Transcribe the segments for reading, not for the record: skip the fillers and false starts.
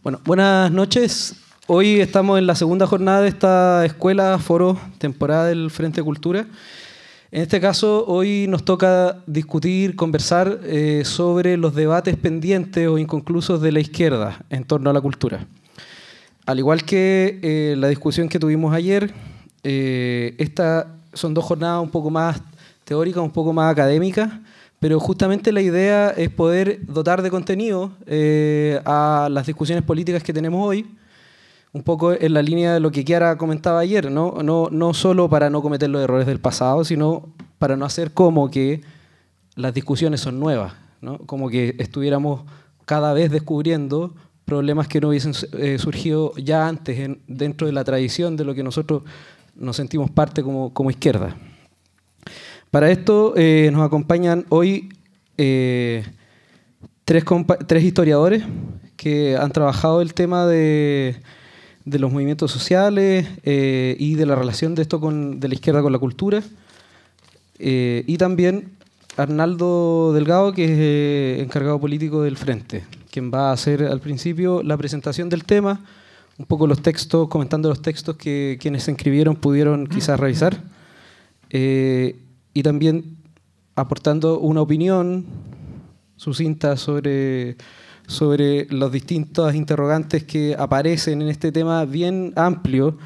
Bueno, buenas noches. Hoy estamos en la segunda jornada de esta escuela, foro, temporada del Frente Cultura. En este caso, hoy nos toca discutir, conversar sobre los debates pendientes o inconclusos de la izquierda en torno a la cultura. Al igual que la discusión que tuvimos ayer, estas son dos jornadas un poco más teóricas, un poco más académicas, pero justamente la idea es poder dotar de contenido a las discusiones políticas que tenemos hoy, un poco en la línea de lo que Chiara comentaba ayer, no solo para no cometer los errores del pasado, sino para no hacer como que las discusiones son nuevas, ¿no? Como que estuviéramos cada vez descubriendo problemas que no hubiesen surgido ya antes dentro de la tradición de lo que nosotros nos sentimos parte como izquierda. Para esto nos acompañan hoy tres historiadores que han trabajado el tema de los movimientos sociales y de la relación de esto de la izquierda con la cultura. Y también Arnaldo Delgado, que es encargado político del Frente, quien va a hacer al principio la presentación del tema, un poco los textos, comentando los textos que quienes se inscribieron pudieron quizás revisar. Y también aportando una opinión sucinta sobre las distintas interrogantes que aparecen en este tema bien amplio,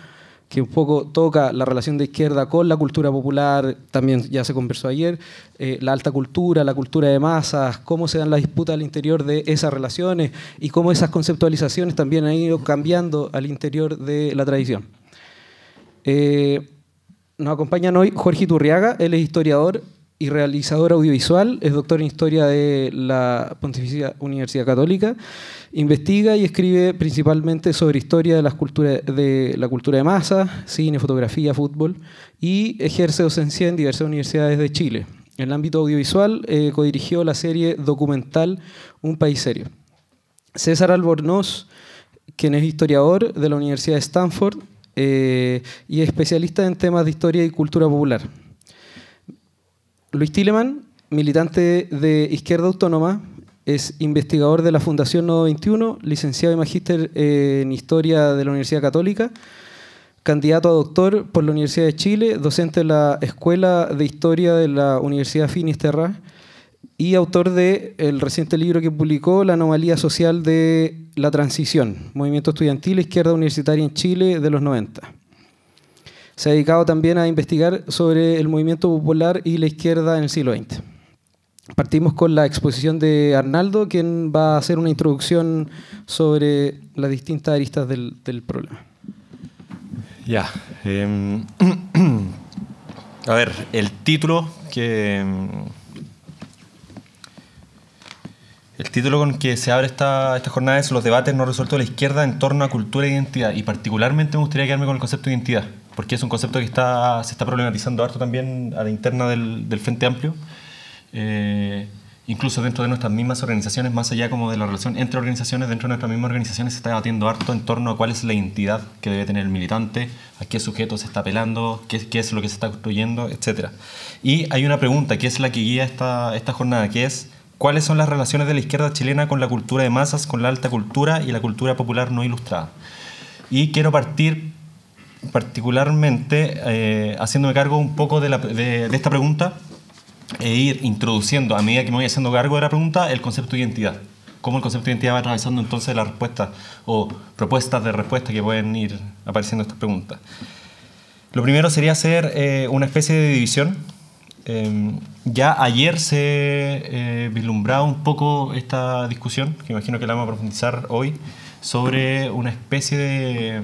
que un poco toca la relación de izquierda con la cultura popular, también ya se conversó ayer, la alta cultura, la cultura de masas, cómo se dan las disputas al interior de esas relaciones y cómo esas conceptualizaciones también han ido cambiando al interior de la tradición. Nos acompañan hoy Jorge Iturriaga, él es historiador y realizador audiovisual, es doctor en Historia de la Pontificia Universidad Católica, investiga y escribe principalmente sobre historia de la cultura de masas, cine, fotografía, fútbol, y ejerce docencia en diversas universidades de Chile. En el ámbito audiovisual codirigió la serie documental Un País Serio. César Albornoz, quien es historiador de la Universidad de Stanford, y especialista en temas de historia y cultura popular. Luis Tillemann, militante de Izquierda Autónoma, es investigador de la Fundación Nodo 21, licenciado y magíster en Historia de la Universidad Católica, candidato a doctor por la Universidad de Chile, docente de la Escuela de Historia de la Universidad Finisterra y autor del reciente libro que publicó, La anomalía social de la transición, movimiento estudiantil e izquierda universitaria en Chile de los 90. Se ha dedicado también a investigar sobre el movimiento popular y la izquierda en el siglo XX. Partimos con la exposición de Arnaldo, quien va a hacer una introducción sobre las distintas aristas del problema. Ya. A ver, el título con que se abre esta jornada es Los debates no resueltos de la izquierda en torno a cultura e identidad. Y particularmente me gustaría quedarme con el concepto de identidad, porque es un concepto que se está problematizando harto también a la interna del Frente Amplio. Incluso dentro de nuestras mismas organizaciones, más allá como de la relación entre organizaciones, dentro de nuestras mismas organizaciones se está debatiendo harto en torno a cuál es la identidad que debe tener el militante, a qué sujeto se está apelando, qué es lo que se está construyendo, etc. Y hay una pregunta que es la que guía esta jornada, que es ¿cuáles son las relaciones de la izquierda chilena con la cultura de masas, con la alta cultura y la cultura popular no ilustrada? Y quiero partir particularmente haciéndome cargo un poco de esta pregunta e ir introduciendo, a medida que me voy haciendo cargo de la pregunta, el concepto de identidad. Cómo el concepto de identidad va atravesando entonces las respuestas o propuestas de respuesta que pueden ir apareciendo estas preguntas. Lo primero sería hacer una especie de división. Ya ayer se vislumbraba un poco esta discusión, que imagino que la vamos a profundizar hoy, sobre una especie de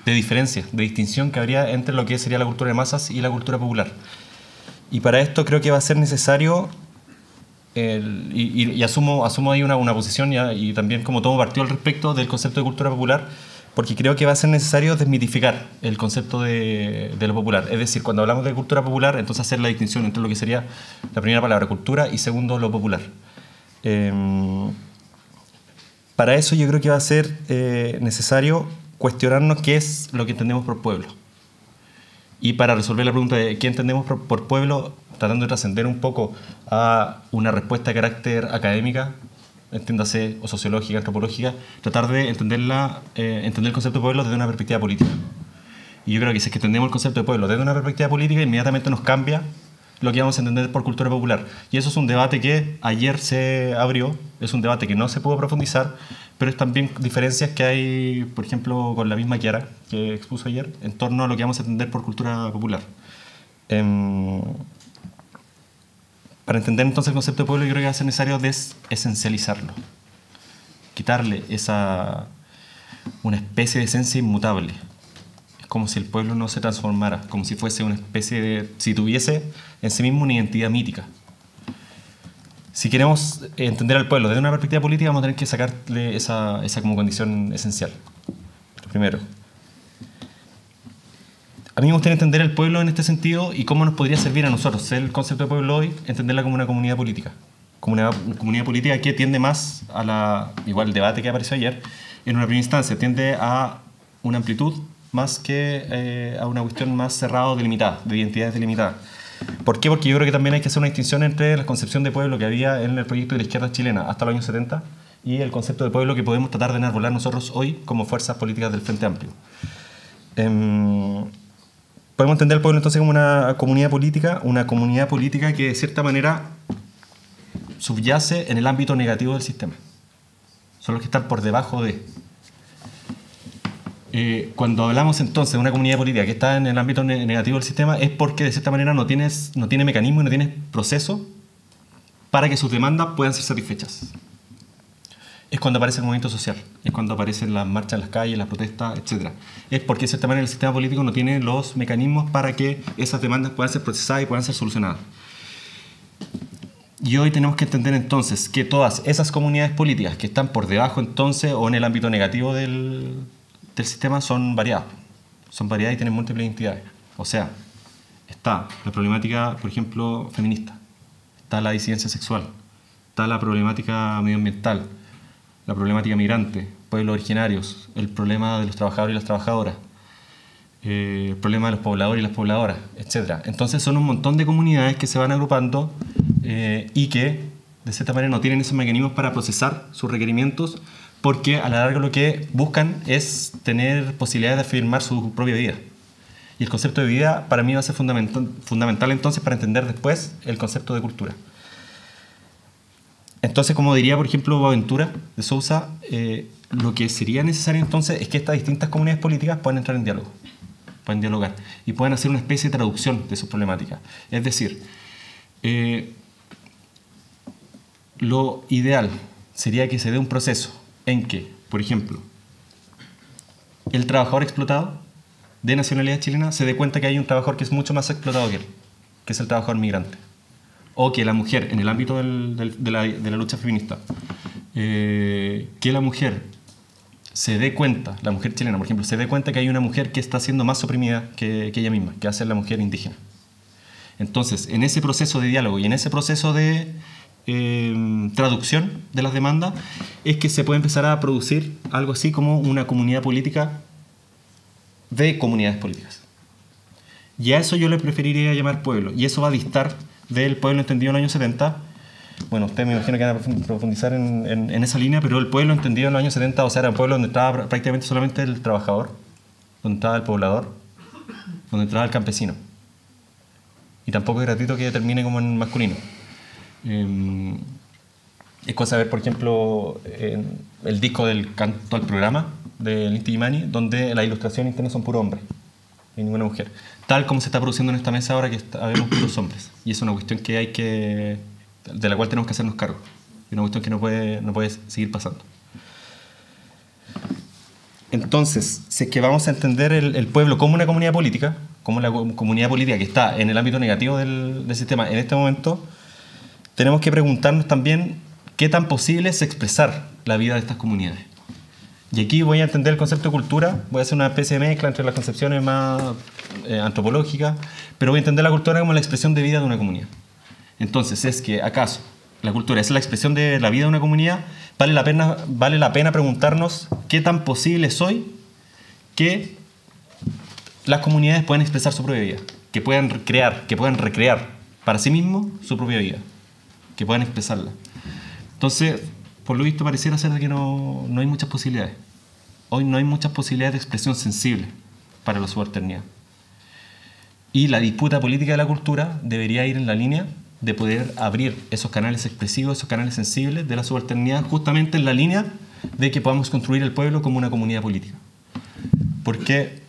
diferencia, de distinción que habría entre lo que sería la cultura de masas y la cultura popular. Y para esto creo que va a ser necesario, y asumo ahí una posición y también como tomo partido al respecto del concepto de cultura popular, porque creo que va a ser necesario desmitificar el concepto de lo popular. Es decir, cuando hablamos de cultura popular, entonces hacer la distinción entre lo que sería la primera palabra, cultura, y segundo, lo popular. Para eso yo creo que va a ser necesario cuestionarnos qué es lo que entendemos por pueblo. Y para resolver la pregunta de qué entendemos por pueblo, tratando de trascender un poco a una respuesta de carácter académica, entiéndase, o sociológica, antropológica, tratar de entender el concepto de pueblo desde una perspectiva política. Y yo creo que si es que entendemos el concepto de pueblo desde una perspectiva política, inmediatamente nos cambia lo que vamos a entender por cultura popular. Y eso es un debate que ayer se abrió, es un debate que no se pudo profundizar, pero es también diferencias que hay, por ejemplo, con la misma Chiara, que expuso ayer, en torno a lo que vamos a entender por cultura popular. Para entender entonces el concepto de pueblo, yo creo que va a ser necesario desesencializarlo, quitarle una especie de esencia inmutable. Es como si el pueblo no se transformara, como si fuese una especie de... si tuviese en sí mismo una identidad mítica. Si queremos entender al pueblo desde una perspectiva política, vamos a tener que sacarle esa como condición esencial. Lo primero. A mí me gustaría entender el pueblo en este sentido y cómo nos podría servir a nosotros. El concepto de pueblo hoy, entenderla como una comunidad política. Como una comunidad política que tiende más igual el debate que apareció ayer, en una primera instancia, tiende a una amplitud más que a una cuestión más cerrada o delimitada, de identidades delimitadas. ¿Por qué? Porque yo creo que también hay que hacer una distinción entre la concepción de pueblo que había en el proyecto de la izquierda chilena hasta los años 70 y el concepto de pueblo que podemos tratar de enarbolar nosotros hoy como fuerzas políticas del Frente Amplio. Podemos entender el pueblo entonces como una comunidad política que de cierta manera subyace en el ámbito negativo del sistema. Son los que están por debajo de... Cuando hablamos entonces de una comunidad política que está en el ámbito negativo del sistema, es porque de cierta manera no tiene mecanismo y no tiene proceso para que sus demandas puedan ser satisfechas. Es cuando aparece el movimiento social, es cuando aparecen las marchas en las calles, las protestas, etc. Es porque de cierta manera el sistema político no tiene los mecanismos para que esas demandas puedan ser procesadas y puedan ser solucionadas. Y hoy tenemos que entender entonces que todas esas comunidades políticas que están por debajo entonces o en el ámbito negativo del sistema son variadas. Son variadas y tienen múltiples identidades. O sea, está la problemática, por ejemplo, feminista, está la disidencia sexual, está la problemática medioambiental, la problemática migrante, pueblos originarios, el problema de los trabajadores y las trabajadoras, el problema de los pobladores y las pobladoras, etc. Entonces son un montón de comunidades que se van agrupando y que de cierta manera no tienen esos mecanismos para procesar sus requerimientos porque a la larga lo que buscan es tener posibilidades de afirmar su propia vida. Y el concepto de vida para mí va a ser fundamental entonces para entender después el concepto de cultura. Entonces, como diría, por ejemplo, Boaventura de Sousa, lo que sería necesario entonces es que estas distintas comunidades políticas puedan entrar en diálogo, puedan dialogar y puedan hacer una especie de traducción de sus problemáticas. Es decir, lo ideal sería que se dé un proceso en que, por ejemplo, el trabajador explotado de nacionalidad chilena se dé cuenta que hay un trabajador que es mucho más explotado que él, que es el trabajador migrante. O que la mujer, en el ámbito de la lucha feminista, que la mujer se dé cuenta, la mujer chilena, por ejemplo, se dé cuenta que hay una mujer que está siendo más oprimida que ella misma, que hace la mujer indígena. Entonces, en ese proceso de diálogo y en ese proceso de traducción de las demandas, es que se puede empezar a producir algo así como una comunidad política de comunidades políticas. Y a eso yo le preferiría llamar pueblo, y eso va a distar del pueblo entendido en los años 70. Bueno, ustedes me imagino que van a profundizar en esa línea, pero el pueblo entendido en los años 70, o sea, era un pueblo donde estaba prácticamente solamente el trabajador, donde estaba el poblador, donde entraba el campesino. Y tampoco es gratuito que termine como en masculino. Es cosa de ver, por ejemplo, el disco del canto al programa del Inti Illimani, donde la ilustración interna son puros hombres, y ninguna mujer. Tal como se está produciendo en esta mesa ahora que habemos puros hombres. Y es una cuestión de la cual tenemos que hacernos cargo. Es una cuestión que no puede seguir pasando. Entonces, si es que vamos a entender el pueblo como una comunidad política, como la comunidad política que está en el ámbito negativo del sistema en este momento, tenemos que preguntarnos también qué tan posible es expresar la vida de estas comunidades. Y aquí voy a entender el concepto de cultura, voy a hacer una especie de mezcla entre las concepciones más antropológicas, pero voy a entender la cultura como la expresión de vida de una comunidad. Entonces, ¿es que acaso la cultura es la expresión de la vida de una comunidad? Vale la pena preguntarnos qué tan posible es hoy que las comunidades puedan expresar su propia vida, que puedan recrear para sí mismos su propia vida, que puedan expresarla. Entonces, por lo visto pareciera ser de que no hay muchas posibilidades. Hoy no hay muchas posibilidades de expresión sensible para la subalternidad. Y la disputa política de la cultura debería ir en la línea de poder abrir esos canales expresivos, esos canales sensibles de la subalternidad, justamente en la línea de que podamos construir el pueblo como una comunidad política. Porque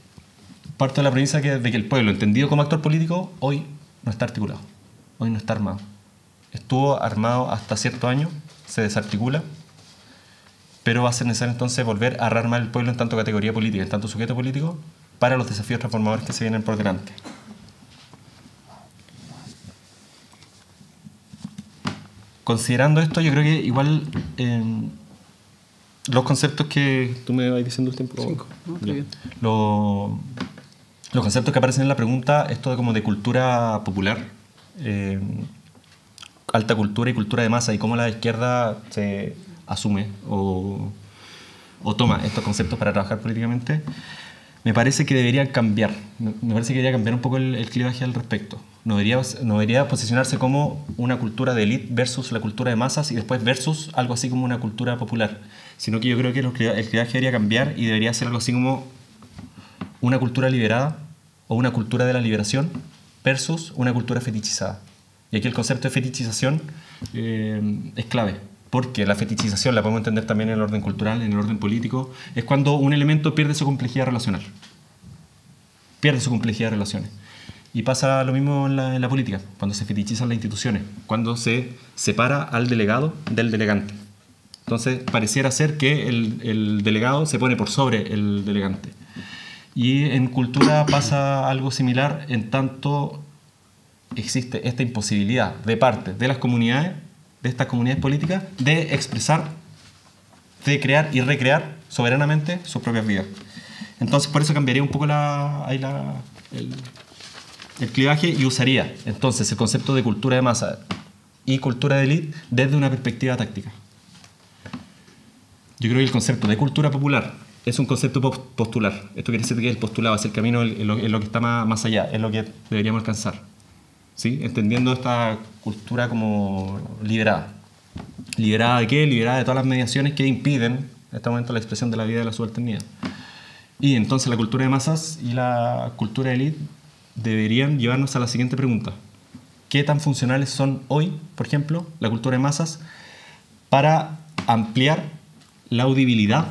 parto de la premisa de que el pueblo, entendido como actor político, hoy no está articulado, hoy no está armado. Estuvo armado hasta cierto año, se desarticula, pero va a ser necesario entonces volver a rearmar el pueblo en tanto categoría política, en tanto sujeto político, para los desafíos transformadores que se vienen por delante. Considerando esto, yo creo que igual los conceptos que... ¿Tú me vas diciendo el tiempo? 5, ¿no? Está bien. Los conceptos que aparecen en la pregunta, esto de como de cultura popular, alta cultura y cultura de masa, y cómo la izquierda se asume o toma estos conceptos para trabajar políticamente, me parece que deberían cambiar. Me parece que debería cambiar un poco el clivaje al respecto. No debería posicionarse como una cultura de élite versus la cultura de masas y después versus algo así como una cultura popular, sino que yo creo que el clivaje debería cambiar y debería ser algo así como una cultura liberada o una cultura de la liberación versus una cultura fetichizada. Y aquí el concepto de fetichización es clave, porque la fetichización la podemos entender también en el orden cultural, en el orden político, es cuando un elemento pierde su complejidad relacional, pierde su complejidad de relaciones. Y pasa lo mismo en la política, cuando se fetichizan las instituciones, cuando se separa al delegado del delegante. Entonces pareciera ser que el delegado se pone por sobre el delegante. Y en cultura pasa algo similar, en tanto existe esta imposibilidad de parte de las comunidades, de estas comunidades políticas, de expresar, de crear y recrear soberanamente sus propias vidas. Entonces por eso cambiaría un poco el clivaje y usaría entonces el concepto de cultura de masa y cultura de élite desde una perspectiva táctica. Yo creo que el concepto de cultura popular es un concepto postular. Esto quiere decir que el postulado es el camino, es lo que está más allá, es lo que deberíamos alcanzar, ¿sí? Entendiendo esta cultura como liberada. ¿Liberada de qué? Liberada de todas las mediaciones que impiden en este momento la expresión de la vida de la subalternidad. Y entonces la cultura de masas y la cultura de élite deberían llevarnos a la siguiente pregunta. ¿Qué tan funcionales son hoy, por ejemplo, la cultura de masas para ampliar la audibilidad,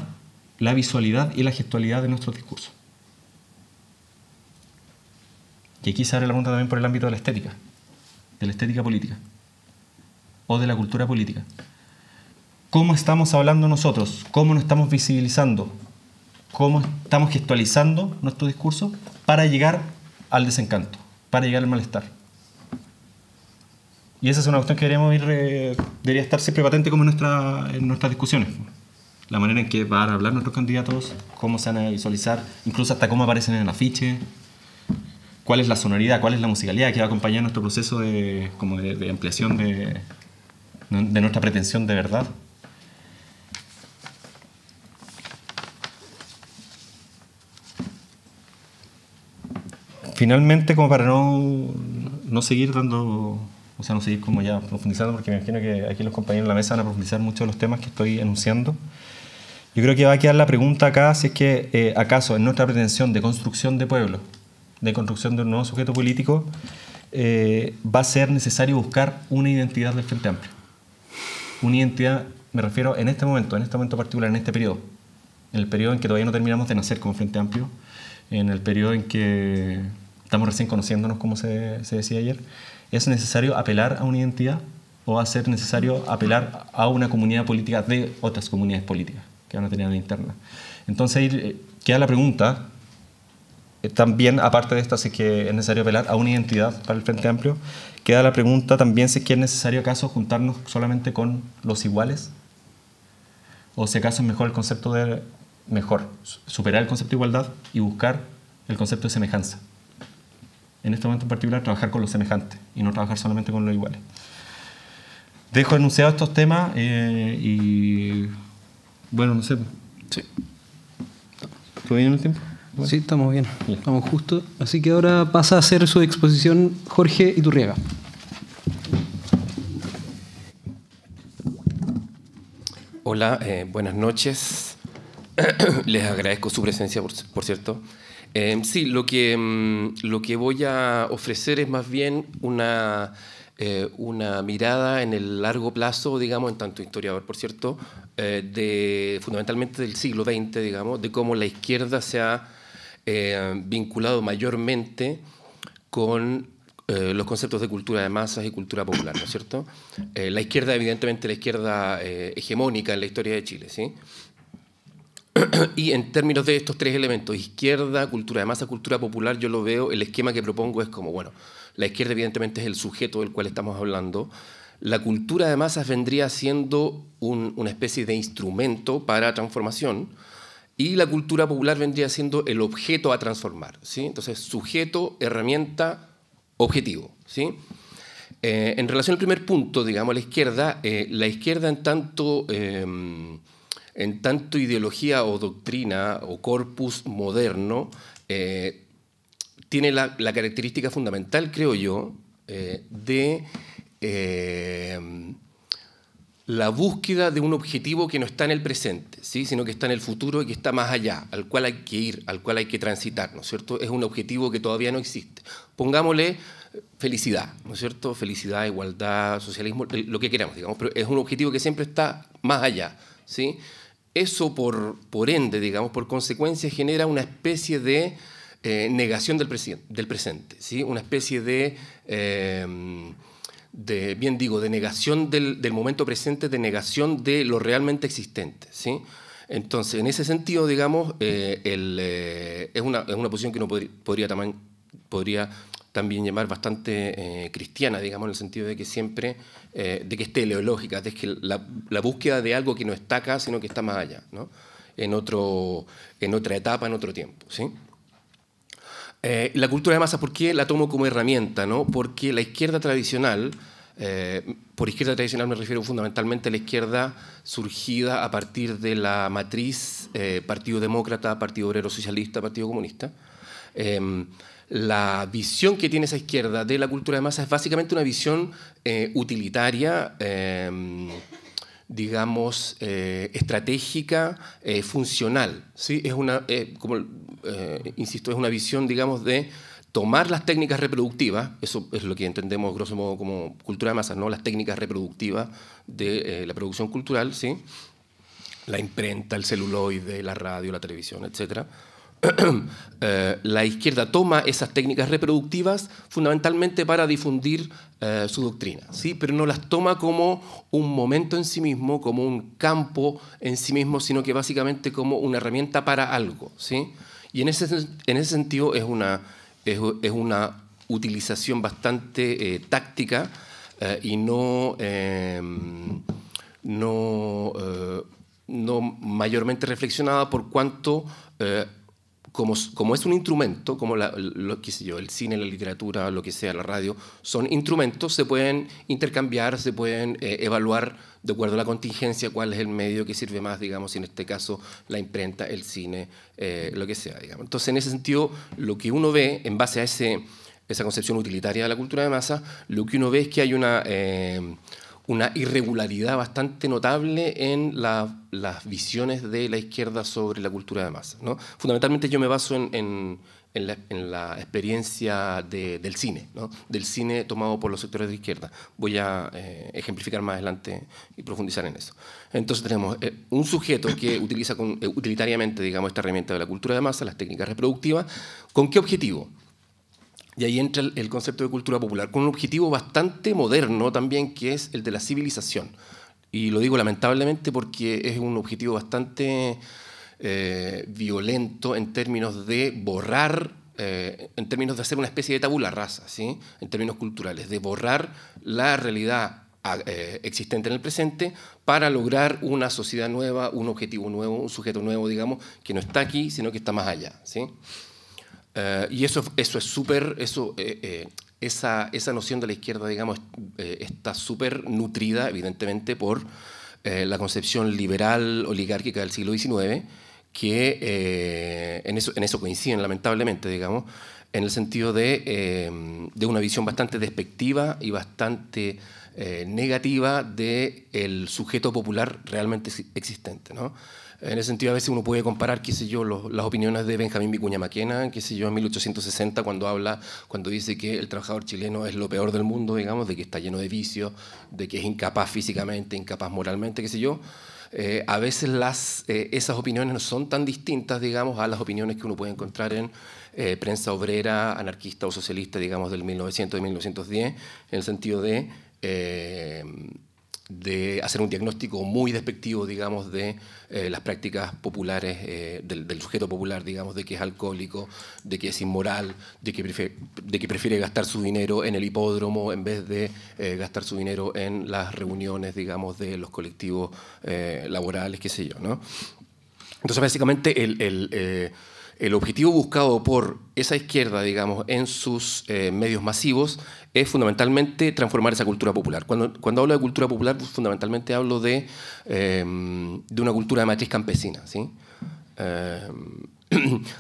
la visualidad y la gestualidad de nuestros discursos? Y aquí se abre la pregunta también por el ámbito de la estética política o de la cultura política. ¿Cómo estamos hablando nosotros? ¿Cómo nos estamos visibilizando? ¿Cómo estamos gestualizando nuestro discurso para llegar al desencanto, para llegar al malestar? Y esa es una cuestión que debería estar siempre patente como en nuestras discusiones. La manera en que van a hablar nuestros candidatos, cómo se van a visualizar, incluso hasta cómo aparecen en el afiche, cuál es la sonoridad, cuál es la musicalidad que va a acompañar nuestro proceso de ampliación de nuestra pretensión de verdad. Finalmente, como para no seguir no seguir como ya profundizando, porque me imagino que aquí los compañeros en la mesa van a profundizar mucho de los temas que estoy enunciando. Yo creo que va a quedar la pregunta acá, si es que acaso en nuestra pretensión de construcción de pueblo, de construcción de un nuevo sujeto político, va a ser necesario buscar una identidad del Frente Amplio. Una identidad, me refiero en este momento particular, en este periodo, en el periodo en que todavía no terminamos de nacer como Frente Amplio, en el periodo en que estamos recién conociéndonos, como se decía ayer. ¿Es necesario apelar a una identidad o va a ser necesario apelar a una comunidad política de otras comunidades políticas que van a tener una interna? Entonces ahí queda la pregunta, también aparte de esta, si es que es necesario apelar a una identidad para el Frente Amplio, queda la pregunta también si es que es necesario acaso juntarnos solamente con los iguales o si acaso es mejor el concepto de superar el concepto de igualdad y buscar el concepto de semejanza. En este momento en particular, trabajar con los semejantes y no trabajar solamente con los iguales. Dejo enunciados estos temas y bueno, no sé. Sí. ¿Todo bien en el tiempo? Bueno. Sí, estamos bien. Estamos justo. Así que ahora pasa a hacer su exposición Jorge Iturriaga. Hola, buenas noches. Les agradezco su presencia, por cierto. Sí, lo que voy a ofrecer es más bien una mirada en el largo plazo, digamos, en tanto historiador, por cierto, fundamentalmente del siglo XX, digamos, de cómo la izquierda se ha vinculado mayormente con los conceptos de cultura de masas y cultura popular, ¿no es cierto? La izquierda, evidentemente, la izquierda hegemónica en la historia de Chile, ¿sí? Y en términos de estos tres elementos, izquierda, cultura de masa, cultura popular, yo lo veo, el esquema que propongo es como, bueno, la izquierda evidentemente es el sujeto del cual estamos hablando, la cultura de masas vendría siendo una especie de instrumento para transformación, y la cultura popular vendría siendo el objeto a transformar, ¿sí? Entonces, sujeto, herramienta, objetivo, ¿sí? En relación al primer punto, digamos, la izquierda en tanto ideología o doctrina o corpus moderno, tiene la característica fundamental, creo yo, de la búsqueda de un objetivo que no está en el presente, ¿sí? Sino que está en el futuro y que está más allá, al cual hay que ir, al cual hay que transitar, ¿no es cierto? Es un objetivo que todavía no existe. Pongámosle felicidad, ¿no es cierto? Felicidad, igualdad, socialismo, lo que queramos, digamos, pero es un objetivo que siempre está más allá, ¿sí? Eso, por ende, digamos, por consecuencia, genera una especie de negación del presente, ¿sí? Una especie de negación del momento presente, de negación de lo realmente existente, ¿sí? Entonces, en ese sentido, digamos, es una posición que uno podría también llamar bastante cristiana, digamos, en el sentido de que siempre, de que es teleológica, de que la búsqueda de algo que no está acá, sino que está más allá, ¿no? En otra etapa, en otro tiempo, ¿sí? La cultura de masa, ¿por qué la tomo como herramienta, ¿no? Porque la izquierda tradicional, por izquierda tradicional me refiero fundamentalmente a la izquierda surgida a partir de la matriz Partido Demócrata, Partido Obrero Socialista, Partido Comunista. La visión que tiene esa izquierda de la cultura de masa es básicamente una visión utilitaria, digamos, estratégica, funcional, ¿sí? Es insisto, es una visión, digamos, de tomar las técnicas reproductivas, eso es lo que entendemos grosso modo como cultura de masas, ¿no? Las técnicas reproductivas de la producción cultural, ¿sí? La imprenta, el celuloide, la radio, la televisión, etc. La izquierda toma esas técnicas reproductivas fundamentalmente para difundir su doctrina, ¿sí? Pero no las toma como un momento en sí mismo, como un campo en sí mismo, sino que básicamente como una herramienta para algo, ¿sí? Y en ese sentido es una utilización bastante táctica y no mayormente reflexionada, por cuanto como es un instrumento, como qué sé yo, el cine, la literatura, lo que sea, la radio, son instrumentos, se pueden intercambiar, se pueden evaluar de acuerdo a la contingencia cuál es el medio que sirve más, digamos, en este caso la imprenta, el cine, lo que sea, digamos. Entonces, en ese sentido, lo que uno ve, en base a esa concepción utilitaria de la cultura de masa, lo que uno ve es que hay una irregularidad bastante notable en las visiones de la izquierda sobre la cultura de masa, ¿no? Fundamentalmente yo me baso en la experiencia del cine, ¿no? Del cine tomado por los sectores de izquierda. Voy a ejemplificar más adelante y profundizar en eso. Entonces tenemos un sujeto que utiliza utilitariamente, digamos, esta herramienta de la cultura de masa, las técnicas reproductivas. ¿Con qué objetivo? Y ahí entra el concepto de cultura popular, con un objetivo bastante moderno también, que es el de la civilización. Y lo digo lamentablemente porque es un objetivo bastante violento en términos de borrar, en términos de hacer una especie de tabula rasa, ¿sí? En términos culturales, de borrar la realidad existente en el presente para lograr una sociedad nueva, un objetivo nuevo, un sujeto nuevo, digamos, que no está aquí, sino que está más allá, ¿sí? Y eso es súper, esa noción de la izquierda, digamos, está súper nutrida, evidentemente, por la concepción liberal oligárquica del siglo XIX, que en eso coinciden, lamentablemente, digamos, en el sentido de una visión bastante despectiva y bastante negativa del sujeto popular realmente existente, ¿no? En ese sentido, a veces uno puede comparar, qué sé yo, las opiniones de Benjamín Vicuña Maquena, qué sé yo, en 1860, cuando dice que el trabajador chileno es lo peor del mundo, digamos, de que está lleno de vicios, de que es incapaz físicamente, incapaz moralmente, qué sé yo. A veces esas opiniones no son tan distintas, digamos, a las opiniones que uno puede encontrar en prensa obrera, anarquista o socialista, digamos, del 1900 y 1910, en el sentido de hacer un diagnóstico muy despectivo, digamos, de las prácticas populares del sujeto popular, digamos, de que es alcohólico, de que es inmoral, de que prefiere gastar su dinero en el hipódromo en vez de gastar su dinero en las reuniones, digamos, de los colectivos laborales, qué sé yo, ¿no? Entonces, básicamente, el objetivo buscado por esa izquierda, digamos, en sus medios masivos es fundamentalmente transformar esa cultura popular. Cuando hablo de cultura popular, pues, fundamentalmente hablo de una cultura de matriz campesina, ¿sí?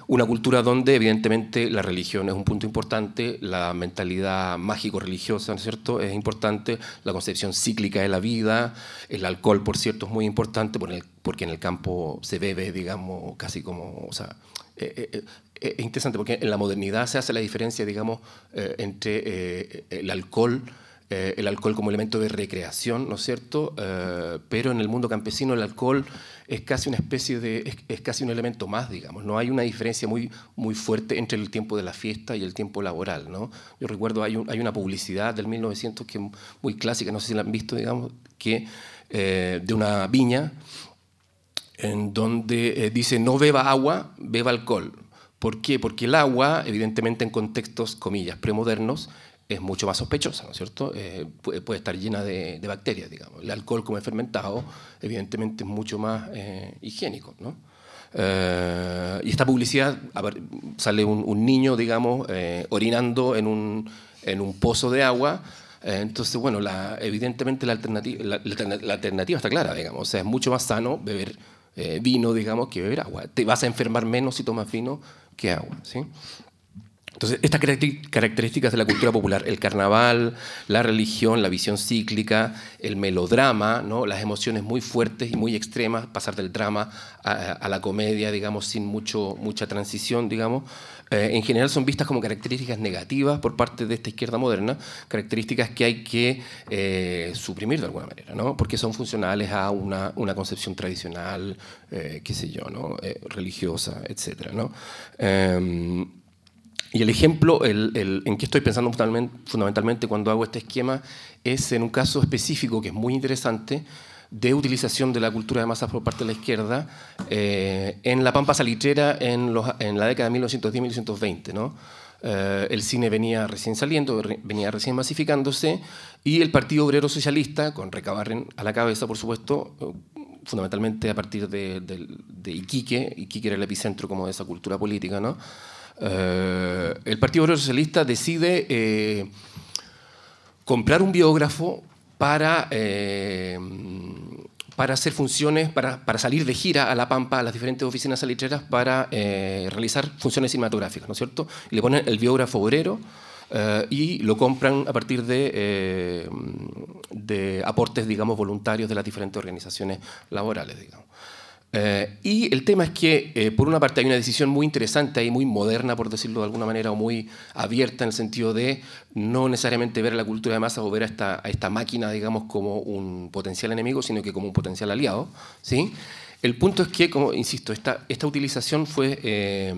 Una cultura donde evidentemente la religión es un punto importante, la mentalidad mágico-religiosa, ¿no es cierto?, es importante, la concepción cíclica de la vida, el alcohol, por cierto, es muy importante porque en el campo se bebe, digamos, casi como, o sea, es interesante porque en la modernidad se hace la diferencia, digamos, entre el alcohol como elemento de recreación, ¿no es cierto? Pero en el mundo campesino el alcohol es casi una especie es casi un elemento más, digamos. No hay una diferencia muy, muy fuerte entre el tiempo de la fiesta y el tiempo laboral, ¿no? Yo recuerdo, hay una publicidad del 1900 que es muy clásica, no sé si la han visto, digamos, que de una viña en donde dice no beba agua, beba alcohol. ¿Por qué? Porque el agua, evidentemente en contextos, comillas, premodernos, es mucho más sospechosa, ¿no es cierto? Puede estar llena de bacterias, digamos. El alcohol, como es fermentado, evidentemente es mucho más higiénico, ¿no? Y esta publicidad, sale un niño, digamos, orinando en un pozo de agua. Entonces, bueno, evidentemente la alternativa está clara, digamos. O sea, es mucho más sano beber vino, digamos, que beber agua. Te vas a enfermar menos si tomas vino que agua, ¿sí? Entonces, estas características de la cultura popular, el carnaval, la religión, la visión cíclica, el melodrama, ¿no?, las emociones muy fuertes y muy extremas, pasar del drama a la comedia, digamos, sin mucha transición, digamos, en general son vistas como características negativas por parte de esta izquierda moderna, características que hay que suprimir de alguna manera, ¿no?, porque son funcionales a una concepción tradicional, qué sé yo, ¿no?, religiosa, etcétera, ¿no? Y el ejemplo en que estoy pensando fundamentalmente cuando hago este esquema es en un caso específico que es muy interesante de utilización de la cultura de masas por parte de la izquierda en la Pampa Salitrera en la década de 1910-1920, ¿no? El cine venía recién saliendo, venía recién masificándose y el Partido Obrero Socialista, con Recabarren a la cabeza, por supuesto, fundamentalmente a partir de Iquique. Iquique era el epicentro como de esa cultura política, ¿no? El Partido Obrero Socialista decide comprar un biógrafo para hacer funciones, para salir de gira a La Pampa, a las diferentes oficinas salitreras, para realizar funciones cinematográficas, ¿no es cierto? Y le ponen el biógrafo obrero y lo compran a partir de aportes, digamos, voluntarios de las diferentes organizaciones laborales, digamos. Y el tema es que, por una parte, hay una decisión muy interesante y muy moderna, por decirlo de alguna manera, o muy abierta en el sentido de no necesariamente ver a la cultura de masas o ver a esta máquina, digamos, como un potencial enemigo, sino que como un potencial aliado, ¿sí? El punto es que, como insisto, esta utilización fue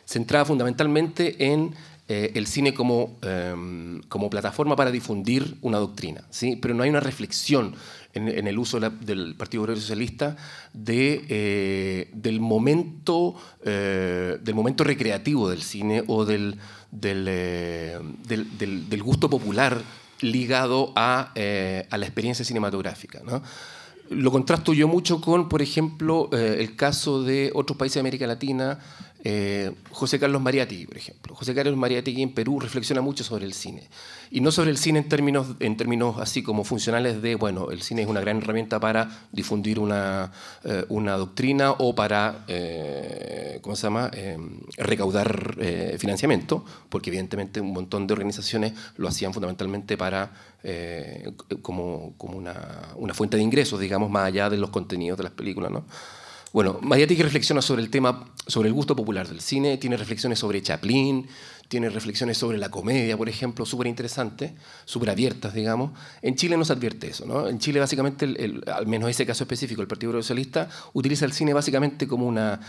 centrada fundamentalmente en el cine como plataforma para difundir una doctrina, ¿sí? Pero no hay una reflexión en el uso del Partido Obrero Socialista del momento recreativo del cine o del gusto popular ligado a la experiencia cinematográfica, ¿no? Lo contrasto yo mucho con, por ejemplo, el caso de otros países de América Latina, José Carlos Mariátegui, por ejemplo. José Carlos Mariátegui en Perú reflexiona mucho sobre el cine. Y no sobre el cine en términos así como funcionales de, bueno, el cine es una gran herramienta para difundir una doctrina o para, ¿cómo se llama?, recaudar financiamiento, porque evidentemente un montón de organizaciones lo hacían fundamentalmente para, como una fuente de ingresos, digamos, más allá de los contenidos de las películas, ¿no? Bueno, Mariátegui reflexiona sobre el tema, sobre el gusto popular del cine, tiene reflexiones sobre Chaplin, tiene reflexiones sobre la comedia, por ejemplo, súper interesantes, súper abiertas, digamos. En Chile no se advierte eso, ¿no? En Chile, básicamente, al menos ese caso específico, el Partido Socialista utiliza el cine básicamente como una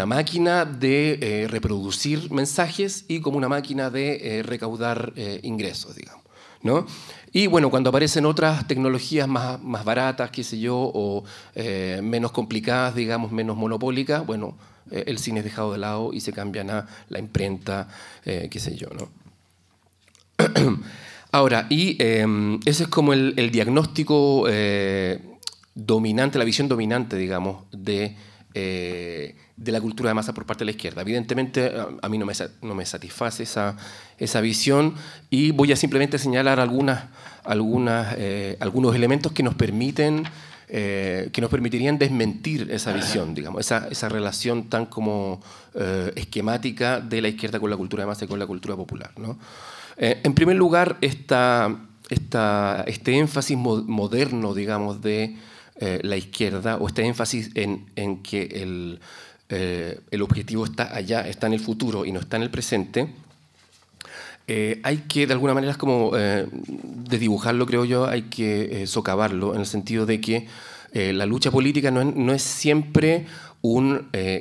máquina de reproducir mensajes y como una máquina de recaudar ingresos, digamos, ¿no? Y bueno, cuando aparecen otras tecnologías más baratas, qué sé yo, o menos complicadas, digamos, menos monopólicas, bueno, el cine es dejado de lado y se cambian a la imprenta, qué sé yo, ¿no? Ahora, ese es como el diagnóstico dominante, la visión dominante, digamos, de la cultura de masa por parte de la izquierda. Evidentemente, a mí no me satisface esa visión y voy a simplemente señalar algunos elementos que nos permitirían desmentir esa visión, digamos, esa relación tan como esquemática de la izquierda con la cultura de masa y con la cultura popular, ¿no? En primer lugar, este énfasis moderno, digamos, de la izquierda, o este énfasis en que el objetivo está allá, está en el futuro y no está en el presente, hay que, de alguna manera, es como desdibujarlo, creo yo, hay que socavarlo, en el sentido de que la lucha política no es siempre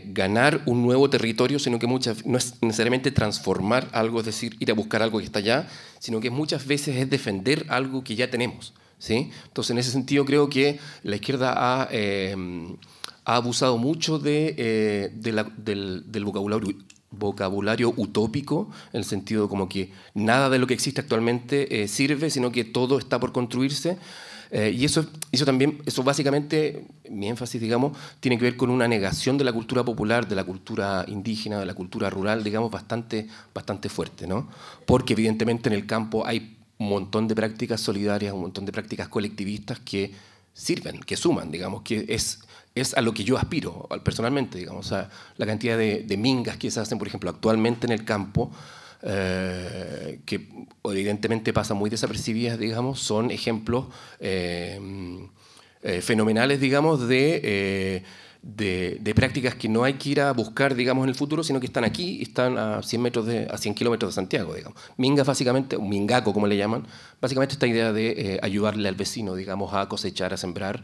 ganar un nuevo territorio, sino que no es necesariamente transformar algo, es decir, ir a buscar algo que está allá, sino que muchas veces es defender algo que ya tenemos, ¿sí? Entonces, en ese sentido, creo que la izquierda ha abusado mucho del vocabulario utópico, en el sentido como que nada de lo que existe actualmente sirve, sino que todo está por construirse. Y eso básicamente, mi énfasis, digamos, tiene que ver con una negación de la cultura popular, de la cultura indígena, de la cultura rural, digamos, bastante fuerte, ¿no? Porque evidentemente en el campo hay un montón de prácticas solidarias, un montón de prácticas colectivistas que sirven, que suman, digamos, que es a lo que yo aspiro personalmente, digamos. O sea, la cantidad de mingas que se hacen, por ejemplo, actualmente en el campo, que evidentemente pasan muy desapercibidas, digamos, son ejemplos fenomenales, digamos, de prácticas que no hay que ir a buscar, digamos, en el futuro, sino que están aquí, están a 100 kilómetros de Santiago, digamos. Mingas, básicamente, un mingaco, como le llaman, básicamente esta idea de ayudarle al vecino, digamos, a cosechar, a sembrar,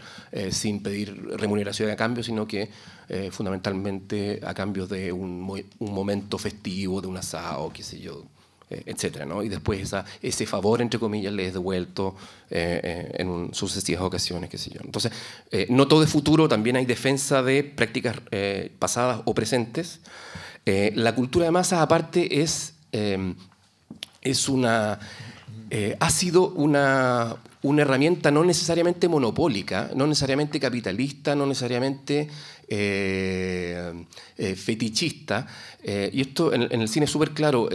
sin pedir remuneración a cambio, sino que fundamentalmente a cambio de un momento festivo, de un asado, qué sé yo, etcétera, ¿no? Y después ese favor, entre comillas, le es devuelto en sucesivas ocasiones, qué sé yo. Entonces, no todo es futuro, también hay defensa de prácticas pasadas o presentes. La cultura de masas, aparte, ha sido una herramienta no necesariamente monopólica, no necesariamente capitalista, no necesariamente fetichista, y esto en el cine es súper claro.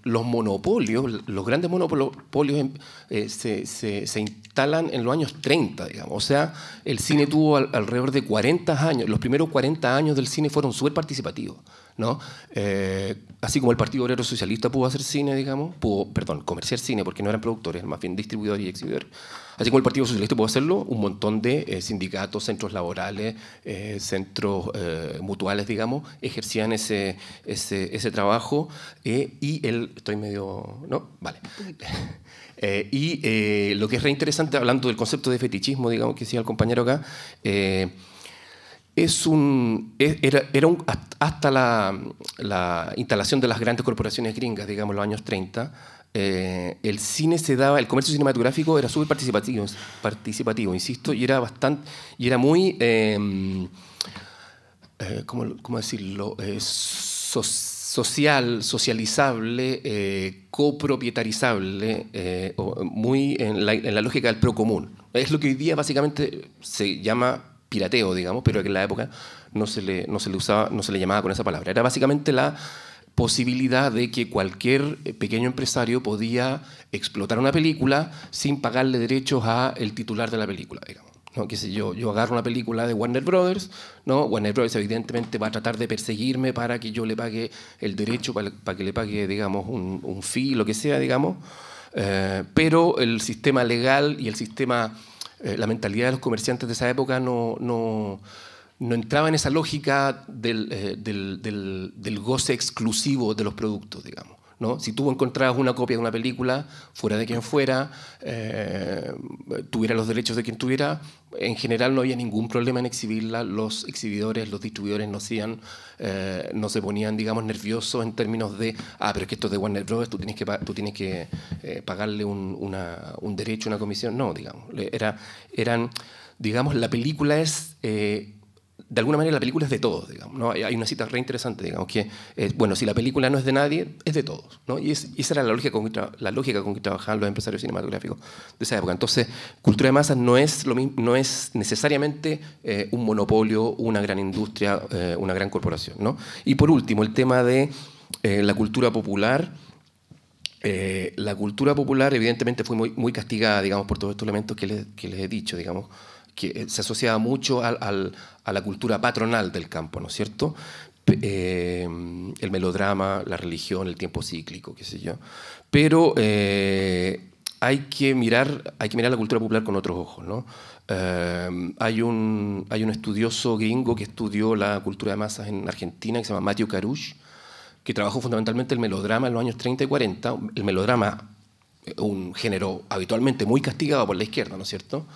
Los monopolios, los grandes monopolios se instalan en los años 30, digamos. O sea, el cine tuvo alrededor de 40 años, los primeros 40 años del cine fueron súper participativos, ¿no? Así como el Partido Obrero Socialista pudo hacer cine, digamos, comerciar cine, porque no eran productores, más bien distribuidores y exhibidores. Así como el Partido Socialista pudo hacerlo, un montón de sindicatos, centros laborales, centros mutuales, digamos, ejercían ese trabajo. Estoy medio... ¿No? Vale. Lo que es re interesante, hablando del concepto de fetichismo, digamos, que decía el compañero acá, hasta la instalación de las grandes corporaciones gringas, digamos, en los años 30, el comercio cinematográfico era súper participativo, insisto, y era muy, ¿cómo decirlo? Socializable, copropietarizable, muy en la lógica del procomún. Es lo que hoy día básicamente se llama pirateo, digamos, pero que en la época no se le llamaba con esa palabra. Era básicamente la posibilidad de que cualquier pequeño empresario podía explotar una película sin pagarle derechos al titular de la película, digamos. ¿No? Qué sé yo agarro una película de Warner Brothers, ¿no? Warner Brothers evidentemente va a tratar de perseguirme para que yo le pague el derecho, para que le pague, digamos, un fee, lo que sea, digamos. Pero el sistema legal y el sistema, la mentalidad de los comerciantes de esa época no entraba en esa lógica del goce exclusivo de los productos, digamos, ¿no? Si tú encontrabas una copia de una película, fuera de quien fuera, tuviera los derechos de quien tuviera, en general no había ningún problema en exhibirla. Los exhibidores, los distribuidores no se ponían, digamos, nerviosos en términos de, pero es que esto es de Warner Bros., tú tienes que pagarle un derecho, una comisión. No, digamos, digamos, la película es... de alguna manera la película es de todos, digamos, ¿no? Hay una cita re interesante, digamos, que bueno, si la película no es de nadie, es de todos, ¿no? Y esa era la lógica con que trabajaban los empresarios cinematográficos de esa época. Entonces, cultura de masas no es necesariamente un monopolio, una gran industria, una gran corporación, ¿no? Y por último, el tema de la cultura popular. La cultura popular evidentemente fue muy castigada, digamos, por todos estos elementos que les he dicho, digamos, que se asociaba mucho a la cultura patronal del campo, ¿no es cierto? El melodrama, la religión, el tiempo cíclico, qué sé yo. Pero hay que mirar la cultura popular con otros ojos, ¿no? Hay un estudioso gringo que estudió la cultura de masas en Argentina, que se llama Matthew Carush, que trabajó fundamentalmente el melodrama en los años 30 y 40. El melodrama, un género habitualmente muy castigado por la izquierda, ¿no es cierto?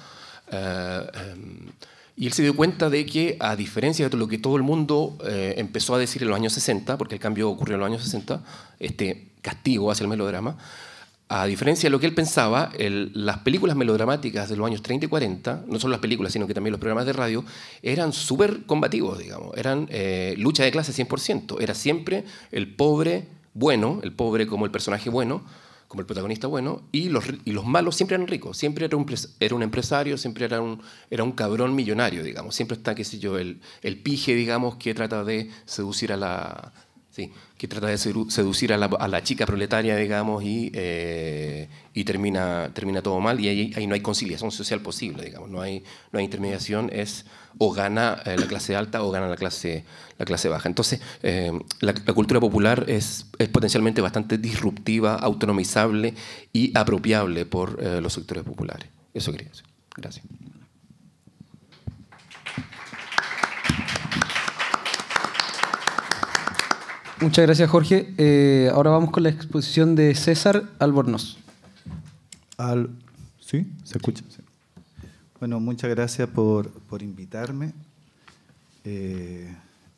Y él se dio cuenta de que, a diferencia de lo que todo el mundo empezó a decir en los años 60, porque el cambio ocurrió en los años 60, este castigo hacia el melodrama, a diferencia de lo que él pensaba, las películas melodramáticas de los años 30 y 40, no solo las películas, sino que también los programas de radio, eran súper combativos, digamos, eran lucha de clase 100%. Era siempre el pobre bueno, el pobre como el personaje bueno, como el protagonista bueno, y los malos siempre eran ricos, siempre era un empresario, siempre era un cabrón millonario, digamos. Siempre está, qué sé yo, el pije, digamos, que trata de seducir a la... Sí, que trata de seducir a la chica proletaria, digamos, y termina todo mal, y ahí no hay conciliación social posible, digamos, no hay intermediación, es o gana la clase alta o gana la clase baja. Entonces, la cultura popular es potencialmente bastante disruptiva, autonomizable y apropiable por los sectores populares. Eso quería decir. Gracias. Muchas gracias, Jorge. Ahora vamos con la exposición de César Albornoz. ¿Sí? ¿Se escucha? Sí. Bueno, muchas gracias por invitarme.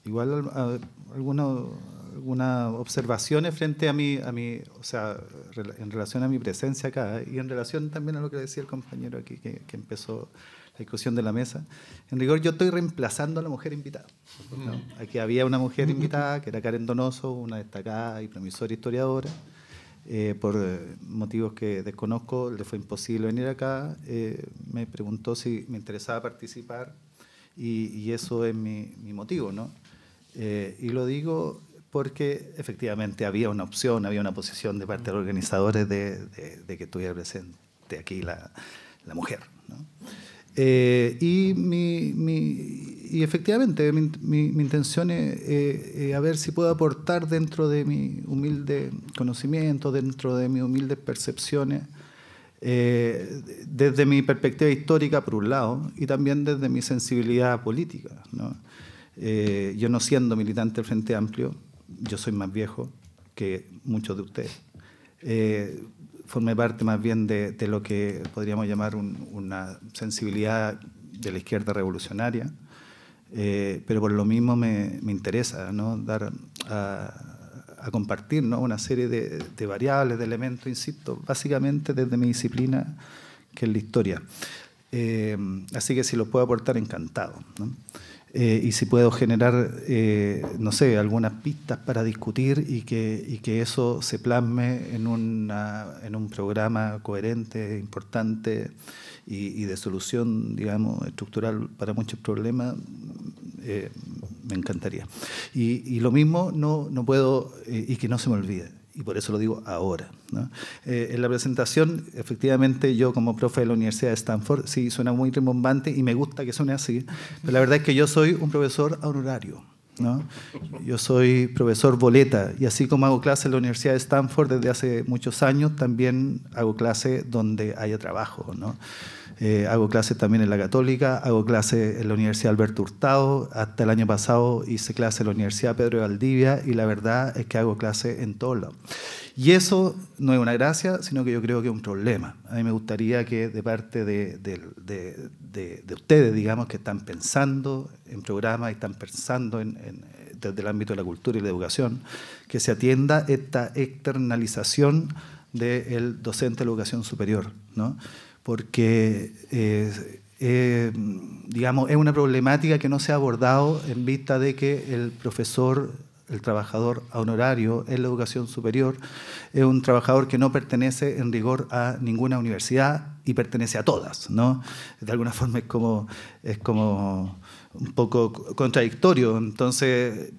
Igual algunas observaciones frente a mí, o sea, en relación a mi presencia acá y en relación también a lo que decía el compañero aquí que empezó la discusión de la mesa. En rigor, yo estoy reemplazando a la mujer invitada, ¿no? Aquí había una mujer invitada, que era Karen Donoso, una destacada y promisora historiadora. Por motivos que desconozco, le fue imposible venir acá. Me preguntó si me interesaba participar y eso es mi motivo, ¿no? Y lo digo porque efectivamente había una opción, había una posición de parte de los organizadores de que estuviera presente aquí la mujer, ¿no? Y efectivamente mi intención es a ver si puedo aportar dentro de mi humilde conocimiento, dentro de mis humildes percepciones, desde mi perspectiva histórica por un lado y también desde mi sensibilidad política, ¿no? Yo no siendo militante del Frente Amplio, yo soy más viejo que muchos de ustedes. Formé parte más bien de lo que podríamos llamar una sensibilidad de la izquierda revolucionaria, pero por lo mismo me interesa, ¿no? Dar a compartir, ¿no? Una serie de variables, de elementos, insisto, básicamente desde mi disciplina, que es la historia. Así que si lo puedo aportar, encantado, ¿no? Y si puedo generar, no sé, algunas pistas para discutir y que eso se plasme en un programa coherente, importante y de solución, digamos, estructural para muchos problemas, me encantaría. Y lo mismo no puedo, y que no se me olvide, y por eso lo digo ahora, ¿no? En la presentación, efectivamente, yo como profe de la Universidad de Stanford, sí, suena muy rimbombante y me gusta que suene así, pero la verdad es que yo soy un profesor honorario, ¿no? Yo soy profesor boleta, y así como hago clase en la Universidad de Stanford desde hace muchos años, también hago clase donde haya trabajo, ¿no? Hago clases también en la Católica, hago clases en la Universidad Alberto Hurtado, hasta el año pasado hice clase en la Universidad Pedro de Valdivia, y la verdad es que hago clases en todos lados. Y eso no es una gracia, sino que yo creo que es un problema. A mí me gustaría que de parte de ustedes, digamos, que están pensando en programas y están pensando desde el ámbito de la cultura y la educación, que se atienda esta externalización del docente de la educación superior, ¿no? Porque digamos, es una problemática que no se ha abordado en vista de que el profesor, el trabajador honorario en la educación superior, es un trabajador que no pertenece en rigor a ninguna universidad y pertenece a todas, ¿no? De alguna forma es como un poco contradictorio. Entonces,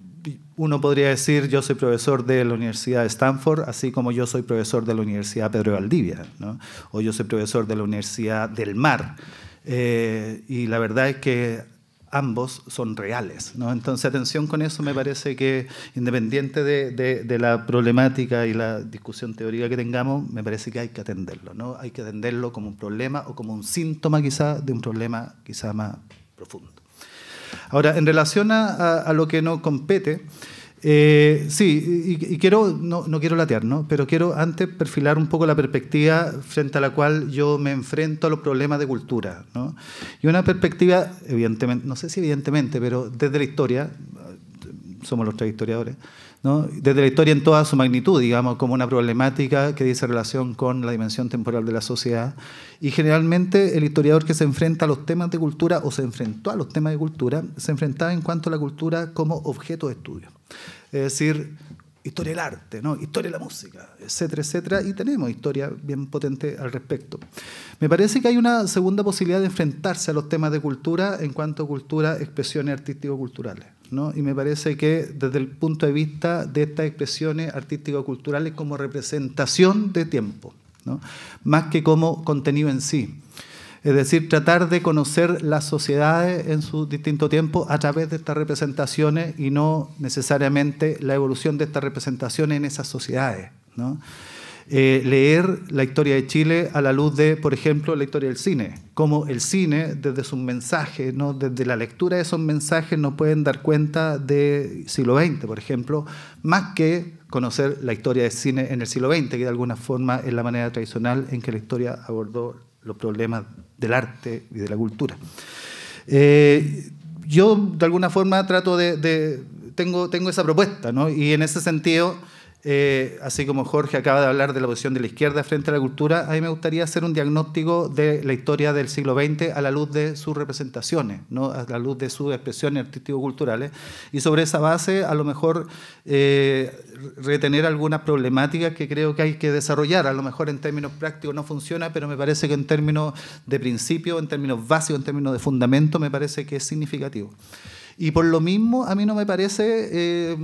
uno podría decir, yo soy profesor de la Universidad de Stanford, así como yo soy profesor de la Universidad Pedro de Valdivia, ¿no? O yo soy profesor de la Universidad del Mar. Y la verdad es que ambos son reales, ¿no? Entonces, atención con eso, me parece que independiente de la problemática y la discusión teórica que tengamos, me parece que hay que atenderlo, ¿no? Hay que atenderlo como un problema o como un síntoma quizá de un problema quizá más profundo. Ahora, en relación a lo que nos compete, sí, y quiero, no quiero latear, ¿no? Pero quiero antes perfilar un poco la perspectiva frente a la cual yo me enfrento a los problemas de cultura, ¿no? Y una perspectiva, evidentemente, no sé si evidentemente, pero desde la historia, somos los tres historiadores, ¿no? Desde la historia en toda su magnitud, digamos, como una problemática que dice relación con la dimensión temporal de la sociedad. Y generalmente el historiador que se enfrenta a los temas de cultura, o se enfrentó a los temas de cultura, se enfrentaba en cuanto a la cultura como objeto de estudio. Es decir, historia del arte, ¿no? Historia de la música, etcétera, etcétera, y tenemos historia bien potente al respecto. Me parece que hay una segunda posibilidad de enfrentarse a los temas de cultura en cuanto a cultura, expresiones artístico-culturales, ¿no? Y me parece que desde el punto de vista de estas expresiones artístico-culturales como representación de tiempo, ¿no? Más que como contenido en sí. Es decir, tratar de conocer las sociedades en sus distintos tiempos a través de estas representaciones y no necesariamente la evolución de estas representaciones en esas sociedades, ¿no? Leer la historia de Chile a la luz de, por ejemplo, la historia del cine, cómo el cine, desde sus mensajes, ¿no? Desde la lectura de esos mensajes nos pueden dar cuenta del siglo XX, por ejemplo, más que conocer la historia del cine en el siglo XX, que de alguna forma es la manera tradicional en que la historia abordó los problemas del arte y de la cultura. Yo, de alguna forma, tengo esa propuesta, ¿no? Y en ese sentido, así como Jorge acaba de hablar de la posición de la izquierda frente a la cultura, a mí me gustaría hacer un diagnóstico de la historia del siglo XX a la luz de sus representaciones, ¿no? A la luz de sus expresiones artístico-culturales, y sobre esa base, a lo mejor, retener algunas problemáticas que creo que hay que desarrollar. A lo mejor en términos prácticos no funciona, pero me parece que en términos de principio, en términos básicos, en términos de fundamento, me parece que es significativo. Y por lo mismo, a mí no me parece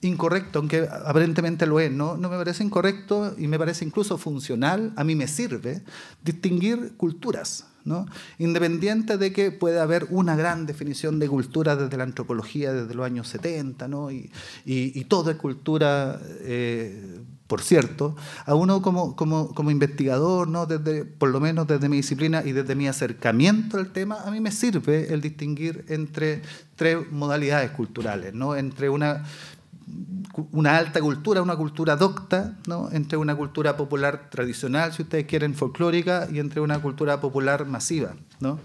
incorrecto, aunque aparentemente lo es, ¿no? No me parece incorrecto y me parece incluso funcional, a mí me sirve distinguir culturas, ¿no? Independiente de que puede haber una gran definición de cultura desde la antropología, desde los años 70, ¿no? Y todo es cultura, por cierto, a uno como investigador, ¿no? Por lo menos desde mi disciplina y desde mi acercamiento al tema, a mí me sirve el distinguir entre tres modalidades culturales, ¿no? Entre una alta cultura, una cultura docta, ¿no? Entre una cultura popular tradicional, si ustedes quieren, folclórica, y entre una cultura popular masiva, ¿no?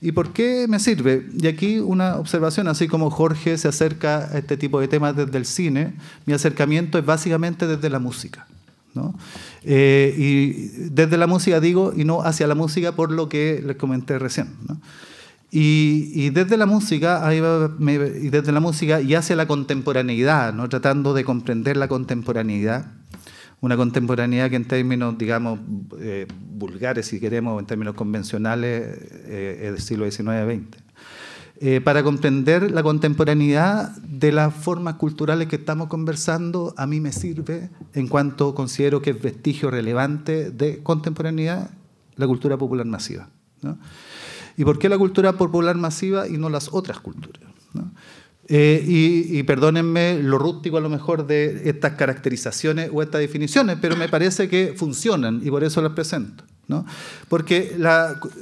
¿Y por qué me sirve? Y aquí una observación, así como Jorge se acerca a este tipo de temas desde el cine, mi acercamiento es básicamente desde la música, ¿no? Y desde la música digo, y no hacia la música por lo que les comenté recién, ¿no? Y desde la música y hacia la contemporaneidad, ¿no? Tratando de comprender la contemporaneidad, una contemporaneidad que en términos, digamos, vulgares, si queremos, en términos convencionales, es del siglo XIX-XX. para comprender la contemporaneidad de las formas culturales que estamos conversando, a mí me sirve, en cuanto considero que es vestigio relevante de contemporaneidad, la cultura popular masiva, ¿no? ¿Y por qué la cultura popular masiva y no las otras culturas, ¿no? Y perdónenme lo rústico a lo mejor de estas caracterizaciones o estas definiciones, pero me parece que funcionan y por eso las presento, ¿no? Porque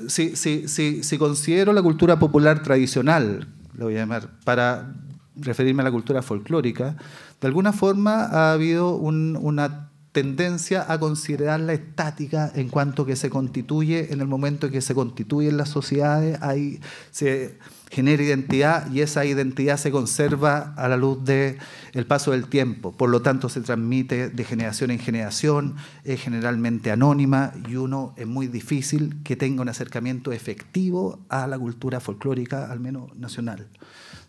si considero la cultura popular tradicional, lo voy a llamar, para referirme a la cultura folclórica, de alguna forma ha habido una tendencia a considerarla estática en cuanto que se constituye, en el momento en que se constituyen las sociedades, ahí se genera identidad y esa identidad se conserva a la luz del paso del tiempo. Por lo tanto, se transmite de generación en generación, es generalmente anónima y uno es muy difícil que tenga un acercamiento efectivo a la cultura folclórica, al menos nacional,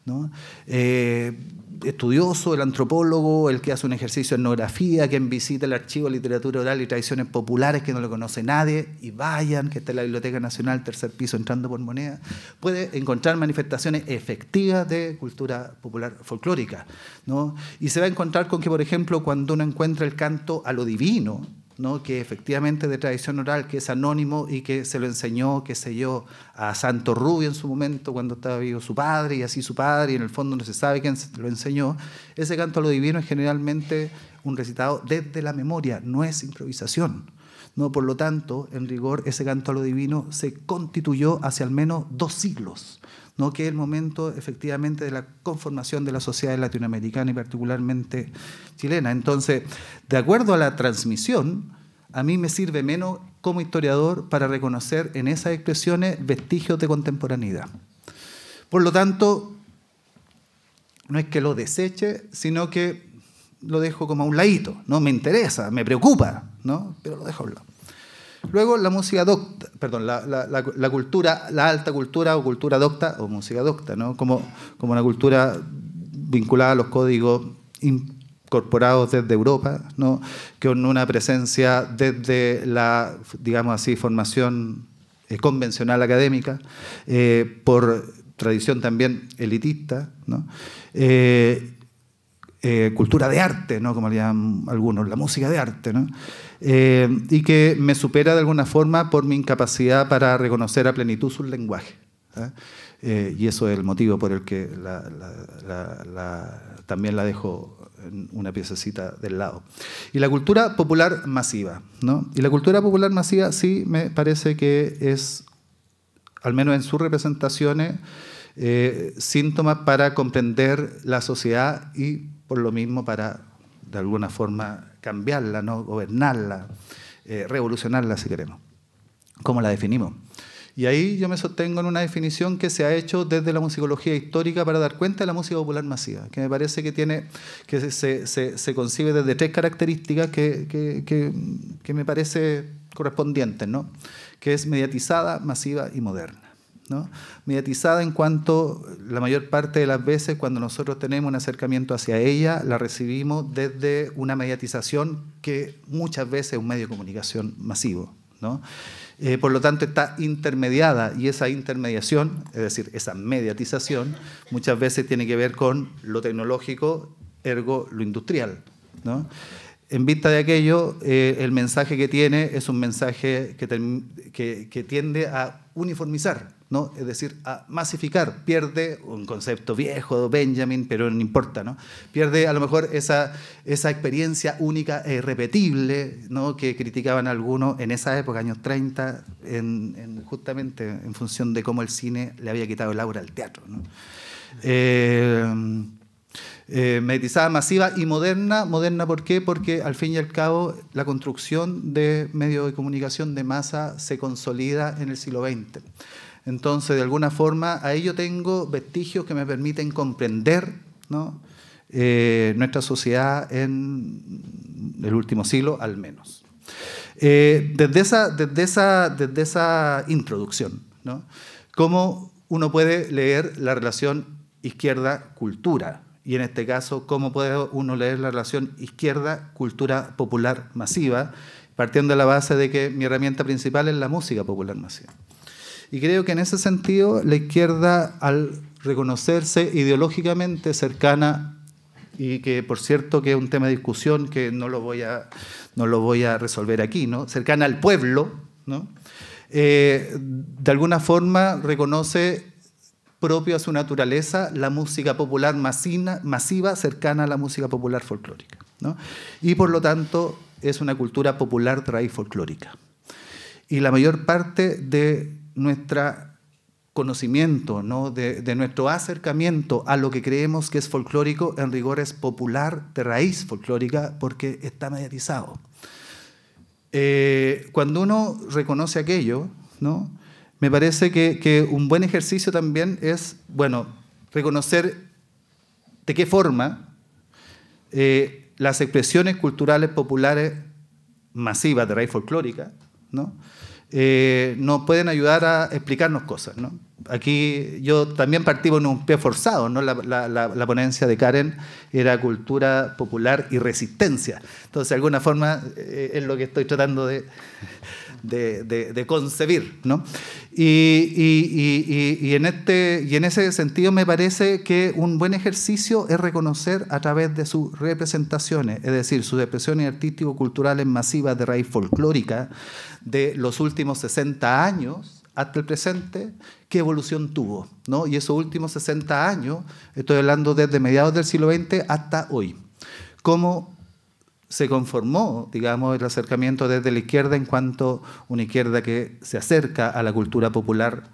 ¿no? Estudioso, el antropólogo, el que hace un ejercicio de etnografía, quien visita el archivo de literatura oral y tradiciones populares que no lo conoce nadie, y vayan, que está en la Biblioteca Nacional, tercer piso, entrando por Moneda, puede encontrar manifestaciones efectivas de cultura popular folclórica, ¿no? Y se va a encontrar con que, por ejemplo, cuando uno encuentra el canto a lo divino, ¿no? Que efectivamente de tradición oral, que es anónimo y que se lo enseñó, qué sé yo, a Santo Rubio en su momento, cuando estaba vivo su padre, y así su padre, y en el fondo no se sabe quién lo enseñó. Ese canto a lo divino es generalmente un recitado desde la memoria, no es improvisación, ¿no? Por lo tanto, en rigor, ese canto a lo divino se constituyó hace al menos 2 siglos, ¿no? Que es el momento efectivamente de la conformación de la sociedad latinoamericana y particularmente chilena. Entonces, de acuerdo a la transmisión, a mí me sirve menos como historiador para reconocer en esas expresiones vestigios de contemporaneidad. Por lo tanto, no es que lo deseche, sino que lo dejo como a un ladito, ¿no? Me interesa, me preocupa, ¿no? Pero lo dejo a un lado. Luego la música docta, perdón, la cultura, la alta cultura o cultura docta o música docta, ¿no? Como una cultura vinculada a los códigos incorporados desde Europa, ¿no? Con una presencia desde la, digamos así, formación convencional académica, por tradición también elitista, ¿no? Cultura de arte, ¿no? Como le llaman algunos, la música de arte, ¿no? Y que me supera de alguna forma por mi incapacidad para reconocer a plenitud su lenguaje, ¿eh? Y eso es el motivo por el que también la dejo en una piececita del lado. Y la cultura popular masiva, ¿no? Y la cultura popular masiva sí me parece que es, al menos en sus representaciones, síntomas para comprender la sociedad y por lo mismo para, de alguna forma, cambiarla, ¿no? Gobernarla, revolucionarla si queremos. ¿Cómo la definimos? Y ahí yo me sostengo en una definición que se ha hecho desde la musicología histórica para dar cuenta de la música popular masiva, que me parece que se concibe desde 3 características que me parece correspondientes, ¿no? Que es mediatizada, masiva y moderna, ¿no? Mediatizada en cuanto la mayor parte de las veces cuando nosotros tenemos un acercamiento hacia ella, la recibimos desde una mediatización que muchas veces es un medio de comunicación masivo, ¿no? Por lo tanto está intermediada y esa intermediación, es decir, esa mediatización, muchas veces tiene que ver con lo tecnológico, ergo lo industrial, ¿no? En vista de aquello, el mensaje que tiene es un mensaje que tiende a uniformizar, ¿no? Es decir, a masificar. Pierde un concepto viejo de Benjamin, pero no importa, ¿no? Pierde a lo mejor esa experiencia única e irrepetible, ¿no? Que criticaban algunos en esa época, años 30, justamente en función de cómo el cine le había quitado el aura al teatro, ¿no? Mediatizada, masiva y moderna. ¿Moderna por qué? Porque al fin y al cabo la construcción de medios de comunicación de masa se consolida en el siglo XX. Entonces, de alguna forma, ahí yo tengo vestigios que me permiten comprender, ¿no? Nuestra sociedad en el último siglo, al menos. Desde esa introducción, ¿no? ¿Cómo uno puede leer la relación izquierda-cultura? Y en este caso, ¿cómo puede uno leer la relación izquierda-cultura popular masiva? Partiendo de la base de que mi herramienta principal es la música popular masiva. Y creo que en ese sentido la izquierda, al reconocerse ideológicamente cercana, y que por cierto que es un tema de discusión que no lo voy a resolver aquí, ¿no? Cercana al pueblo, ¿no? De alguna forma reconoce propio a su naturaleza la música popular masiva cercana a la música popular folclórica, ¿no? Y por lo tanto es una cultura popular de raíz folclórica. Y la mayor parte de nuestra conocimiento, ¿no? de nuestro acercamiento a lo que creemos que es folclórico, en rigor es popular de raíz folclórica porque está mediatizado. Cuando uno reconoce aquello, ¿no? Me parece que un buen ejercicio también es, bueno, reconocer de qué forma las expresiones culturales populares masivas de raíz folclórica, ¿no? Nos pueden ayudar a explicarnos cosas, ¿no? Aquí yo también partí con un pie forzado, ¿no? La ponencia de Karen era cultura popular y resistencia. Entonces, de alguna forma, es lo que estoy tratando de concebir, ¿no? Y en ese sentido me parece que un buen ejercicio es reconocer a través de sus representaciones, es decir, sus expresiones artístico-culturales masivas de raíz folclórica de los últimos 60 años hasta el presente, qué evolución tuvo, ¿no? Y esos últimos 60 años, estoy hablando desde mediados del siglo XX hasta hoy, cómo se conformó, digamos, el acercamiento desde la izquierda en cuanto a una izquierda que se acerca a la cultura popular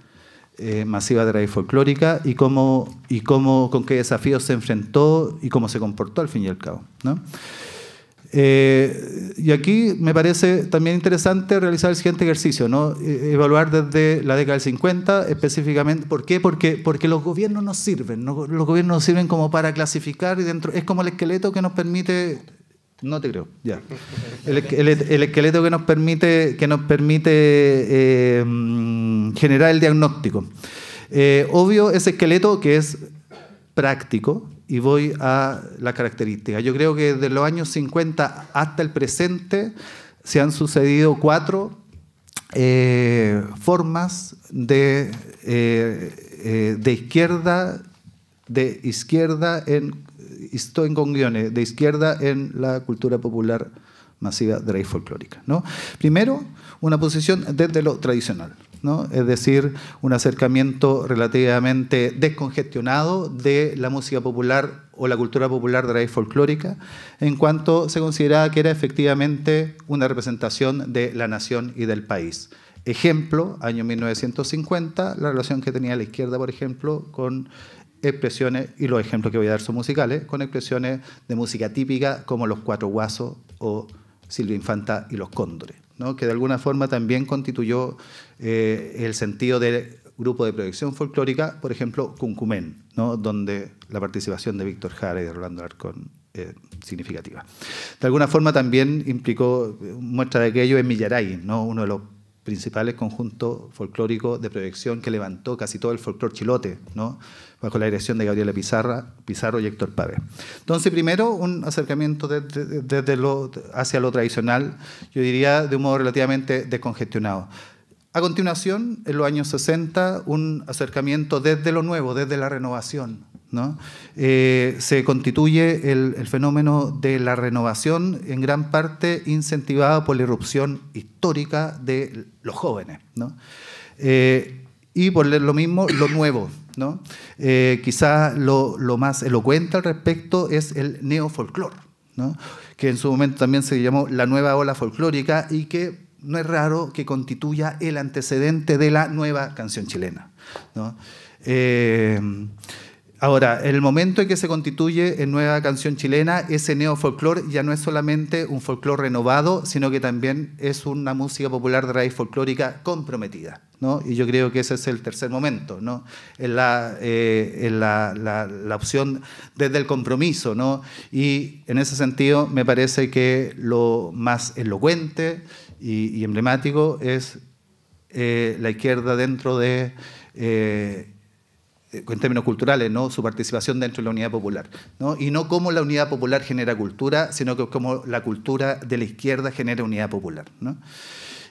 masiva de raíz folclórica y con qué desafíos se enfrentó y cómo se comportó al fin y al cabo, ¿no? Y aquí me parece también interesante realizar el siguiente ejercicio, ¿no? Evaluar desde la década del 50 específicamente. ¿Por qué? Porque los gobiernos nos sirven, ¿no? Los gobiernos nos sirven como para clasificar y dentro es como el esqueleto que nos permite. No te creo, ya. El esqueleto que nos permite generar el diagnóstico. Obvio, ese esqueleto que es práctico, y voy a las características. Yo creo que desde los años 50 hasta el presente se han sucedido 4 formas de izquierda en la cultura popular masiva de raíz folclórica, ¿no? Primero, una posición desde lo tradicional, ¿no? Es decir, un acercamiento relativamente descongestionado de la música popular o la cultura popular de raíz folclórica, en cuanto se consideraba que era efectivamente una representación de la nación y del país. Ejemplo, año 1950, la relación que tenía la izquierda, por ejemplo, con expresiones, y los ejemplos que voy a dar son musicales, con expresiones de música típica como los Cuatro Guasos o Silvia Infanta y los Cóndores, ¿no? Que de alguna forma también constituyó el sentido del grupo de proyección folclórica, por ejemplo, Cuncumén, ¿no? Donde la participación de Víctor Jara y de Rolando Alarcón es significativa. De alguna forma también implicó muestra de aquello en Millaray, ¿no? Uno de los principales conjuntos folclóricos de proyección que levantó casi todo el folclor chilote, ¿no? Bajo la dirección de Gabriela Pizarro y Héctor Pave. Entonces, primero, un acercamiento hacia lo tradicional, yo diría de un modo relativamente descongestionado. A continuación, en los años 60, un acercamiento desde lo nuevo, desde la renovación, ¿no? Se constituye el fenómeno de la renovación en gran parte incentivado por la irrupción histórica de los jóvenes, ¿no? Y por lo mismo, lo nuevo, ¿no? Quizá lo más elocuente al respecto es el neofolclor, ¿no? Que en su momento también se llamó la nueva ola folclórica y que no es raro que constituya el antecedente de la nueva canción chilena, ¿no? Ahora, en el momento en que se constituye en nueva canción chilena, ese neofolclor ya no es solamente un folclor renovado, sino que también es una música popular de raíz folclórica comprometida, ¿no? Y yo creo que ese es el tercer momento, ¿no? La opción desde el compromiso, ¿no? Y en ese sentido me parece que lo más elocuente y emblemático es la izquierda dentro de... en términos culturales, ¿no? Su participación dentro de la unidad popular, ¿no? Y no cómo la unidad popular genera cultura, sino que cómo la cultura de la izquierda genera unidad popular, ¿no?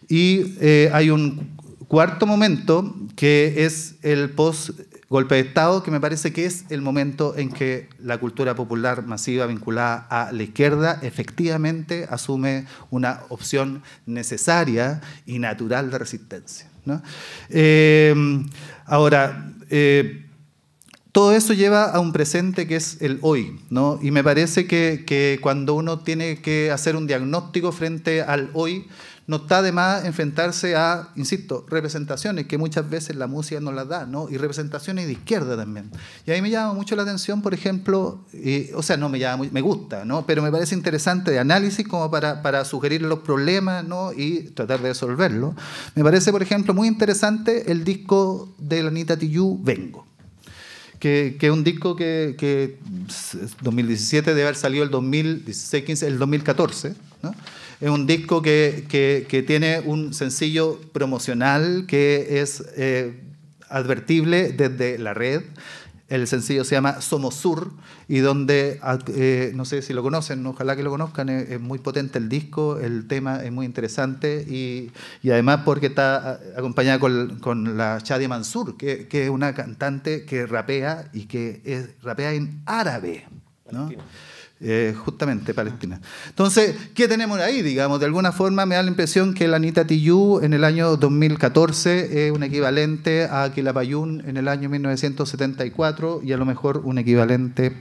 Y hay un cuarto momento, que es el post-golpe de Estado, que me parece que es el momento en que la cultura popular masiva vinculada a la izquierda efectivamente asume una opción necesaria y natural de resistencia, ¿no? Ahora, todo eso lleva a un presente que es el hoy, ¿no? Y me parece que cuando uno tiene que hacer un diagnóstico frente al hoy, no está de más enfrentarse a, insisto, representaciones que muchas veces la música no las da, ¿no? Y representaciones de izquierda también. Y a mí me llama mucho la atención, por ejemplo, o sea, no me llama, me gusta, ¿no? Pero me parece interesante de análisis como para sugerir los problemas, ¿no? Y tratar de resolverlos. Me parece, por ejemplo, muy interesante el disco de la Anita Tijoux, Vengo. Que es un disco que 2017 debe haber salido el 2016, el 2014, ¿no? Es un disco que tiene un sencillo promocional que es advertible desde la red. El sencillo se llama Somos Sur, y donde, no sé si lo conocen, ojalá que lo conozcan, es muy potente el disco, el tema es muy interesante, y además porque está acompañada con la Shadia Mansour, que es una cantante que rapea, y que rapea en árabe, ¿no? Justamente Palestina. Entonces, ¿qué tenemos ahí? Digamos, de alguna forma me da la impresión que la Anita Tijoux en el año 2014 es un equivalente a Quilapayún en el año 1974, y a lo mejor un equivalente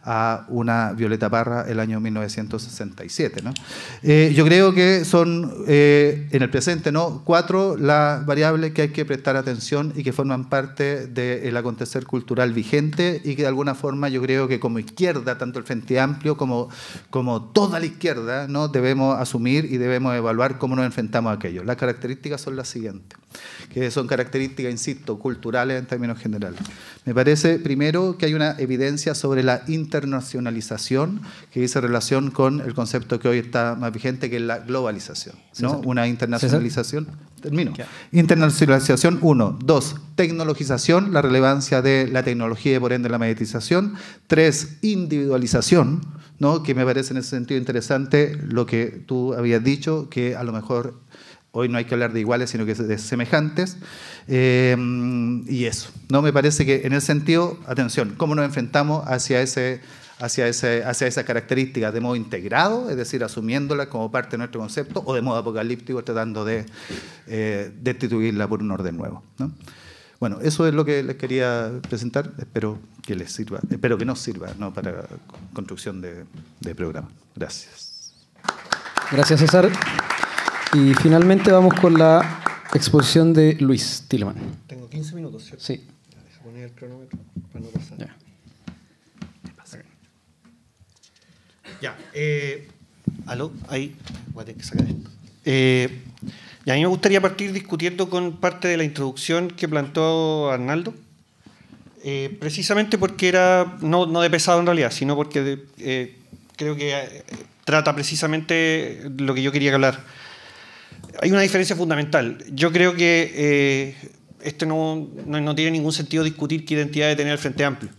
a una Violeta Parra el año 1967, ¿no? Yo creo que son, en el presente, ¿no?, 4 las variables que hay que prestar atención y que forman parte del acontecer cultural vigente, y que de alguna forma yo creo que como izquierda, tanto el Frente Amplio como toda la izquierda, ¿no?, debemos asumir y debemos evaluar cómo nos enfrentamos a aquello. Las características son las siguientes, que son características, insisto, culturales en términos generales. Me parece, primero, que hay una evidencia sobre la internacionalización que dice relación con el concepto que hoy está más vigente, que es la globalización, ¿no? César. Una internacionalización. Termino. Internacionalización, 1. 2. Tecnologización, la relevancia de la tecnología y por ende la mediatización. 3. Individualización, ¿no?, que me parece en ese sentido interesante lo que tú habías dicho, que a lo mejor hoy no hay que hablar de iguales, sino que de semejantes. Y eso, ¿no? Me parece que en ese sentido, atención, ¿cómo nos enfrentamos hacia esa característica de modo integrado, es decir, asumiéndola como parte de nuestro concepto, o de modo apocalíptico, tratando de destituirla por un orden nuevo, ¿no? Bueno, eso es lo que les quería presentar. Espero que les sirva, espero que nos sirva, ¿no?, para construcción de programa. Gracias. Gracias, César. Y finalmente vamos con la exposición de Luis Tillemann. Tengo 15 minutos, ¿cierto? Sí. Se ponía el cronómetro para no pasar. Ya. Ya. ¿Aló? Ahí. Voy a tener que sacar esto. Y a mí me gustaría partir discutiendo con parte de la introducción que planteó Arnaldo. Precisamente porque era, no de pesado en realidad, sino porque creo que trata precisamente lo que yo quería hablar. Hay una diferencia fundamental. Yo creo que esto no tiene ningún sentido discutir qué identidad debe tener el Frente Amplio.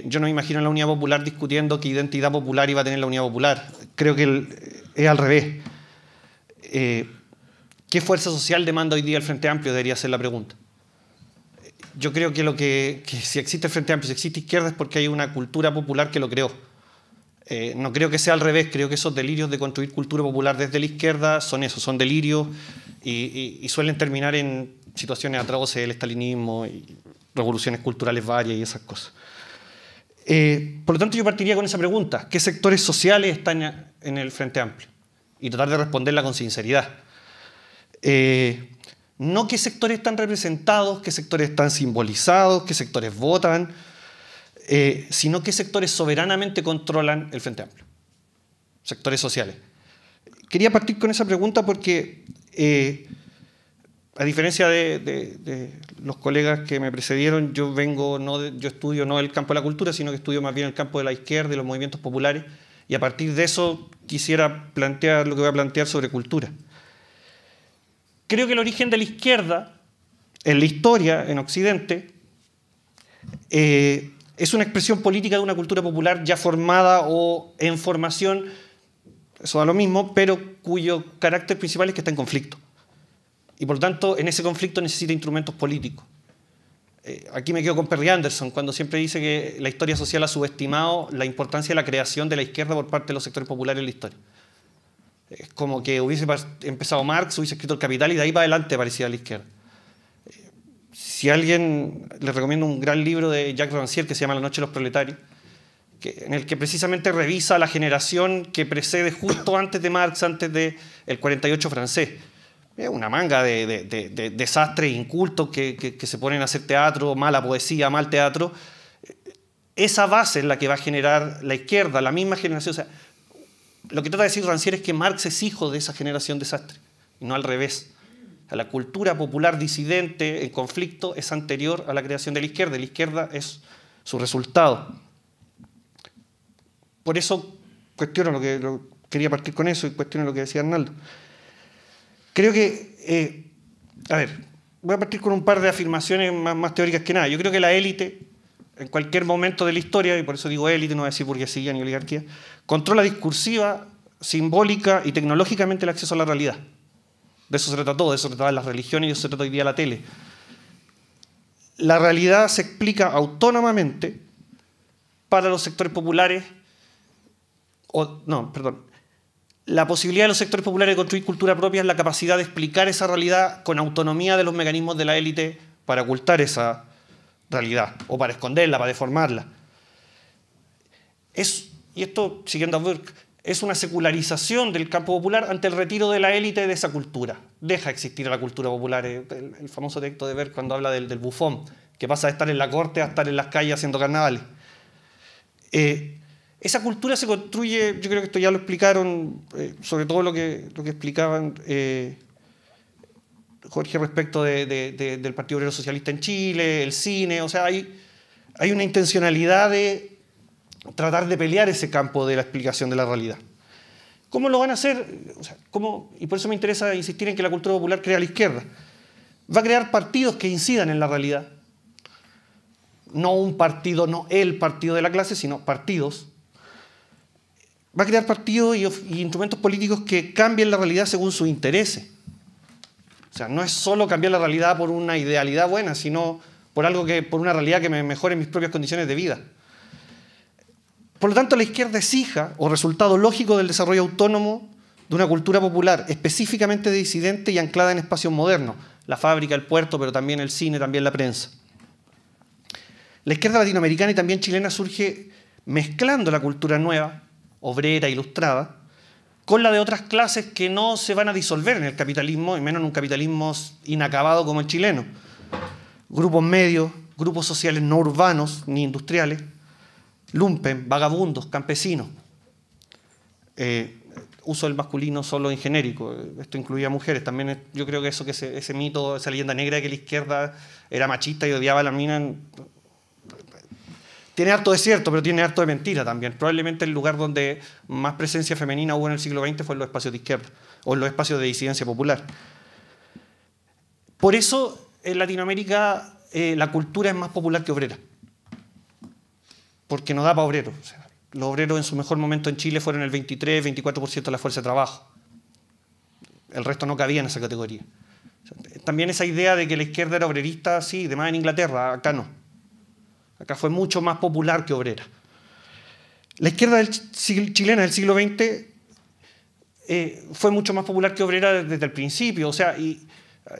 Yo no me imagino en la Unidad Popular discutiendo qué identidad popular iba a tener la Unidad Popular. Creo que es al revés. ¿Qué fuerza social demanda hoy día el Frente Amplio? Debería ser la pregunta. Yo creo que si existe el Frente Amplio, si existe izquierda, es porque hay una cultura popular que lo creó. No creo que sea al revés. Creo que esos delirios de construir cultura popular desde la izquierda son eso, son delirios y suelen terminar en situaciones atroces, el estalinismo y revoluciones culturales varias y esas cosas. Por lo tanto, yo partiría con esa pregunta: ¿qué sectores sociales están en el Frente Amplio? Y tratar de responderla con sinceridad. No qué sectores están representados, qué sectores están simbolizados, qué sectores votan, sino qué sectores soberanamente controlan el Frente Amplio. Sectores sociales. Quería partir con esa pregunta porque, a diferencia de los colegas que me precedieron, yo estudio no el campo de la cultura, sino que estudio más bien el campo de la izquierda y los movimientos populares, y a partir de eso quisiera plantear lo que voy a plantear sobre cultura. Creo que el origen de la izquierda en la historia, en Occidente, es una expresión política de una cultura popular ya formada o en formación, eso da lo mismo, pero cuyo carácter principal es que está en conflicto. Y por lo tanto, en ese conflicto necesita instrumentos políticos. Aquí me quedo con Perry Anderson, cuando siempre dice que la historia social ha subestimado la importancia de la creación de la izquierda por parte de los sectores populares en la historia. Es como que hubiese empezado Marx, hubiese escrito El Capital y de ahí para adelante parecía la izquierda. Si a alguien, les recomiendo un gran libro de Jacques Rancière que se llama La noche de los proletarios, en el que precisamente revisa la generación que precede justo antes de Marx, antes del 48 francés. Una manga de desastres incultos que se ponen a hacer teatro, mala poesía, mal teatro. Esa base es la que va a generar la izquierda, la misma generación. O sea, lo que trata de decir Rancière es que Marx es hijo de esa generación desastre, y no al revés. O sea, la cultura popular disidente en conflicto es anterior a la creación de la izquierda es su resultado. Por eso cuestiono quería partir con eso y cuestiono lo que decía Arnaldo. Creo que, voy a partir con un par de afirmaciones más teóricas que nada. Yo creo que la élite, en cualquier momento de la historia, y por eso digo élite, no voy a decir burguesía ni oligarquía, controla discursiva, simbólica y tecnológicamente el acceso a la realidad. De eso se trata todo, de eso se trata las religiones y de eso se trata hoy día la tele. La realidad se explica autónomamente para los sectores populares, la posibilidad de los sectores populares de construir cultura propia es la capacidad de explicar esa realidad con autonomía de los mecanismos de la élite para ocultar esa realidad o para esconderla, para deformarla. Y esto, siguiendo a Burke, es una secularización del campo popular ante el retiro de la élite de esa cultura. Deja existir la cultura popular. El famoso texto de Burke cuando habla del bufón, que pasa de estar en la corte a estar en las calles haciendo carnavales. Esa cultura se construye, yo creo que esto ya lo explicaron, sobre todo lo que explicaban Jorge respecto del Partido Obrero Socialista en Chile, el cine. O sea, hay una intencionalidad de tratar de pelear ese campo de la explicación de la realidad. ¿Cómo lo van a hacer? O sea, y por eso me interesa insistir en que la cultura popular crea la izquierda. Va a crear partidos que incidan en la realidad. No un partido, no el partido de la clase, sino partidos. Va a crear partidos y instrumentos políticos que cambien la realidad según sus intereses. O sea, no es solo cambiar la realidad por una idealidad buena, sino por una realidad que me mejore mis propias condiciones de vida. Por lo tanto, la izquierda es hija o resultado lógico del desarrollo autónomo de una cultura popular específicamente disidente y anclada en espacios modernos. La fábrica, el puerto, pero también el cine, también la prensa. La izquierda latinoamericana y también chilena surge mezclando la cultura nueva, obrera, ilustrada, con la de otras clases que no se van a disolver en el capitalismo, y menos en un capitalismo inacabado como el chileno. Grupos medios, grupos sociales no urbanos ni industriales, lumpen, vagabundos, campesinos. Uso el masculino solo en genérico, esto incluía mujeres. También yo creo que ese mito, esa leyenda negra de que la izquierda era machista y odiaba a las minas, tiene harto de cierto, pero tiene harto de mentira también. Probablemente el lugar donde más presencia femenina hubo en el siglo XX fue en los espacios de izquierda o en los espacios de disidencia popular. Por eso en Latinoamérica la cultura es más popular que obrera, porque no da para obreros. O sea, los obreros en su mejor momento en Chile fueron el 23-24% de la fuerza de trabajo. El resto no cabía en esa categoría. O sea, también esa idea de que la izquierda era obrerista, sí, además en Inglaterra, acá no. Acá fue mucho más popular que obrera. La izquierda chilena del siglo XX fue mucho más popular que obrera desde el principio. O sea, y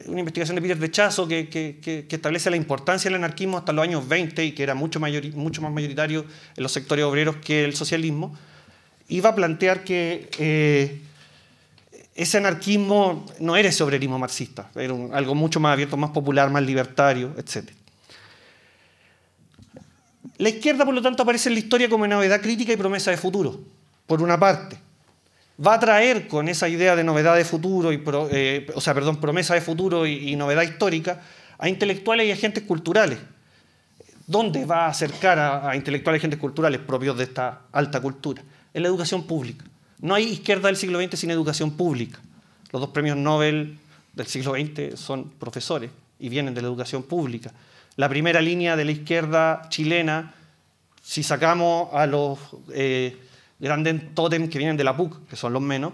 una investigación de Peter de Chazo que establece la importancia del anarquismo hasta los años 20 y que era mucho más mayoritario en los sectores obreros que el socialismo, iba a plantear que ese anarquismo no era ese obrerismo marxista, era algo mucho más abierto, más popular, más libertario, etc. La izquierda, por lo tanto, aparece en la historia como novedad crítica y promesa de futuro, por una parte. Va a traer con esa idea de novedad de futuro, promesa de futuro y novedad histórica, a intelectuales y agentes culturales. ¿Dónde va a acercar a intelectuales y agentes culturales propios de esta alta cultura? En la educación pública. No hay izquierda del siglo XX sin educación pública. Los dos premios Nobel del siglo XX son profesores y vienen de la educación pública. La primera línea de la izquierda chilena, si sacamos a los grandes tótem que vienen de la PUC, que son los menos,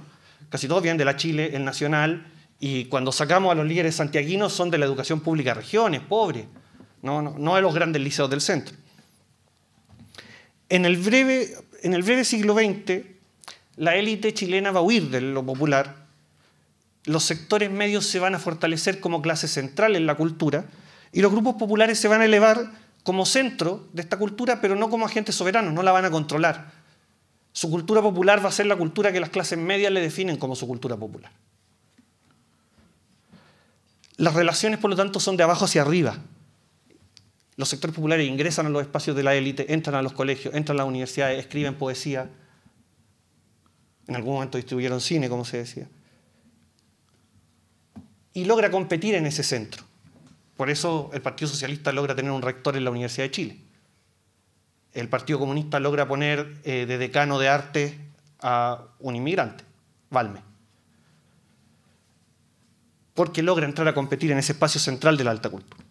casi todos vienen de la Chile, el Nacional Y cuando sacamos a los líderes santiaguinos son de la educación pública de regiones, pobres, no de los grandes liceos del centro. En el breve siglo XX, la élite chilena va a huir de lo popular, los sectores medios se van a fortalecer como clase central en la cultura y los grupos populares se van a elevar como centro de esta cultura, pero no como agentes soberanos, no la van a controlar. Su cultura popular va a ser la cultura que las clases medias le definen como su cultura popular. Las relaciones, por lo tanto, son de abajo hacia arriba. Los sectores populares ingresan a los espacios de la élite, entran a los colegios, entran a las universidades, escriben poesía. En algún momento distribuyeron cine, como se decía. Y logra competir en ese centro. Por eso el Partido Socialista logra tener un rector en la Universidad de Chile. El Partido Comunista logra poner de decano de arte a un inmigrante, Balme. Porque logra entrar a competir en ese espacio central de la alta cultura.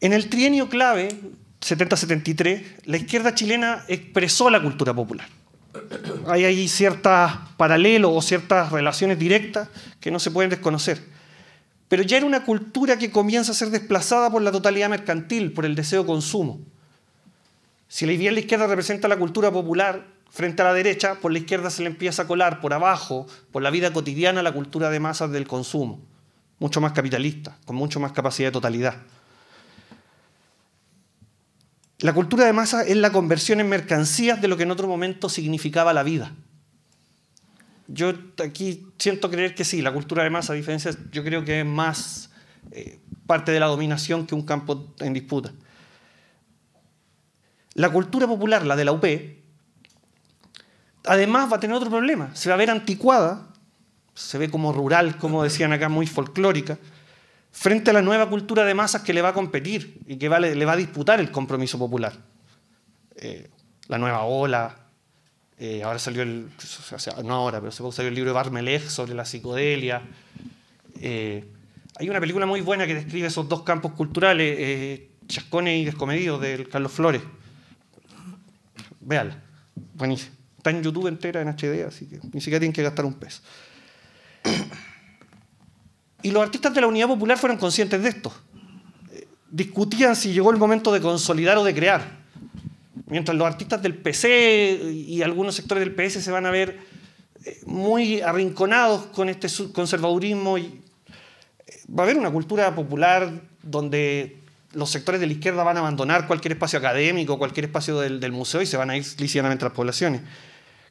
En el trienio clave, 70-73, la izquierda chilena expresó la cultura popular. Hay ahí ciertos paralelos o ciertas relaciones directas que no se pueden desconocer. Pero ya era una cultura que comienza a ser desplazada por la totalidad mercantil, por el deseo de consumo. Si bien la izquierda representa la cultura popular frente a la derecha, por la izquierda se le empieza a colar por abajo, por la vida cotidiana, la cultura de masas del consumo, mucho más capitalista, con mucho más capacidad de totalidad. La cultura de masas es la conversión en mercancías de lo que en otro momento significaba la vida. Yo aquí siento creer que sí, la cultura de masas, a diferencia, yo creo que es más parte de la dominación que un campo en disputa. La cultura popular, la de la UP, además va a tener otro problema. Se va a ver anticuada, se ve como rural, como decían acá, muy folclórica, frente a la nueva cultura de masas que le va a competir y que le va a disputar el compromiso popular. La nueva ola, ahora salió no ahora, pero salió el libro de Barmelech sobre la psicodelia. Hay una película muy buena que describe esos dos campos culturales, Chascones y Descomedidos, de Carlos Flores. Véala, buenísimo. Está en YouTube entera, en HD, así que ni siquiera tienen que gastar un peso. Y los artistas de la Unidad Popular fueron conscientes de esto. Discutían si llegó el momento de consolidar o de crear. Mientras los artistas del PC y algunos sectores del PS se van a ver muy arrinconados con este conservadurismo. Va a haber una cultura popular donde los sectores de la izquierda van a abandonar cualquier espacio académico, cualquier espacio del museo y se van a ir lícitamente a las poblaciones.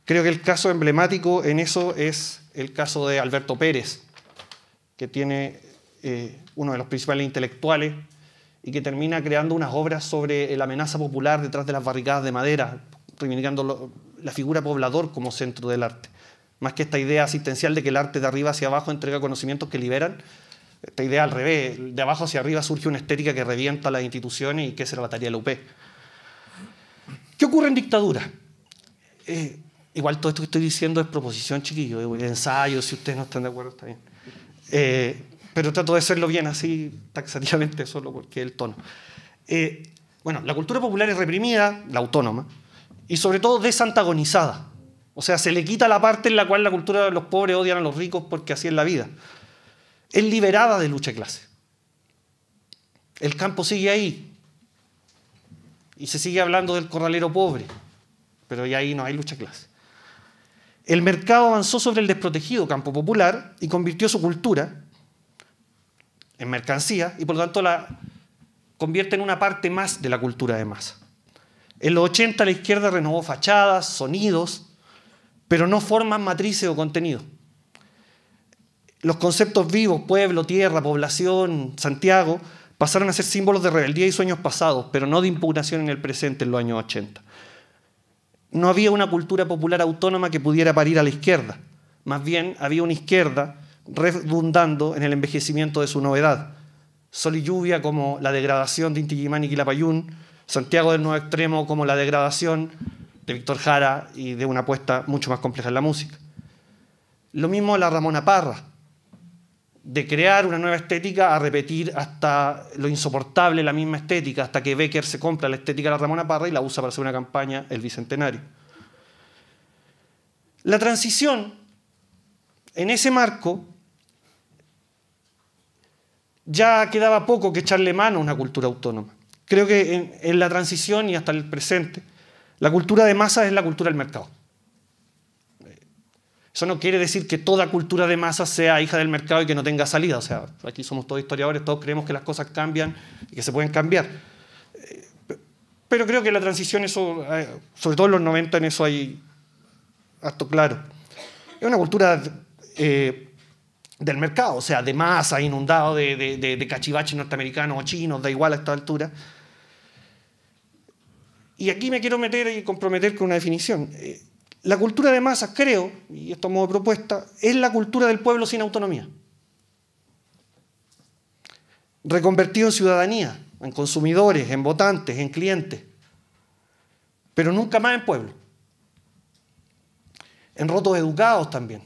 Creo que el caso emblemático en eso es el caso de Alberto Pérez, que tiene uno de los principales intelectuales y que termina creando unas obras sobre la amenaza popular detrás de las barricadas de madera, reivindicando la figura poblador como centro del arte. Más que esta idea asistencial de que el arte de arriba hacia abajo entrega conocimientos que liberan, esta idea al revés, de abajo hacia arriba surge una estética que revienta las instituciones y que es la tarea de la UP. ¿Qué ocurre en dictadura? Igual todo esto que estoy diciendo es proposición, chiquillo, ensayo, si ustedes no están de acuerdo está bien. Pero trato de hacerlo bien así, taxativamente, solo porque es el tono. Bueno, la cultura popular es reprimida, la autónoma, y sobre todo desantagonizada. O sea, se le quita la parte en la cual la cultura de los pobres odian a los ricos porque así es la vida. Es liberada de lucha de clase. El campo sigue ahí. Y se sigue hablando del corralero pobre, pero ya ahí no hay lucha de clase. El mercado avanzó sobre el desprotegido campo popular y convirtió su cultura en mercancía y por lo tanto la convierte en una parte más de la cultura de masa. En los 80 la izquierda renovó fachadas, sonidos, pero no formas, matrices o contenido. Los conceptos vivos, pueblo, tierra, población, Santiago, pasaron a ser símbolos de rebeldía y sueños pasados, pero no de impugnación en el presente en los años 80. No había una cultura popular autónoma que pudiera parir a la izquierda. Más bien había una izquierda redundando en el envejecimiento de su novedad. Sol y lluvia como la degradación de Inti Illimani y Quilapayún, Santiago del Nuevo Extremo como la degradación de Víctor Jara y de una apuesta mucho más compleja en la música. Lo mismo la Ramona Parra, de crear una nueva estética a repetir hasta lo insoportable la misma estética, hasta que Becker se compra la estética de la Ramona Parra y la usa para hacer una campaña el Bicentenario. La transición en ese marco ya quedaba poco que echarle mano a una cultura autónoma. Creo que en la transición y hasta el presente, la cultura de masas es la cultura del mercado. Eso no quiere decir que toda cultura de masas sea hija del mercado y que no tenga salida. O sea, aquí somos todos historiadores, todos creemos que las cosas cambian y que se pueden cambiar. Pero creo que la transición, eso, sobre todo en los 90, en eso hay harto claro. Es una cultura del mercado, o sea, de masa, inundado de cachivaches norteamericanos o chinos, da igual a esta altura. Y aquí me quiero meter y comprometer con una definición. La cultura de masas, creo, y esto a modo de propuesta, es la cultura del pueblo sin autonomía. Reconvertido en ciudadanía, en consumidores, en votantes, en clientes, pero nunca más en pueblo. En rotos educados también.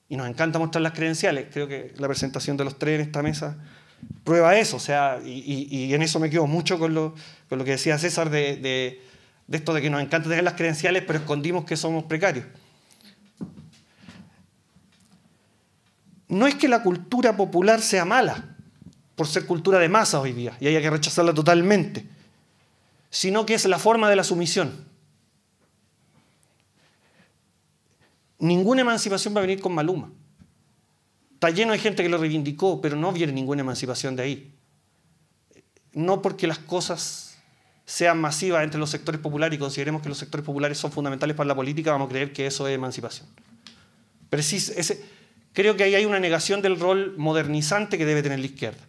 Y nos encanta mostrar las credenciales. Creo que la presentación de los tres en esta mesa prueba eso. O sea, y en eso me quedo mucho con lo que decía César de esto de que nos encanta tener las credenciales, pero escondimos que somos precarios. No es que la cultura popular sea mala por ser cultura de masa hoy día y haya que rechazarla totalmente, sino que es la forma de la sumisión. Ninguna emancipación va a venir con Maluma. Está lleno de gente que lo reivindicó, pero no viene ninguna emancipación de ahí. No porque las cosas sean masivas entre los sectores populares y consideremos que los sectores populares son fundamentales para la política, vamos a creer que eso es emancipación. Pero sí, creo que ahí hay una negación del rol modernizante que debe tener la izquierda,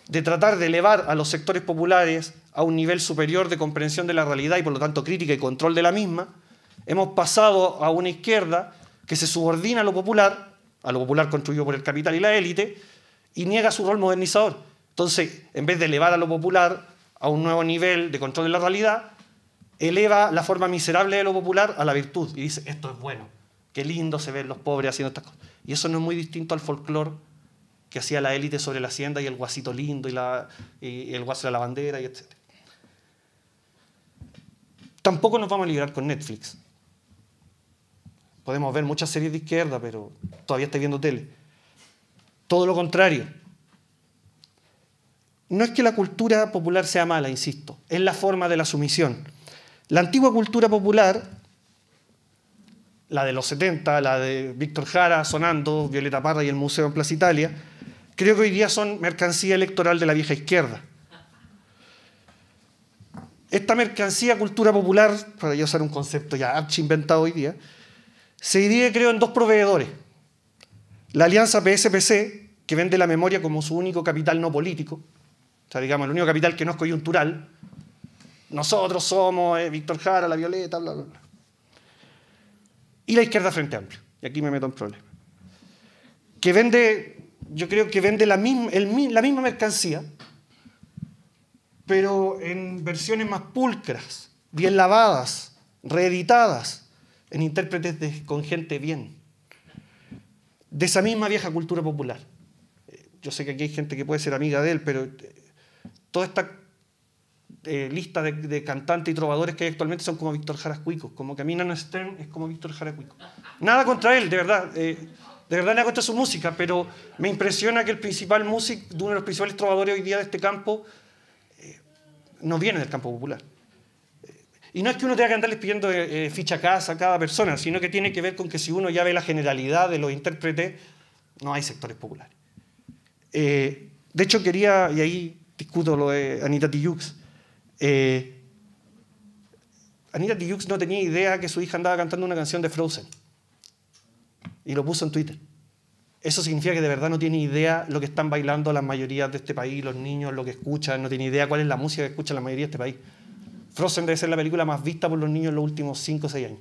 de tratar de elevar a los sectores populares a un nivel superior de comprensión de la realidad y por lo tanto crítica y control de la misma. Hemos pasado a una izquierda que se subordina a lo popular construido por el capital y la élite, y niega su rol modernizador. Entonces, en vez de elevar a lo popular a un nuevo nivel de control de la realidad, eleva la forma miserable de lo popular a la virtud y dice, esto es bueno, qué lindo se ven los pobres haciendo estas cosas. Y eso no es muy distinto al folclore que hacía la élite sobre la hacienda y el guasito lindo y el guaso de la bandera, y etc. Tampoco nos vamos a librar con Netflix. Podemos ver muchas series de izquierda, pero todavía estáis viendo tele. Todo lo contrario. No es que la cultura popular sea mala, insisto, es la forma de la sumisión. La antigua cultura popular, la de los 70, la de Víctor Jara sonando, Violeta Parra y el Museo en Plaza Italia, creo que hoy día son mercancía electoral de la vieja izquierda. Esta mercancía cultura popular, para yo usar un concepto ya archi-inventado hoy día, se divide, creo, en dos proveedores. La alianza PSPC, que vende la memoria como su único capital no político, o sea, digamos, el único capital que no es coyuntural. Nosotros somos Víctor Jara, la Violeta, bla, bla, bla. Y la izquierda Frente Amplio. Y aquí me meto en problemas. Que vende, yo creo que vende la misma mercancía, pero en versiones más pulcras, bien lavadas, reeditadas, en intérpretes con gente bien. De esa misma vieja cultura popular. Yo sé que aquí hay gente que puede ser amiga de él, pero toda esta lista de cantantes y trovadores que hay actualmente son como Víctor Jara Cuico, como Camina Stern es como Víctor Jara Cuico. Nada contra él, de verdad nada contra su música, pero me impresiona que el principal músico, uno de los principales trovadores hoy día de este campo, no viene del campo popular. Y no es que uno tenga que andarles pidiendo ficha casa a cada persona, sino que tiene que ver con que si uno ya ve la generalidad de los intérpretes, no hay sectores populares. De hecho, quería, y ahí discuto lo de Anita Tijoux, Anita Tijoux no tenía idea que su hija andaba cantando una canción de Frozen. Y lo puso en Twitter. Eso significa que de verdad no tiene idea lo que están bailando las mayorías de este país, los niños, lo que escuchan, no tiene idea cuál es la música que escucha la mayoría de este país. Frozen debe ser la película más vista por los niños en los últimos 5 o 6 años.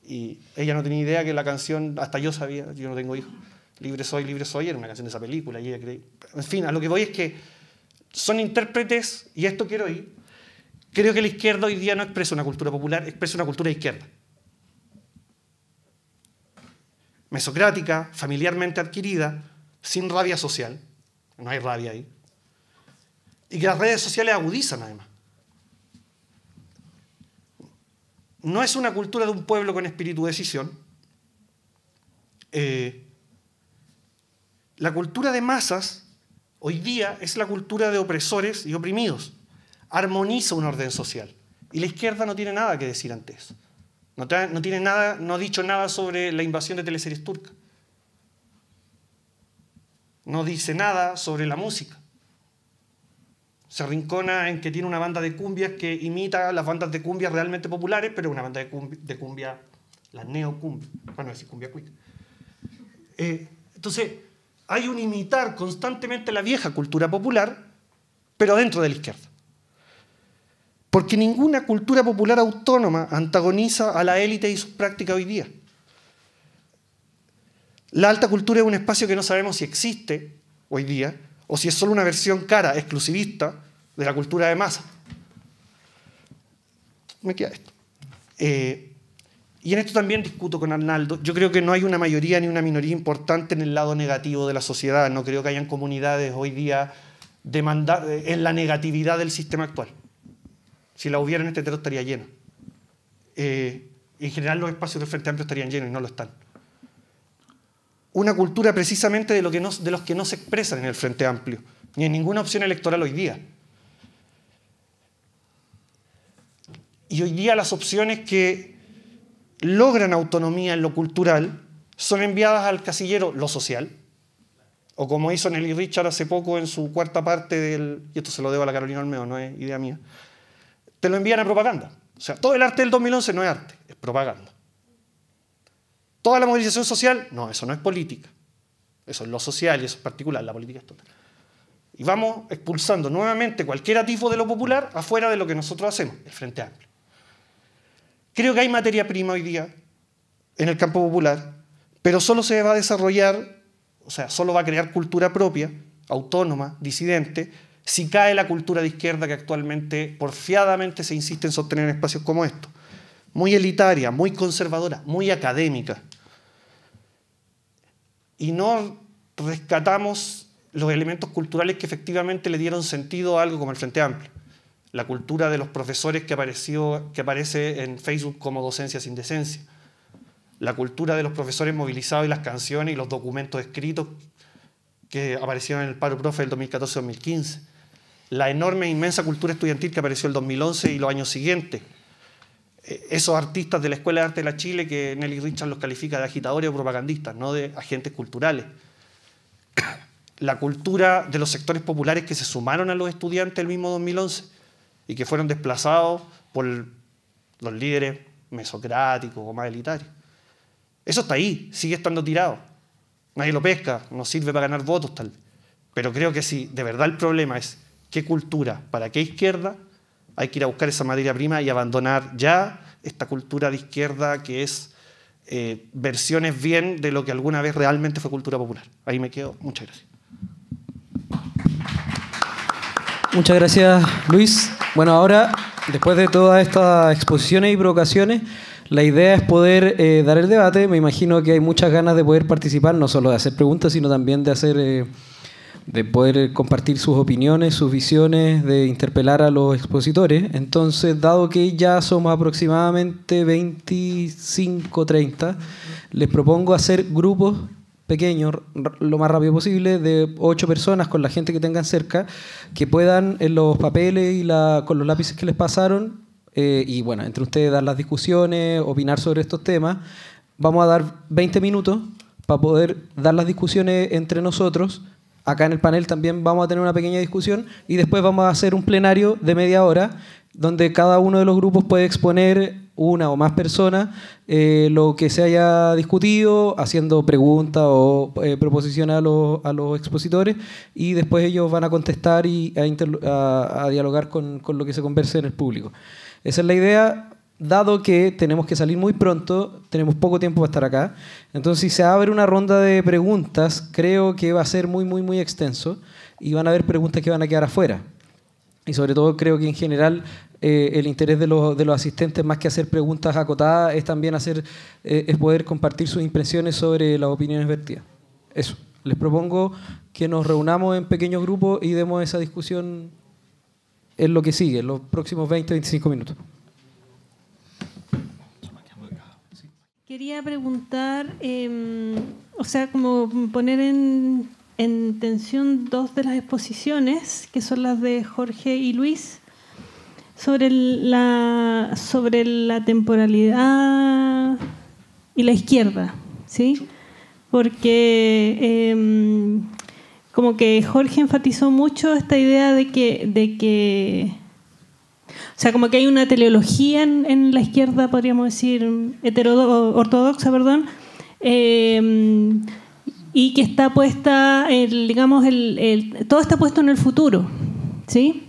Y ella no tenía idea que la canción, hasta yo sabía, yo no tengo hijos, libre soy, era una canción de esa película. Y ella creía. En fin, a lo que voy es que son intérpretes, y esto quiero ir, creo que la izquierda hoy día no expresa una cultura popular, expresa una cultura de izquierda. Mesocrática, familiarmente adquirida, sin rabia social, no hay rabia ahí, y que las redes sociales agudizan además. No es una cultura de un pueblo con espíritu de decisión, La cultura de masas hoy día es la cultura de opresores y oprimidos. Armoniza un orden social. Y la izquierda no tiene nada que decir ante eso. No ha dicho nada sobre la invasión de teleseries turcas. No dice nada sobre la música. Se arrincona en que tiene una banda de cumbias que imita las bandas de cumbias realmente populares, pero una banda de cumbia, la neocumbia, para no decir cumbia cuica. Entonces, hay un imitar constantemente la vieja cultura popular, pero dentro de la izquierda. Porque ninguna cultura popular autónoma antagoniza a la élite y sus prácticas hoy día. La alta cultura es un espacio que no sabemos si existe hoy día o si es solo una versión cara, exclusivista, de la cultura de masa. Me queda esto. Y en esto también discuto con Arnaldo. Yo creo que no hay una mayoría ni una minoría importante en el lado negativo de la sociedad. No creo que hayan comunidades hoy día en la negatividad del sistema actual. Si la hubiera en este teatro estaría lleno. En general los espacios del Frente Amplio estarían llenos y no lo están. Una cultura precisamente de los que no se expresan en el Frente Amplio, ni en ninguna opción electoral hoy día. Y hoy día las opciones que logran autonomía en lo cultural son enviadas al casillero lo social, o como hizo Nelly Richard hace poco en su cuarta parte y esto se lo debo a la Carolina Olmedo, no es idea mía, te lo envían a propaganda. O sea, todo el arte del 2011 no es arte, es propaganda. Toda la movilización social, no, eso no es política. Eso es lo social y eso es particular, la política es total. Y vamos expulsando nuevamente cualquier atisbo de lo popular afuera de lo que nosotros hacemos, el Frente Amplio. Creo que hay materia prima hoy día en el campo popular, pero solo se va a desarrollar, o sea, solo va a crear cultura propia, autónoma, disidente, si cae la cultura de izquierda que actualmente porfiadamente se insiste en sostener en espacios como estos. Muy elitaria, muy conservadora, muy académica. Y no rescatamos los elementos culturales que efectivamente le dieron sentido a algo como el Frente Amplio. La cultura de los profesores que aparece en Facebook como Docencia sin Decencia. La cultura de los profesores movilizados y las canciones y los documentos escritos que aparecieron en el paro profe del 2014-2015. La enorme e inmensa cultura estudiantil que apareció el 2011 y los años siguientes. Esos artistas de la Escuela de Arte de la Chile que Nelly Richard los califica de agitadores o propagandistas, no de agentes culturales. La cultura de los sectores populares que se sumaron a los estudiantes el mismo 2011 y que fueron desplazados por los líderes mesocráticos o más elitarios. Eso está ahí, sigue estando tirado. Nadie lo pesca, no sirve para ganar votos tal vez. Pero creo que si de verdad el problema es qué cultura, para qué izquierda, hay que ir a buscar esa materia prima y abandonar ya esta cultura de izquierda que es versiones bien de lo que alguna vez realmente fue cultura popular. Ahí me quedo. Muchas gracias. Muchas gracias, Luis. Bueno, ahora, después de todas estas exposiciones y provocaciones, la idea es poder dar el debate. Me imagino que hay muchas ganas de poder participar, no solo de hacer preguntas, sino también de poder compartir sus opiniones, sus visiones, de interpelar a los expositores. Entonces, dado que ya somos aproximadamente 25, 30, les propongo hacer grupos pequeños, lo más rápido posible, de 8 personas con la gente que tengan cerca, que puedan en los papeles y con los lápices que les pasaron, y bueno, entre ustedes dar las discusiones, opinar sobre estos temas. Vamos a dar 20 minutos para poder dar las discusiones entre nosotros. Acá en el panel también vamos a tener una pequeña discusión y después vamos a hacer un plenario de media hora donde cada uno de los grupos puede exponer, una o más personas, lo que se haya discutido, haciendo preguntas o proposiciones a los expositores, y después ellos van a contestar y a dialogar con lo que se converse en el público. Esa es la idea. Dado que tenemos que salir muy pronto, tenemos poco tiempo para estar acá, entonces si se abre una ronda de preguntas, creo que va a ser muy, muy, muy extenso y van a haber preguntas que van a quedar afuera. Y sobre todo creo que en general el interés de los asistentes, más que hacer preguntas acotadas, es también es poder compartir sus impresiones sobre las opiniones vertidas. Eso. Les propongo que nos reunamos en pequeños grupos y demos esa discusión en lo que sigue, en los próximos 20-25 minutos. Quería preguntar o sea, como poner en tensión dos de las exposiciones, que son las de Jorge y Luis, sobre la temporalidad y la izquierda, ¿sí? Porque como que Jorge enfatizó mucho esta idea de que o sea, como que hay una teleología en la izquierda, podríamos decir, ortodoxa, perdón, y que está puesta, digamos, todo está puesto en el futuro, ¿sí?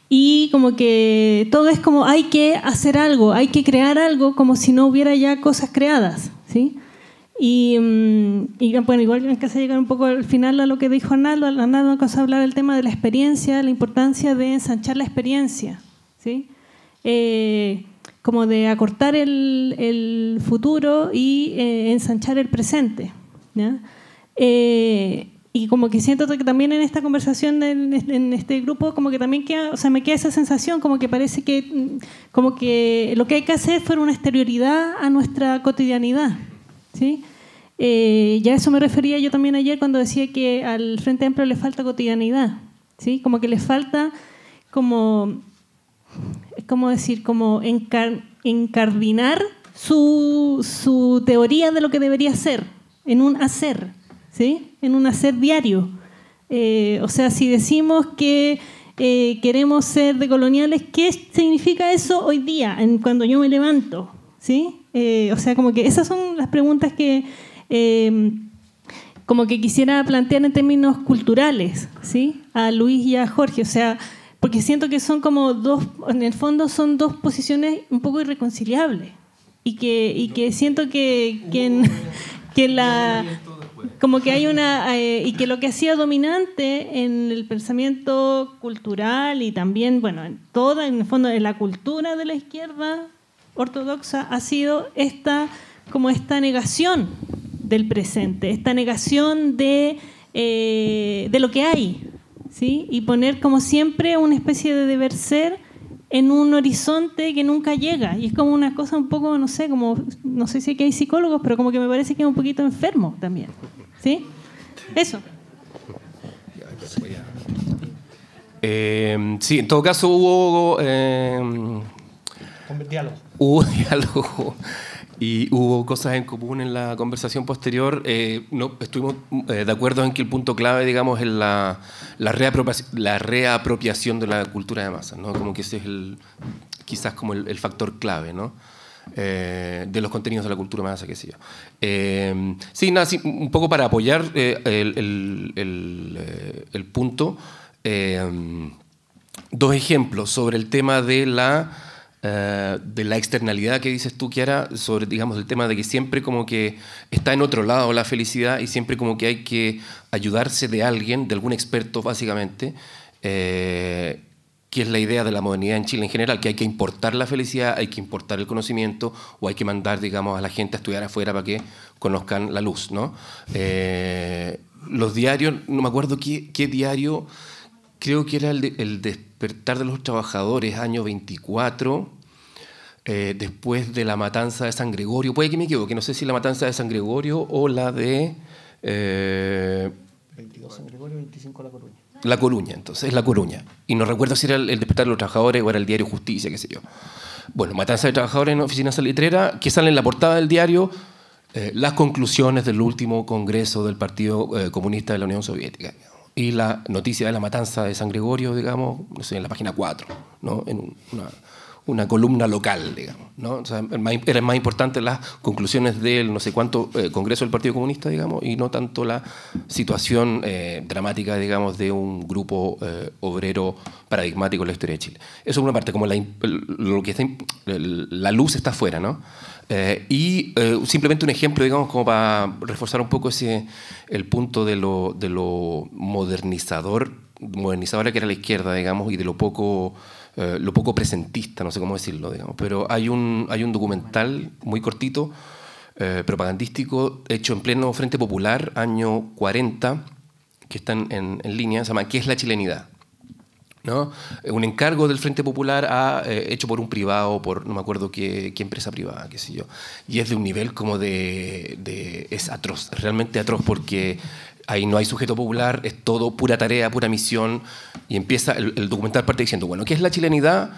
Y como que todo es como hay que hacer algo, hay que crear algo, como si no hubiera ya cosas creadas, ¿sí? Y bueno, igual en casa llegar un poco al final a lo que dijo Arnaldo. Arnaldo alcanzó a hablar del tema de la experiencia, la importancia de ensanchar la experiencia, ¿sí? Como de acortar el futuro y ensanchar el presente, ¿ya? Y como que siento que también en esta conversación, en este grupo, como que también queda, o sea, me queda esa sensación, como que parece que como que lo que hay que hacer fuera una exterioridad a nuestra cotidianidad, ¿sí? Ya a eso me refería yo también ayer cuando decía que al Frente Amplio le falta cotidianidad, ¿sí? Como que le falta como decir, como encardinar su teoría de lo que debería ser en un hacer, ¿sí? En un hacer diario. O sea, si decimos que queremos ser decoloniales, ¿qué significa eso hoy día, cuando yo me levanto? ¿Sí? O sea, como que esas son las preguntas que como que quisiera plantear en términos culturales, ¿sí? A Luis y a Jorge. O sea, porque siento que son como dos, en el fondo son dos posiciones un poco irreconciliables. Y que siento que como que hay una y que lo que ha sido dominante en el pensamiento cultural y también, bueno, en el fondo en la cultura de la izquierda ortodoxa ha sido esta negación del presente, esta negación de lo que hay, ¿sí? Y poner como siempre una especie de deber ser en un horizonte que nunca llega. Y es como una cosa un poco, no sé si aquí hay psicólogos, pero como que me parece que es un poquito enfermo también, ¿sí? Eso. Sí, en todo caso hubo diálogo. Hubo diálogo y hubo cosas en común en la conversación posterior. No, estuvimos de acuerdo en que el punto clave, digamos, es la reapropiación de la cultura de masas, ¿no? Como que ese es quizás como el factor clave, ¿no? De los contenidos de la cultura de masa, qué sé yo. Sí, nada, sí, un poco para apoyar el punto. Dos ejemplos sobre el tema de la externalidad que dices tú, Kiara, sobre, digamos, el tema de que siempre como que está en otro lado la felicidad y siempre como que hay que ayudarse de alguien, de algún experto básicamente, que es la idea de la modernidad en Chile en general, que hay que importar la felicidad, hay que importar el conocimiento o hay que mandar, digamos, a la gente a estudiar afuera para que conozcan la luz, ¿no? Los diarios, no me acuerdo qué diario, creo que era el Despertar de los Trabajadores, año 24, después de la matanza de San Gregorio. Puede que me equivoque, no sé si la matanza de San Gregorio o la de... 22 San Gregorio, 25 La Coruña. La Coruña, entonces, La Coruña. Y no recuerdo si era el Despertar de los Trabajadores o era el diario Justicia, qué sé yo. Bueno, matanza de trabajadores en oficina salitrera, que sale en la portada del diario las conclusiones del último congreso del Partido Comunista de la Unión Soviética. Y la noticia de la matanza de San Gregorio, digamos, no sé, en la página 4, ¿no? En una columna local, digamos, ¿no? O sea, eran más importantes las conclusiones del no sé cuánto congreso del Partido Comunista, digamos, y no tanto la situación dramática, digamos, de un grupo obrero paradigmático en la historia de Chile. Eso es una parte, como lo que está, la luz está afuera, ¿no? Simplemente un ejemplo, digamos, como para reforzar un poco el punto de lo modernizadora que era la izquierda, digamos, y de lo poco presentista, no sé cómo decirlo, digamos. Pero hay un documental muy cortito, propagandístico, hecho en pleno Frente Popular, año 40, que está en línea, se llama ¿Qué es la chilenidad? ¿no? Un encargo del Frente Popular hecho por un privado, por no me acuerdo qué empresa privada, qué sé yo. Y es de un nivel como es atroz, realmente atroz, porque ahí no hay sujeto popular, es todo pura tarea, pura misión. Y empieza, el documental parte diciendo, bueno, ¿qué es la chilenidad?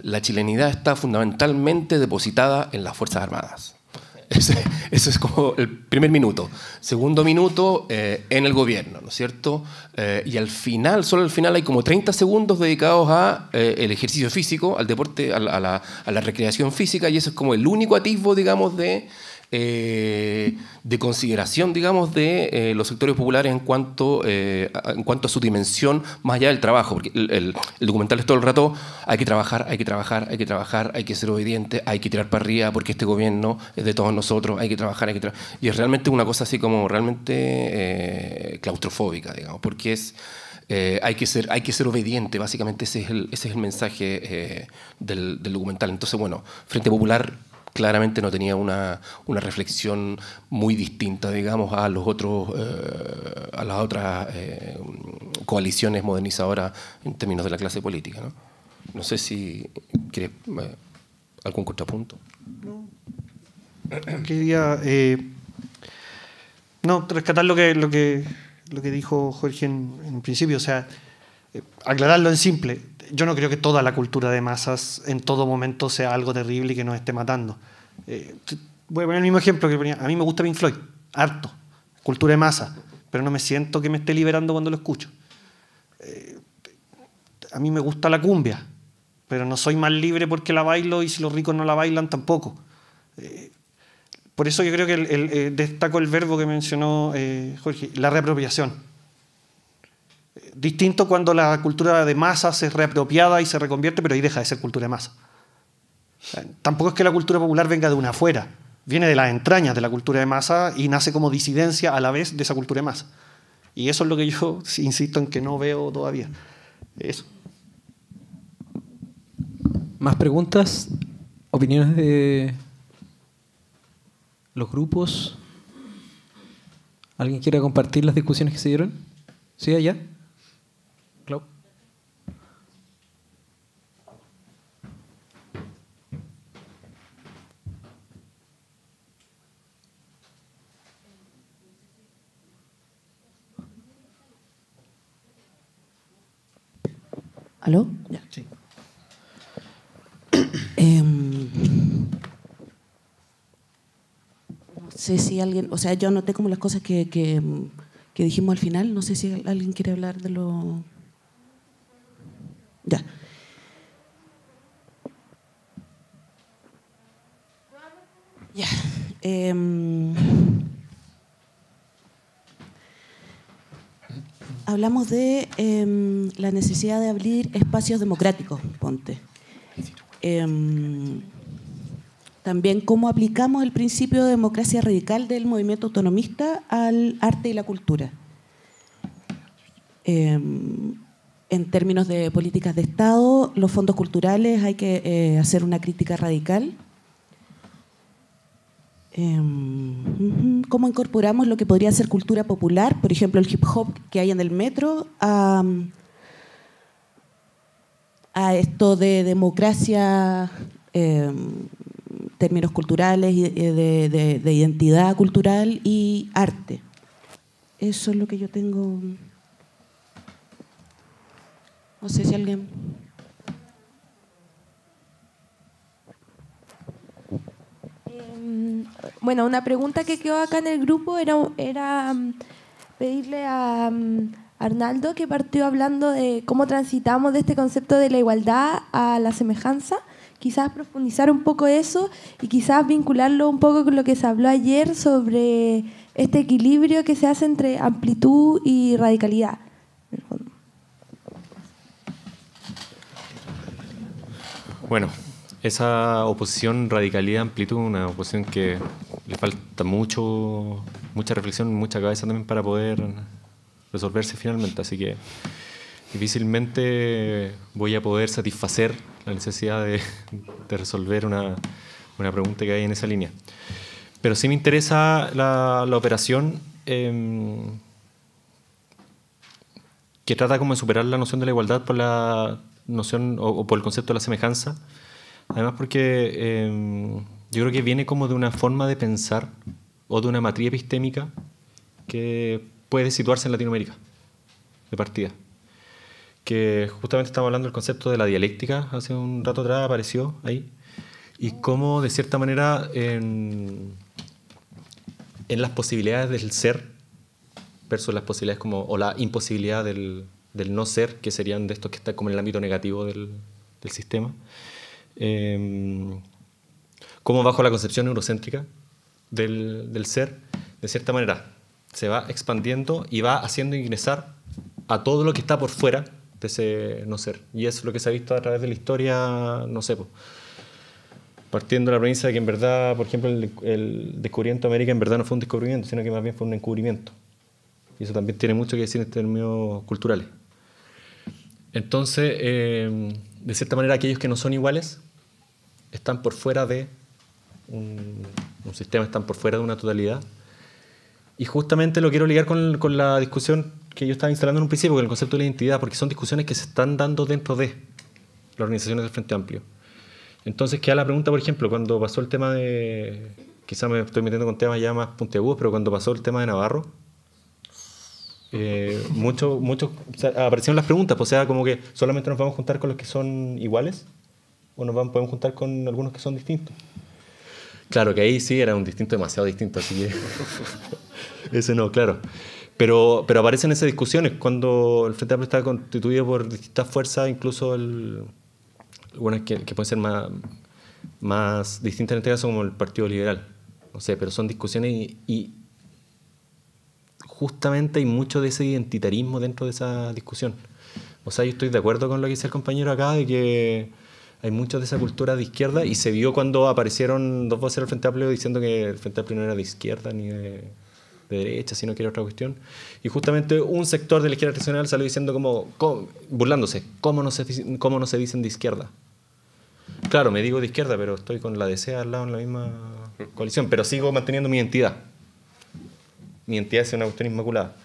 La chilenidad está fundamentalmente depositada en las Fuerzas Armadas. Eso es como el primer minuto. Segundo minuto, en el gobierno, ¿no es cierto? Y al final, solo al final, hay como 30 segundos dedicados a el ejercicio físico, al deporte, a la recreación física, y eso es como el único atisbo, digamos, de consideración, digamos, de los sectores populares en cuanto a su dimensión más allá del trabajo, porque el documental es todo el rato, hay que trabajar, hay que trabajar, hay que trabajar, hay que ser obediente, hay que tirar para arriba porque este gobierno es de todos nosotros, hay que trabajar, y es realmente una cosa así como realmente claustrofóbica, digamos, porque hay que ser obediente, básicamente ese es el mensaje del documental. Entonces, bueno, Frente Popular claramente no tenía una reflexión muy distinta, digamos, a las otras coaliciones modernizadoras en términos de la clase política, ¿no? No sé si quieres algún contrapunto. No. Quería rescatar lo que dijo Jorge en principio, o sea, aclararlo en simple. Yo no creo que toda la cultura de masas en todo momento sea algo terrible y que nos esté matando. Voy a poner el mismo ejemplo que ponía. A mí me gusta Pink Floyd, harto, cultura de masa, pero no me siento que me esté liberando cuando lo escucho. A mí me gusta la cumbia, pero no soy más libre porque la bailo, y si los ricos no la bailan tampoco. Por eso yo creo que destaco el verbo que mencionó Jorge, la reapropiación. Distinto cuando la cultura de masas es reapropiada y se reconvierte, pero ahí deja de ser cultura de masa. Tampoco es que la cultura popular venga de una afuera, viene de las entrañas de la cultura de masa y nace como disidencia a la vez de esa cultura de masa. Y eso es lo que yo insisto en que no veo todavía. Eso. ¿Más preguntas? ¿Opiniones de los grupos? ¿Alguien quiere compartir las discusiones que se dieron? ¿Sí, allá? Clau. ¿Aló? Ya. Sí. No sé si alguien, o sea, yo anoté como las cosas que dijimos al final, no sé si alguien quiere hablar de lo... Ya. Ya. Hablamos de la necesidad de abrir espacios democráticos, ponte. También cómo aplicamos el principio de democracia radical del movimiento autonomista al arte y la cultura. En términos de políticas de Estado, los fondos culturales hay que hacer una crítica radical. ¿Cómo incorporamos lo que podría ser cultura popular, por ejemplo el hip hop que hay en el metro, a esto de democracia, términos culturales, de identidad cultural y arte? Eso es lo que yo tengo. No sé si alguien... Bueno, una pregunta que quedó acá en el grupo era pedirle a Arnaldo, que partió hablando de cómo transitamos de este concepto de la igualdad a la semejanza, quizás profundizar un poco eso y quizás vincularlo un poco con lo que se habló ayer sobre este equilibrio que se hace entre amplitud y radicalidad. Bueno, esa oposición radicalidad-amplitud, una oposición que le falta mucha reflexión, mucha cabeza también para poder resolverse finalmente, así que difícilmente voy a poder satisfacer la necesidad de resolver una pregunta que hay en esa línea. Pero sí me interesa la operación que que trata como de superar la noción de la igualdad por la noción o por el concepto de la semejanza. Además porque yo creo que viene como de una forma de pensar o de una matriz epistémica que puede situarse en Latinoamérica, de partida. Que justamente estamos hablando del concepto de la dialéctica, hace un rato atrás apareció ahí, y cómo de cierta manera en las posibilidades del ser versus las posibilidades como, o la imposibilidad del no ser, que serían de estos que están como en el ámbito negativo del sistema, cómo bajo la concepción eurocéntrica del ser, de cierta manera se va expandiendo y va haciendo ingresar a todo lo que está por fuera de ese no ser. Y es lo que se ha visto a través de la historia, no sé, partiendo de la premisa de que en verdad, por ejemplo, el descubrimiento de América en verdad no fue un descubrimiento, sino que más bien fue un encubrimiento. Y eso también tiene mucho que decir en términos culturales. Entonces, de cierta manera, aquellos que no son iguales están por fuera de un sistema, están por fuera de una totalidad. Y justamente lo quiero ligar con la discusión que yo estaba instalando en un principio, con el concepto de la identidad, porque son discusiones que se están dando dentro de las organizaciones del Frente Amplio. Entonces queda la pregunta, por ejemplo, cuando pasó el tema de... Quizás me estoy metiendo con temas ya más puntiagudos, pero cuando pasó el tema de Navarro, o sea, aparecieron las preguntas, pues, o sea, como que solamente nos vamos a juntar con los que son iguales o podemos juntar con algunos que son distintos. Claro que ahí sí era un distinto demasiado distinto, así que ese no, claro. Pero aparecen esas discusiones cuando el Frente Amplio está constituido por distintas fuerzas, incluso algunas que pueden ser más distintas en este caso, como el Partido Liberal. No sé, pero son discusiones y justamente hay mucho de ese identitarismo dentro de esa discusión. O sea, yo estoy de acuerdo con lo que dice el compañero acá, de que hay mucho de esa cultura de izquierda, y se vio cuando aparecieron dos voces del Frente Amplio diciendo que el Frente Amplio no era de izquierda ni de derecha, sino que era otra cuestión. Y justamente un sector de la izquierda tradicional salió diciendo burlándose, ¿cómo no se dicen de izquierda? Claro, me digo de izquierda, pero estoy con la DC al lado en la misma coalición, pero sigo manteniendo mi identidad. Mi identidad es una cuestión inmaculada.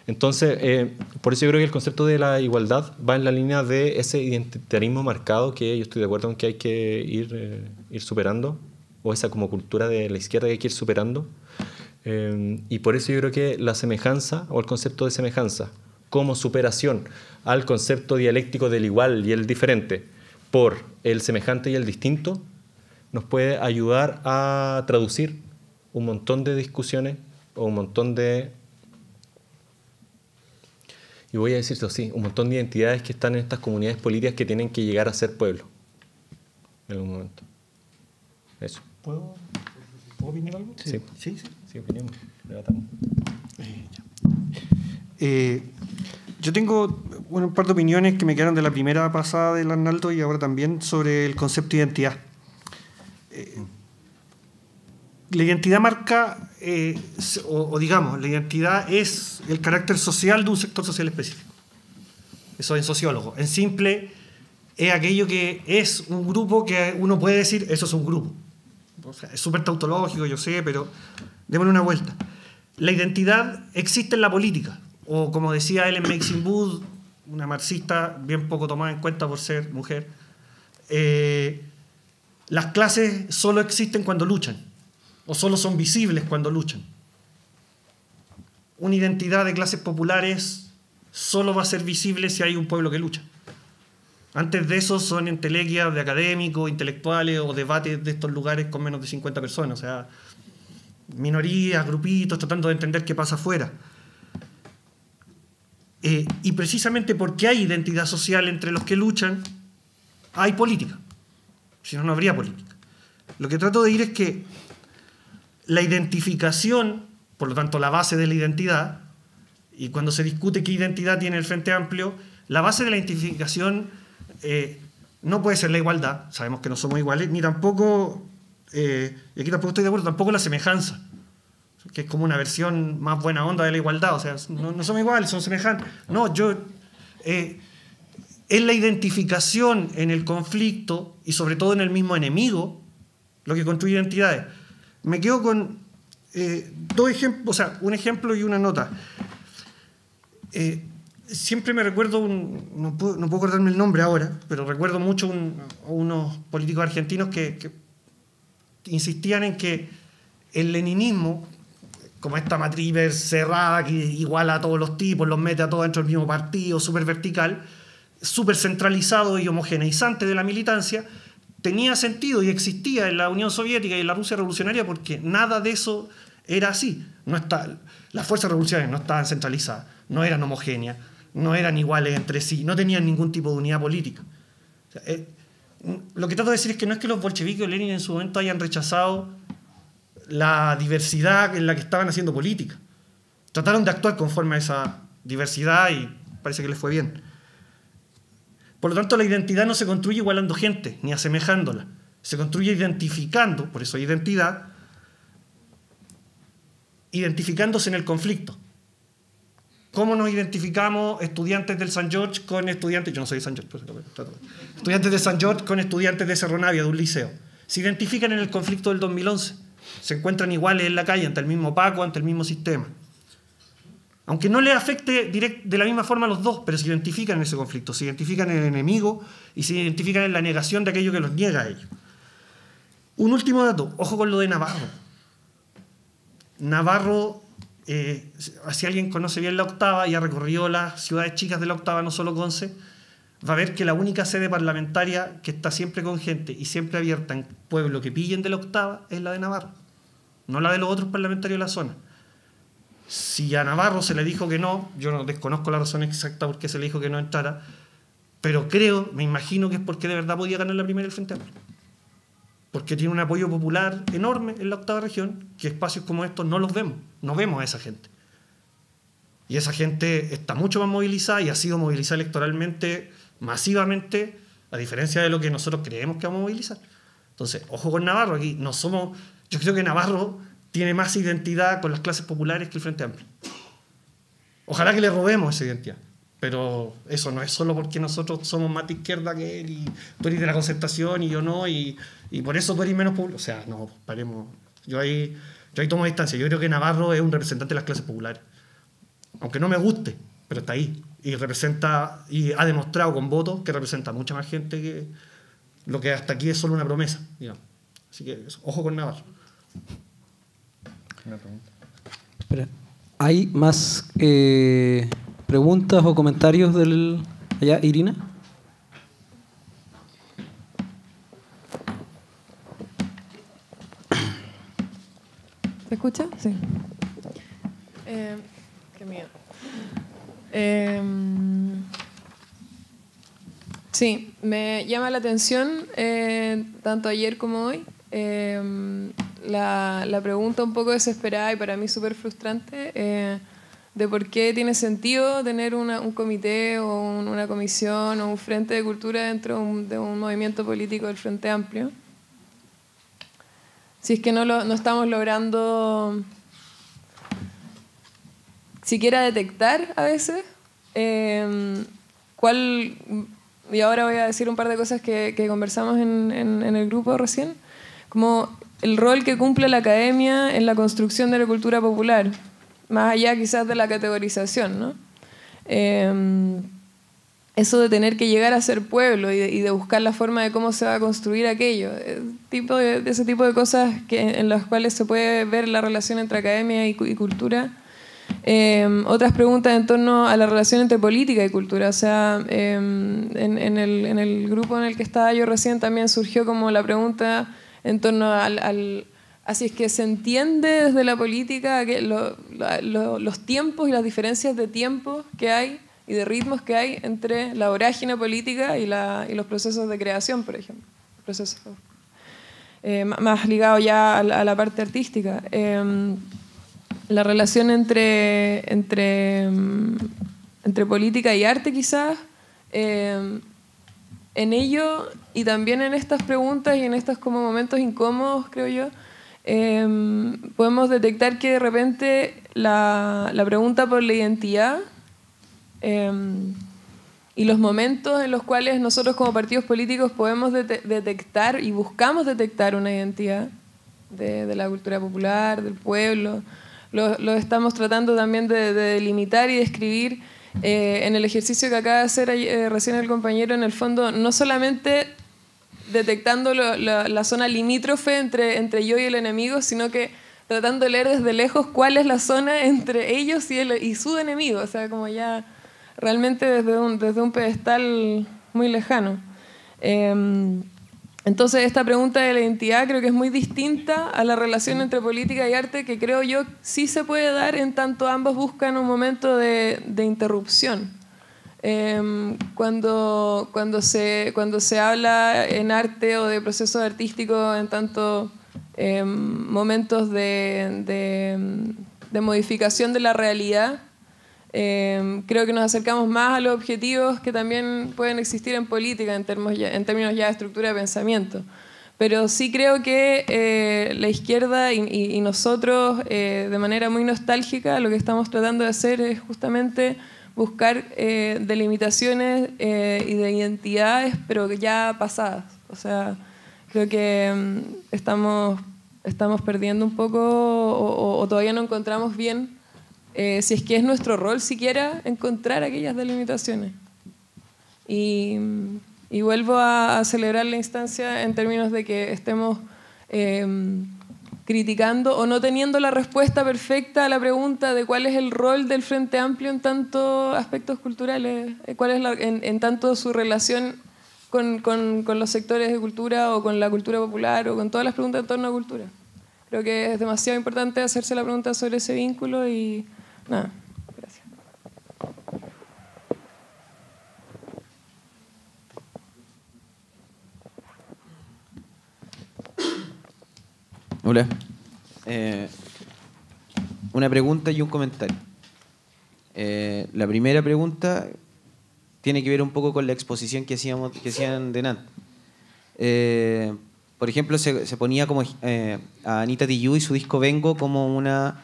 Entonces, por eso yo creo que el concepto de la igualdad va en la línea de ese identitarismo marcado que yo estoy de acuerdo en que hay que ir superando, o esa como cultura de la izquierda que hay que ir superando. Y por eso yo creo que la semejanza, o el concepto de semejanza, como superación al concepto dialéctico del igual y el diferente por el semejante y el distinto, nos puede ayudar a traducir un montón de discusiones o un montón de, y voy a decirlo así, un montón de identidades que están en estas comunidades políticas que tienen que llegar a ser pueblo en algún momento. Eso. ¿Puedo opinar algo? Sí. Sí, opinemos. Yo tengo un par de opiniones que me quedaron de la primera pasada del Arnaldo y ahora también sobre el concepto de identidad. La identidad marca, digamos, la identidad es el carácter social de un sector social específico. Eso en sociólogo. En simple, es aquello que es un grupo que uno puede decir, eso es un grupo. O sea, es súper tautológico, yo sé, pero démosle una vuelta. La identidad existe en la política, o como decía Ellen Maxine Booth, una marxista bien poco tomada en cuenta por ser mujer, las clases solo existen cuando luchan, o solo son visibles cuando luchan. Una identidad de clases populares solo va a ser visible si hay un pueblo que lucha. Antes de eso son entelequias de académicos, intelectuales o debates de estos lugares con menos de 50 personas, o sea, minorías, grupitos, tratando de entender qué pasa afuera. Y precisamente porque hay identidad social entre los que luchan, hay política. Si no, no habría política. Lo que trato de decir es que la identificación, por lo tanto la base de la identidad, y cuando se discute qué identidad tiene el Frente Amplio, la base de la identificación no puede ser la igualdad, sabemos que no somos iguales, ni tampoco, y aquí tampoco estoy de acuerdo, tampoco la semejanza, que es como una versión más buena onda de la igualdad, o sea, no somos iguales, somos semejantes. No, es la identificación en el conflicto y sobre todo en el mismo enemigo lo que construye identidades. Me quedo con dos ejemplos, o sea, un ejemplo y una nota. siempre me recuerdo, no puedo acordarme el nombre ahora, pero recuerdo mucho unos políticos argentinos que insistían en que el leninismo, como esta matriz cerrada que iguala a todos los tipos, los mete a todos dentro del mismo partido, súper vertical, súper centralizado y homogeneizante de la militancia, tenía sentido y existía en la Unión Soviética y en la Rusia revolucionaria porque nada de eso era así. Las fuerzas revolucionarias no estaban centralizadas, no eran homogéneas, no eran iguales entre sí, no tenían ningún tipo de unidad política. O sea, lo que trato de decir es que no es que los bolcheviques o Lenin en su momento hayan rechazado la diversidad en la que estaban haciendo política. Trataron de actuar conforme a esa diversidad y parece que les fue bien. Por lo tanto, la identidad no se construye igualando gente, ni asemejándola. Se construye identificando, por eso hay identidad, identificándose en el conflicto. ¿Cómo nos identificamos estudiantes del San George con estudiantes, yo no soy de San George, pero estudiantes de San George con estudiantes de Cerro Navia, de un liceo? Se identifican en el conflicto del 2011. Se encuentran iguales en la calle, ante el mismo Paco, ante el mismo sistema. Aunque no les afecte de la misma forma a los dos, pero se identifican en ese conflicto, se identifican en el enemigo y se identifican en la negación de aquello que los niega a ellos. Un último dato, ojo con lo de Navarro. Navarro, si alguien conoce bien la octava y ha recorrido las ciudades chicas de la octava, no solo Conce, va a ver que la única sede parlamentaria que está siempre con gente y siempre abierta en pueblo que pillen de la octava es la de Navarro, no la de los otros parlamentarios de la zona. Si a Navarro se le dijo que no, yo no desconozco la razón exacta por qué se le dijo que no entrara, pero me imagino que es porque de verdad podía ganar la primera el Frente Amplio. Porque tiene un apoyo popular enorme en la octava región, que espacios como estos no los vemos, no vemos a esa gente. Y esa gente está mucho más movilizada y ha sido movilizada electoralmente masivamente, a diferencia de lo que nosotros creemos que vamos a movilizar. Entonces, ojo con Navarro, aquí no somos... Yo creo que Navarro tiene más identidad con las clases populares que el Frente Amplio. Ojalá que le robemos esa identidad, pero eso no es solo porque nosotros somos más de izquierda que él y tú eres de la Concertación y yo no, y por eso tú eres menos popular. O sea, no, paremos. Yo ahí tomo distancia. Yo creo que Navarro es un representante de las clases populares. Aunque no me guste, pero está ahí. Y representa, y ha demostrado con votos que representa a mucha más gente que lo que hasta aquí es solo una promesa, digamos. Así que eso, ojo con Navarro. Una pregunta. Espera, ¿hay más preguntas o comentarios del allá, Irina? ¿Se escucha? Sí. Qué miedo. Sí, me llama la atención, tanto ayer como hoy, la pregunta un poco desesperada y para mí súper frustrante de por qué tiene sentido tener un comité o una comisión o un frente de cultura dentro de un movimiento político del Frente Amplio. Si es que no estamos logrando siquiera detectar a veces y ahora voy a decir un par de cosas que conversamos en el grupo recién, como el rol que cumple la academia en la construcción de la cultura popular, más allá quizás de la categorización, ¿no? Eso de tener que llegar a ser pueblo y de buscar la forma de cómo se va a construir aquello, ese tipo de cosas en las cuales se puede ver la relación entre academia y cultura. Otras preguntas en torno a la relación entre política y cultura. O sea, en el grupo en el que estaba yo recién también surgió como la pregunta en torno a si es que se entiende desde la política que los tiempos y las diferencias de tiempo que hay y de ritmos que hay entre la vorágine política y los procesos de creación, por ejemplo. Procesos más ligados ya a la parte artística. La relación entre política y arte quizás, en ello y también en estas preguntas y en estos como momentos incómodos, creo yo, podemos detectar que de repente la pregunta por la identidad y los momentos en los cuales nosotros como partidos políticos podemos detectar y buscamos detectar una identidad de la cultura popular, del pueblo. Lo estamos tratando también de delimitar y describir en el ejercicio que acaba de hacer recién el compañero, en el fondo, no solamente detectando la zona limítrofe entre yo y el enemigo, sino que tratando de leer desde lejos cuál es la zona entre ellos y su enemigo, o sea, como ya realmente desde un pedestal muy lejano. Entonces, esta pregunta de la identidad creo que es muy distinta a la relación entre política y arte, que creo yo sí se puede dar en tanto ambos buscan un momento de interrupción. Cuando se habla en arte o de procesos artísticos en tanto momentos de modificación de la realidad, creo que nos acercamos más a los objetivos que también pueden existir en política en términos ya de estructura de pensamiento. Pero sí creo que la izquierda y nosotros, de manera muy nostálgica, lo que estamos tratando de hacer es justamente buscar delimitaciones y de identidades, pero ya pasadas. O sea, creo que estamos perdiendo un poco o todavía no encontramos bien si es que es nuestro rol siquiera encontrar aquellas delimitaciones. Y vuelvo a celebrar la instancia en términos de que estemos criticando o no teniendo la respuesta perfecta a la pregunta de cuál es el rol del Frente Amplio en tantos aspectos culturales, cuál es en tanto su relación con los sectores de cultura o con la cultura popular o con todas las preguntas en torno a cultura. Creo que es demasiado importante hacerse la pregunta sobre ese vínculo y nada, gracias. Hola. Una pregunta y un comentario. La primera pregunta tiene que ver un poco con la exposición que hacían delante. Por ejemplo, se ponía como a Anita Tijoux y su disco Vengo como una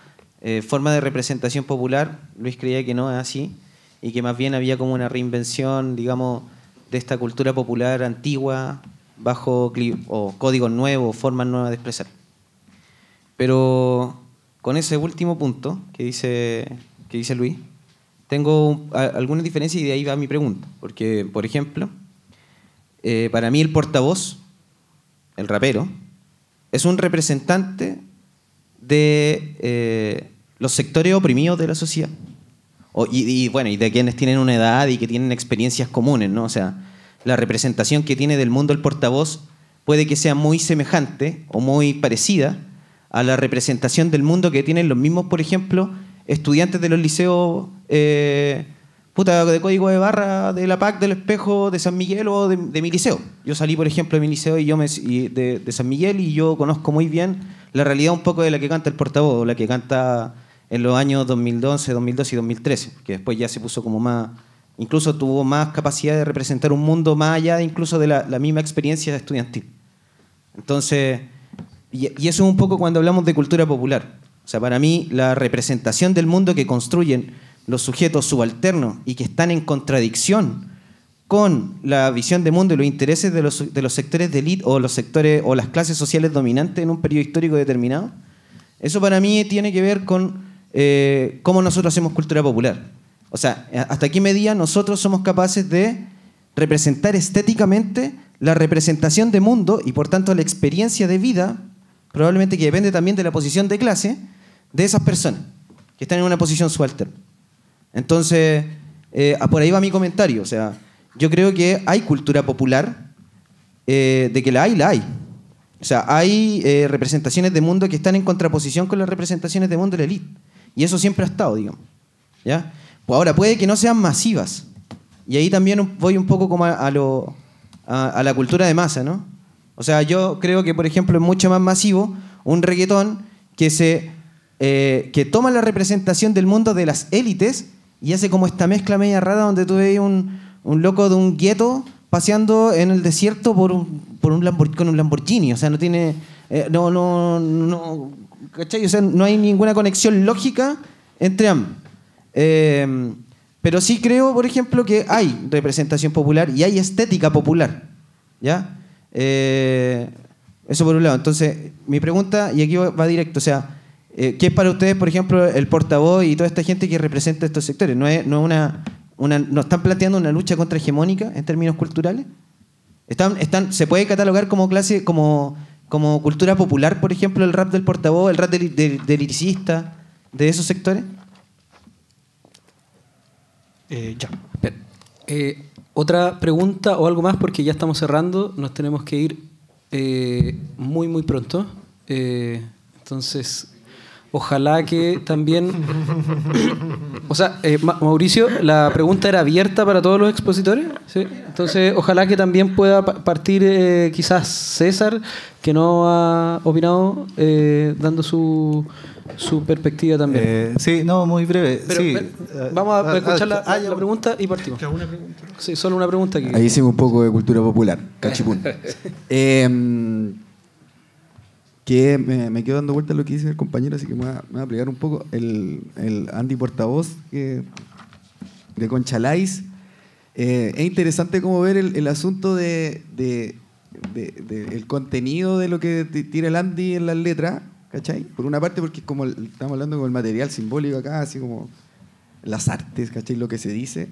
forma de representación popular. Luis creía que no es así y que más bien había como una reinvención, digamos, de esta cultura popular antigua bajo códigos nuevos, formas nuevas de expresar. Pero con ese último punto que dice Luis, tengo algunas diferencias y de ahí va mi pregunta. Porque, por ejemplo, para mí el portavoz, el rapero, es un representante de los sectores oprimidos de la sociedad. Y de quienes tienen una edad y que tienen experiencias comunes, ¿no? O sea, la representación que tiene del mundo el portavoz puede que sea muy semejante o muy parecida a la representación del mundo que tienen los mismos, por ejemplo, estudiantes de los liceos de código de barra de la PAC del Espejo de San Miguel o de mi liceo. Yo salí, por ejemplo, de mi liceo de San Miguel y yo conozco muy bien la realidad un poco de la que canta el portavoz, o la que canta en los años 2011, 2012 y 2013, que después ya se puso como más, incluso tuvo más capacidad de representar un mundo más allá incluso de la misma experiencia estudiantil. Entonces, y eso es un poco cuando hablamos de cultura popular. O sea, para mí la representación del mundo que construyen los sujetos subalternos y que están en contradicción con la visión de mundo y los intereses de los sectores de élite o los sectores o las clases sociales dominantes en un periodo histórico determinado, eso para mí tiene que ver con cómo nosotros hacemos cultura popular. O sea, hasta qué medida nosotros somos capaces de representar estéticamente la representación de mundo y por tanto la experiencia de vida, probablemente que depende también de la posición de clase de esas personas que están en una posición subalterna. Entonces, por ahí va mi comentario. O sea, yo creo que hay cultura popular, de que la hay. O sea, hay representaciones de mundo que están en contraposición con las representaciones de mundo de la élite. Y eso siempre ha estado, digamos. ¿Ya? Pues ahora, puede que no sean masivas. Y ahí también voy un poco como a la cultura de masa, ¿no? O sea, yo creo que, por ejemplo, es mucho más masivo un reggaetón que toma la representación del mundo de las élites y hace como esta mezcla media rara donde tú ves un loco de un gueto paseando en el desierto con un Lamborghini. O sea, no tiene... ¿cachai? O sea, no hay ninguna conexión lógica entre ambos. Pero sí creo, por ejemplo, que hay representación popular y hay estética popular. ¿Ya? Eso por un lado. Entonces, mi pregunta, y aquí va directo, o sea, ¿qué es para ustedes, por ejemplo, el portavoz y toda esta gente que representa estos sectores? No es ¿Nos están planteando una lucha contrahegemónica en términos culturales? ¿Se puede catalogar como clase, como cultura popular, por ejemplo, el rap del portavoz, el rap del liricista, de esos sectores? Ya. Otra pregunta o algo más, porque ya estamos cerrando, nos tenemos que ir muy, muy pronto. Entonces, ojalá que también... O sea, Mauricio, la pregunta era abierta para todos los expositores, ¿sí? Entonces, ojalá que también pueda partir quizás César, que no ha opinado, dando su perspectiva también. Sí, no, muy breve. Pero, sí. Vamos a escuchar la pregunta y partimos. Sí, solo una pregunta aquí. Ahí hicimos un poco de cultura popular, cachipún. Que me quedo dando vuelta a lo que dice el compañero, así que me voy a plegar un poco. El Andy Portavoz de Conchalais. Es interesante como ver el asunto del contenido de lo que tira el Andy en las letras, ¿cachai? Por una parte porque como estamos hablando con el material simbólico acá, así como las artes, ¿cachai? Lo que se dice.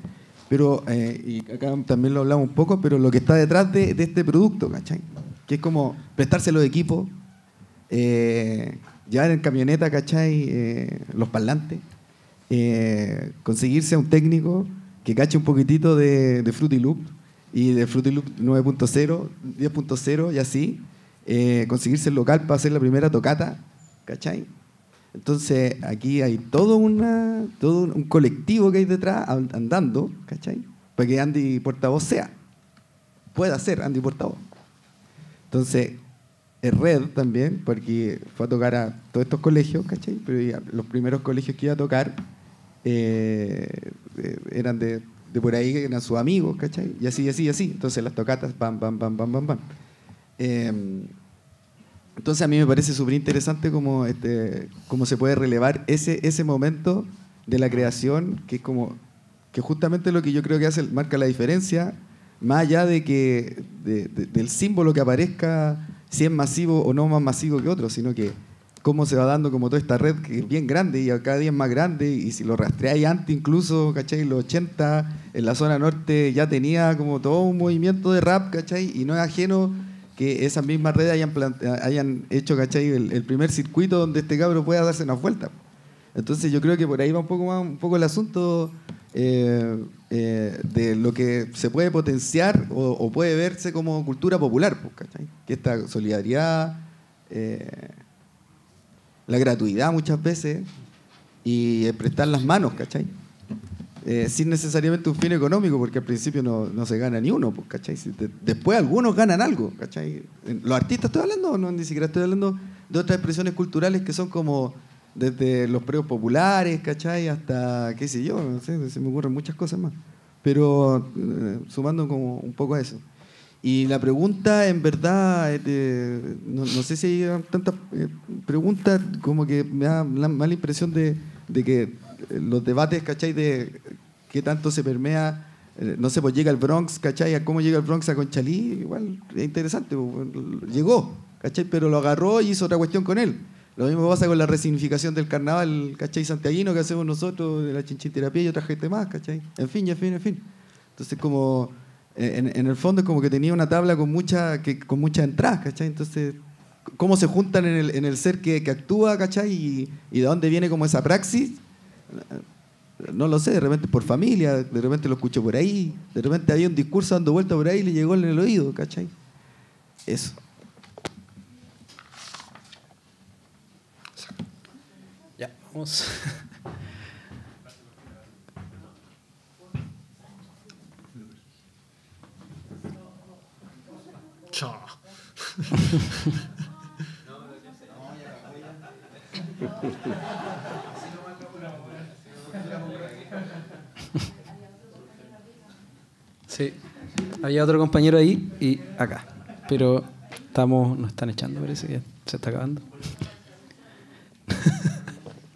Pero, y acá también lo hablamos un poco, pero lo que está detrás de este producto, ¿cachai? Que es como prestarse los equipos, llevar en camioneta, ¿cachai? Los parlantes, conseguirse a un técnico que cache un poquitito de Fruity Loop y de Fruity Loop 9.0, 10.0 y así, conseguirse el local para hacer la primera tocata, ¿cachai? Entonces aquí hay todo un colectivo que hay detrás andando, ¿cachai? Para que Andy Portavoz pueda ser Andy Portavoz. Entonces, es red también, porque fue a tocar a todos estos colegios, ¿cachai? Pero ya, los primeros colegios que iba a tocar eran de por ahí, que eran sus amigos, ¿cachai? Y así. Entonces las tocatas, bam. Entonces a mí me parece súper interesante cómo se puede relevar ese momento de la creación, que es como que justamente lo que yo creo que marca la diferencia, más allá de que del símbolo que aparezca, si es masivo o no más masivo que otro, sino que cómo se va dando como toda esta red que es bien grande y cada día es más grande, y si lo rastreáis antes incluso, ¿cachai? En los 80 en la zona norte ya tenía como todo un movimiento de rap, ¿cachai? Y no es ajeno que esas mismas redes hayan hecho, ¿cachai? El primer circuito donde este cabro pueda darse una vuelta. Entonces yo creo que por ahí va un poco el asunto de lo que se puede potenciar o puede verse como cultura popular, ¿cachai? Que esta solidaridad, la gratuidad muchas veces y prestar las manos, ¿cachai? Sin necesariamente un fin económico, porque al principio no se gana ni uno, ¿cachai? Después algunos ganan algo, ¿cachai? Los artistas estoy hablando, no, ni siquiera estoy hablando de otras expresiones culturales que son como desde los premios populares, ¿cachai? Hasta, qué sé yo, no sé, se me ocurren muchas cosas más. Pero sumando como un poco a eso. Y la pregunta, en verdad, no sé si hay tantas preguntas, como que me da la mala impresión de que los debates, ¿cachai? De qué tanto se permea, no sé, pues llega el Bronx, ¿cachai? A cómo llega el Bronx a Conchalí, igual es interesante, llegó, ¿cachai? Pero lo agarró y hizo otra cuestión con él. Lo mismo pasa con la resignificación del carnaval, ¿cachai? Santiaguino que hacemos nosotros, de la chinchiterapia y otra gente más, ¿cachai? En fin. Entonces, como en el fondo es como que tenía una tabla con muchas entradas, ¿cachai? Entonces, ¿cómo se juntan en el ser que actúa, ¿cachai? Y de dónde viene como esa praxis? No lo sé, de repente por familia, de repente lo escucho por ahí, de repente había un discurso dando vuelta por ahí y le llegó en el oído, ¿cachai? Eso. Ya, vamos. Chao. Sí, había otro compañero ahí y acá, pero nos están echando, parece que se está acabando.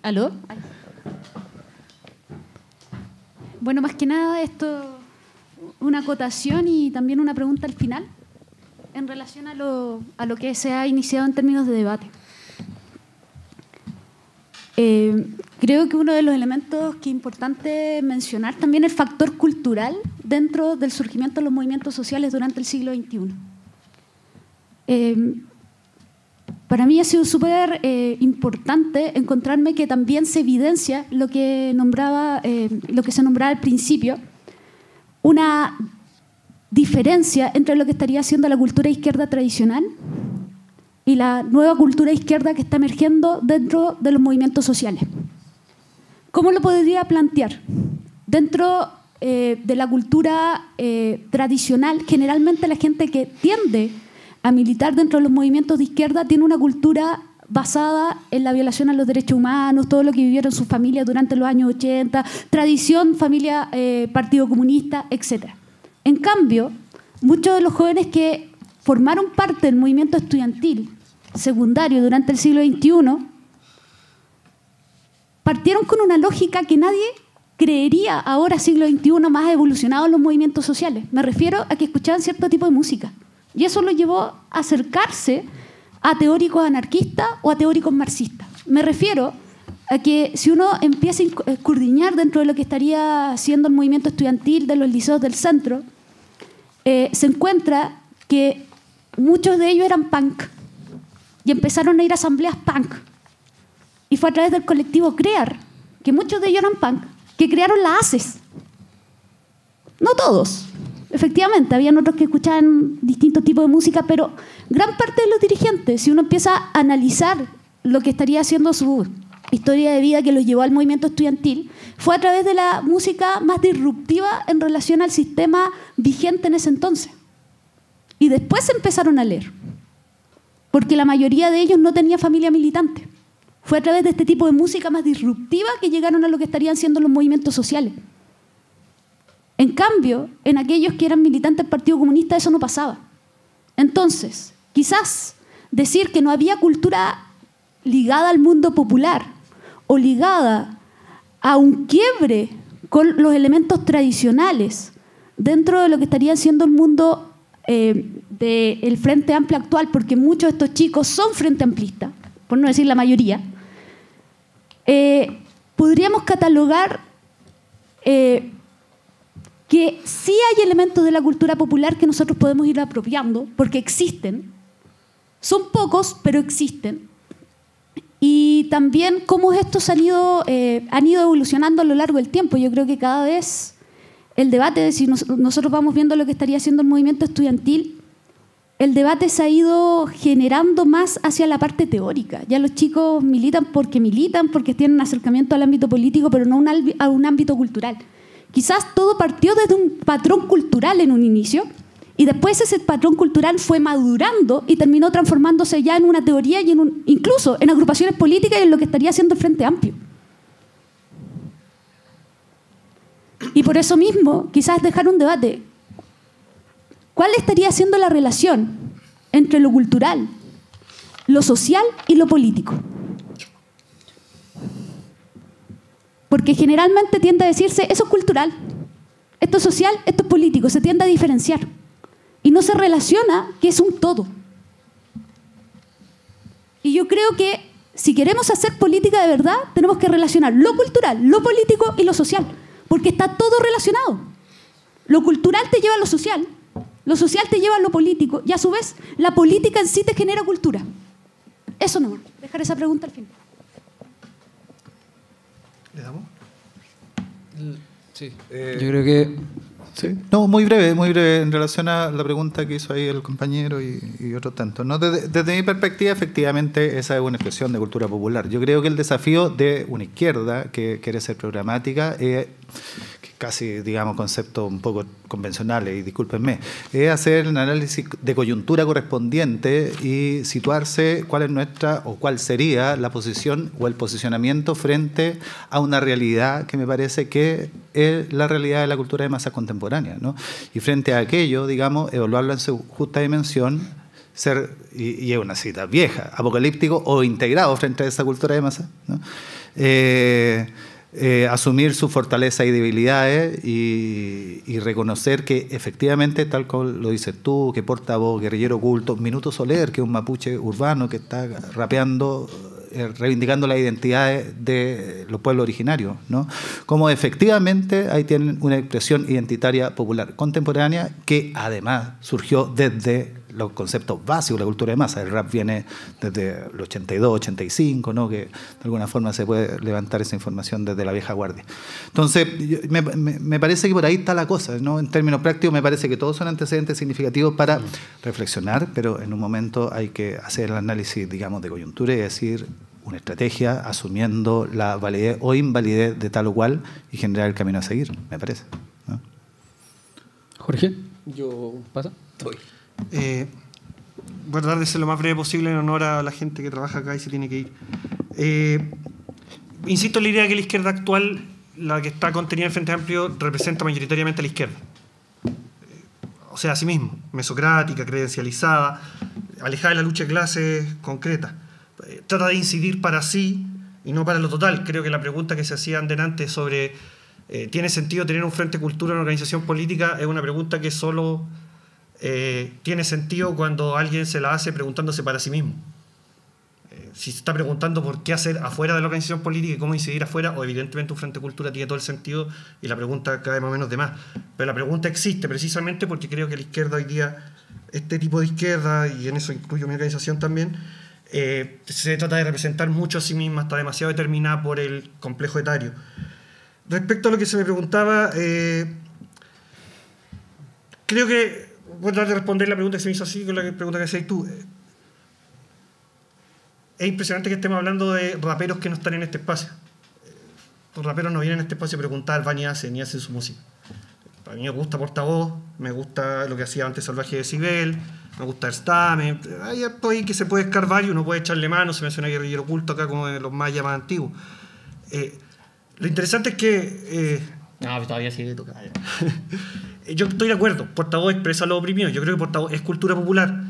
¿Aló? Bueno, más que nada esto, una acotación y también una pregunta al final en relación a lo que se ha iniciado en términos de debate. Creo que uno de los elementos que es importante mencionar también es el factor cultural dentro del surgimiento de los movimientos sociales durante el siglo XXI. Para mí ha sido súper importante encontrarme que también se evidencia lo que se nombraba al principio, una diferencia entre lo que estaría haciendo la cultura izquierda tradicional y la nueva cultura izquierda que está emergiendo dentro de los movimientos sociales. ¿Cómo lo podría plantear? Dentro de la cultura tradicional, generalmente la gente que tiende a militar dentro de los movimientos de izquierda tiene una cultura basada en la violación a los derechos humanos, todo lo que vivieron sus familias durante los años 80, tradición, familia, Partido Comunista, etc. En cambio, muchos de los jóvenes que formaron parte del movimiento estudiantil secundario durante el siglo XXI partieron con una lógica que nadie creería ahora, siglo XXI, más evolucionado en los movimientos sociales. Me refiero a que escuchaban cierto tipo de música. Y eso los llevó a acercarse a teóricos anarquistas o a teóricos marxistas. Me refiero a que si uno empieza a escudriñar dentro de lo que estaría siendo el movimiento estudiantil de los liceos del centro, se encuentra que muchos de ellos eran punk y empezaron a ir a asambleas punk. Y fue a través del colectivo CREAR, que muchos de ellos eran punk, que crearon la ACES. No todos, efectivamente, habían otros que escuchaban distintos tipos de música, pero gran parte de los dirigentes, si uno empieza a analizar lo que estaría haciendo su historia de vida que los llevó al movimiento estudiantil, fue a través de la música más disruptiva en relación al sistema vigente en ese entonces. Y después se empezaron a leer, porque la mayoría de ellos no tenía familia militante. Fue a través de este tipo de música más disruptiva que llegaron a lo que estarían siendo los movimientos sociales. En cambio, en aquellos que eran militantes del Partido Comunista eso no pasaba. Entonces, quizás decir que no había cultura ligada al mundo popular o ligada a un quiebre con los elementos tradicionales dentro de lo que estaría siendo el mundo del Frente Amplio actual, porque muchos de estos chicos son Frente Amplistas, por no decir la mayoría, podríamos catalogar que sí hay elementos de la cultura popular que nosotros podemos ir apropiando, porque existen. Son pocos, pero existen. Y también cómo estos han ido evolucionando a lo largo del tiempo. Yo creo que cada vez el debate, si nosotros vamos viendo lo que estaría haciendo el movimiento estudiantil, el debate se ha ido generando más hacia la parte teórica. Ya los chicos militan, porque tienen acercamiento al ámbito político, pero no a un ámbito cultural. Quizás todo partió desde un patrón cultural en un inicio y después ese patrón cultural fue madurando y terminó transformándose ya en una teoría y incluso en agrupaciones políticas y en lo que estaría haciendo el Frente Amplio. Y por eso mismo, quizás dejar un debate. ¿Cuál estaría siendo la relación entre lo cultural, lo social y lo político? Porque generalmente tiende a decirse, eso es cultural, esto es social, esto es político, se tiende a diferenciar. Y no se relaciona que es un todo. Y yo creo que si queremos hacer política de verdad, tenemos que relacionar lo cultural, lo político y lo social, porque está todo relacionado. Lo cultural te lleva a lo social te lleva a lo político, y a su vez, la política en sí te genera cultura. Eso no, dejar esa pregunta al final. ¿Le damos? Sí. Yo creo que... Sí. No, muy breve en relación a la pregunta que hizo ahí el compañero y otros tantos. ¿No? Desde mi perspectiva, efectivamente, esa es una expresión de cultura popular. Yo creo que el desafío de una izquierda que quiere ser programática es casi, digamos, conceptos un poco convencionales, y discúlpenme, es hacer un análisis de coyuntura correspondiente y situarse cuál es nuestra o cuál sería la posición o el posicionamiento frente a una realidad que me parece que es la realidad de la cultura de masa contemporánea, ¿no? Y frente a aquello, digamos, evaluarlo en su justa dimensión, y es una cita vieja, apocalíptico o integrado frente a esa cultura de masa, ¿no? Asumir su fortaleza y debilidades y reconocer que efectivamente, tal como lo dices tú, que Portavoz, Guerrillero Oculto, Minuto Soler, que es un mapuche urbano que está rapeando reivindicando las identidades de los pueblos originarios, ¿no? Como efectivamente ahí tienen una expresión identitaria popular contemporánea que además surgió desde los conceptos básicos de la cultura de masa. El rap viene desde el 82, 85, ¿no? Que de alguna forma se puede levantar esa información desde la vieja guardia. Entonces, me parece que por ahí está la cosa, ¿no? En términos prácticos, me parece que todos son antecedentes significativos para reflexionar, pero en un momento hay que hacer el análisis, digamos, de coyuntura y decir una estrategia asumiendo la validez o invalidez de tal o cual y generar el camino a seguir, me parece, ¿no? Jorge. Yo ¿Pasa? Voy. Voy a tratar de ser lo más breve posible en honor a la gente que trabaja acá y se tiene que ir. Insisto en la idea de que la izquierda actual, la que está contenida en el Frente Amplio, representa mayoritariamente a la izquierda. O sea, a sí mismo, mesocrática, credencializada, alejada de la lucha de clases concreta. Trata de incidir para sí y no para lo total. Creo que la pregunta que se hacían delante sobre ¿tiene sentido tener un Frente Cultura en una organización política? Es una pregunta que solo tiene sentido cuando alguien se la hace preguntándose para sí mismo. Si se está preguntando por qué hacer afuera de la organización política y cómo incidir afuera, o evidentemente un Frente Cultura tiene todo el sentido y la pregunta cae más o menos de más. Pero la pregunta existe precisamente porque creo que la izquierda hoy día, este tipo de izquierda, y en eso incluyo mi organización también, se trata de representar mucho a sí misma, está demasiado determinada por el complejo etario. Respecto a lo que se me preguntaba, creo que voy a tratar de responder la pregunta que se me hizo así con la pregunta que hacías tú. Es impresionante que estemos hablando de raperos que no están en este espacio. Los raperos no vienen a este espacio a preguntar, van y hacen su música. A mí me gusta Portavoz, me gusta lo que hacía antes Salvaje Decibel, me gusta Erstame. Hay algo ahí que se puede escarbar y uno puede echarle mano. Se menciona Guerrillero Oculto acá como de los mayas más antiguos. Lo interesante es que... no, todavía sigue tocando. Yo estoy de acuerdo, Portavoz expresa lo oprimido. Yo creo que Portavoz es cultura popular.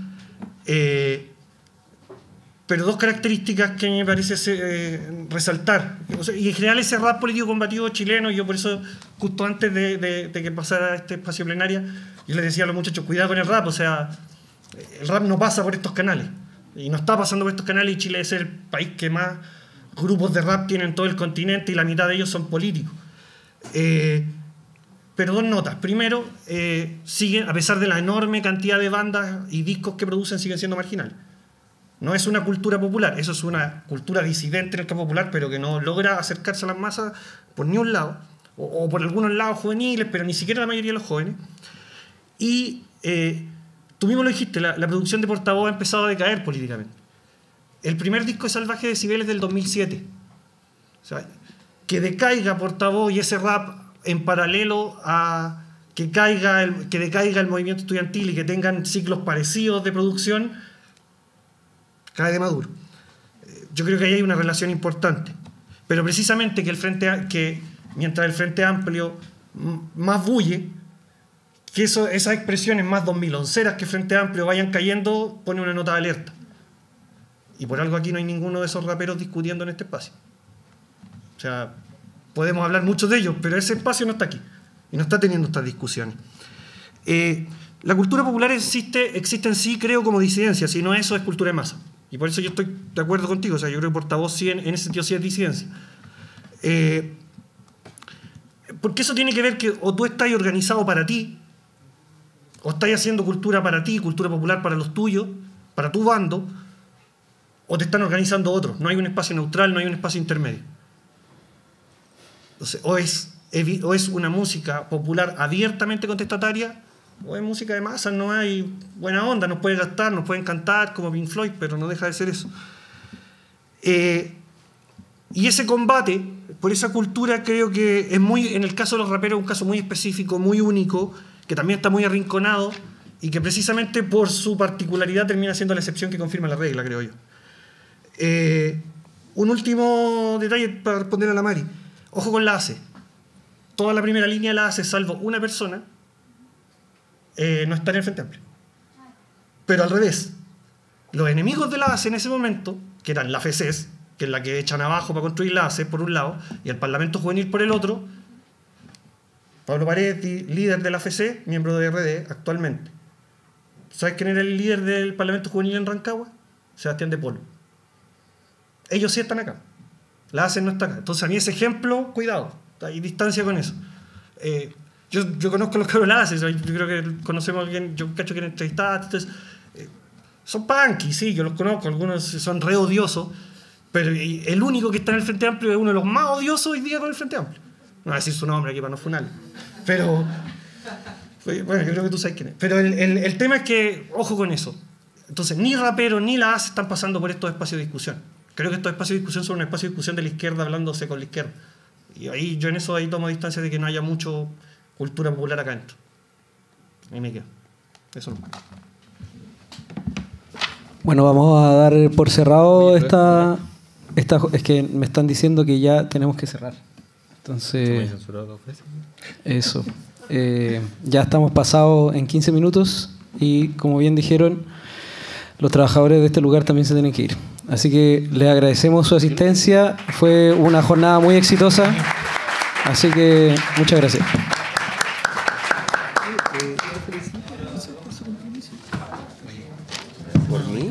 Pero dos características que me parece resaltar. O sea, y en general ese rap político combativo chileno, yo por eso, justo antes de que pasara este espacio plenaria, yo les decía a los muchachos, cuidado con el rap. O sea, el rap no pasa por estos canales. Y no está pasando por estos canales, y Chile es el país que más grupos de rap tiene en todo el continente y la mitad de ellos son políticos. Pero dos notas. Primero, siguen, a pesar de la enorme cantidad de bandas y discos que producen, siguen siendo marginales. No es una cultura popular, eso es una cultura disidente en el campo popular, pero que no logra acercarse a las masas por ni un lado, o por algunos lados juveniles, pero ni siquiera la mayoría de los jóvenes. Y tú mismo lo dijiste, la producción de Portavoz ha empezado a decaer políticamente. El primer disco de Salvaje Decibel es del 2007. O sea, que decaiga Portavoz y ese rap en paralelo a que decaiga el movimiento estudiantil y que tengan ciclos parecidos de producción, cae de maduro. Yo creo que ahí hay una relación importante. Pero precisamente que mientras el Frente Amplio más bulle, que esas expresiones más 2011eras que Frente Amplio vayan cayendo, pone una nota de alerta. Y por algo aquí no hay ninguno de esos raperos discutiendo en este espacio. O sea, podemos hablar mucho de ellos, pero ese espacio no está aquí y no está teniendo estas discusiones. La cultura popular existe en sí, creo, como disidencia. Si no, eso es cultura de masa. Y por eso yo estoy de acuerdo contigo. O sea, yo creo que Portavoz sí, en ese sentido sí es disidencia. Porque eso tiene que ver que o tú estás organizado para ti, o estás haciendo cultura para ti, cultura popular para los tuyos, para tu bando, o te están organizando otros. No hay un espacio neutral, no hay un espacio intermedio. Entonces, o es una música popular abiertamente contestataria, o es música de masa, no hay buena onda, nos puede gastar, nos pueden cantar como Pink Floyd, pero no deja de ser eso. Y ese combate por esa cultura creo que es muy, en el caso de los raperos, un caso muy específico, muy único, que también está muy arrinconado y que precisamente por su particularidad termina siendo la excepción que confirma la regla, creo yo. Un último detalle para responder a la Mari. Ojo con la ACE. Toda la primera línea de la ACE, salvo una persona, no está en el Frente Amplio. Pero al revés, los enemigos de la ACE en ese momento, que eran la FECES, que es la que echan abajo para construir la ACE por un lado, y el Parlamento Juvenil por el otro, Pablo Paredes, líder de la FECE, miembro de RD actualmente. ¿Sabes quién era el líder del Parlamento Juvenil en Rancagua? Sebastián de Polo. Ellos sí están acá. La ACE no está acá. Entonces, a mí ese ejemplo, cuidado, hay distancia con eso. Yo conozco los cabros de la ACE, yo creo que conocemos a alguien, yo cacho que en entrevistadas, entonces, son punky, sí, yo los conozco, algunos son re odiosos, pero el único que está en el Frente Amplio es uno de los más odiosos hoy día con el Frente Amplio. No voy a decir su nombre aquí para no funarlo. Pero, bueno, yo creo que tú sabes quién es. Pero el tema es que, ojo con eso. Entonces, ni Rapero ni la ACE están pasando por estos espacios de discusión. Creo que estos espacios de discusión son un espacio de discusión de la izquierda hablándose con la izquierda. Y ahí yo en eso ahí tomo distancia de que no haya mucho cultura popular acá adentro. Ahí me quedo. Eso no. Bueno, vamos a dar por cerrado esta... Es que me están diciendo que ya tenemos que cerrar. Entonces... Eso. Ya estamos pasados en 15 minutos y, como bien dijeron, los trabajadores de este lugar también se tienen que ir. Así que les agradecemos su asistencia. Fue una jornada muy exitosa. Así que muchas gracias. ¿Por mí?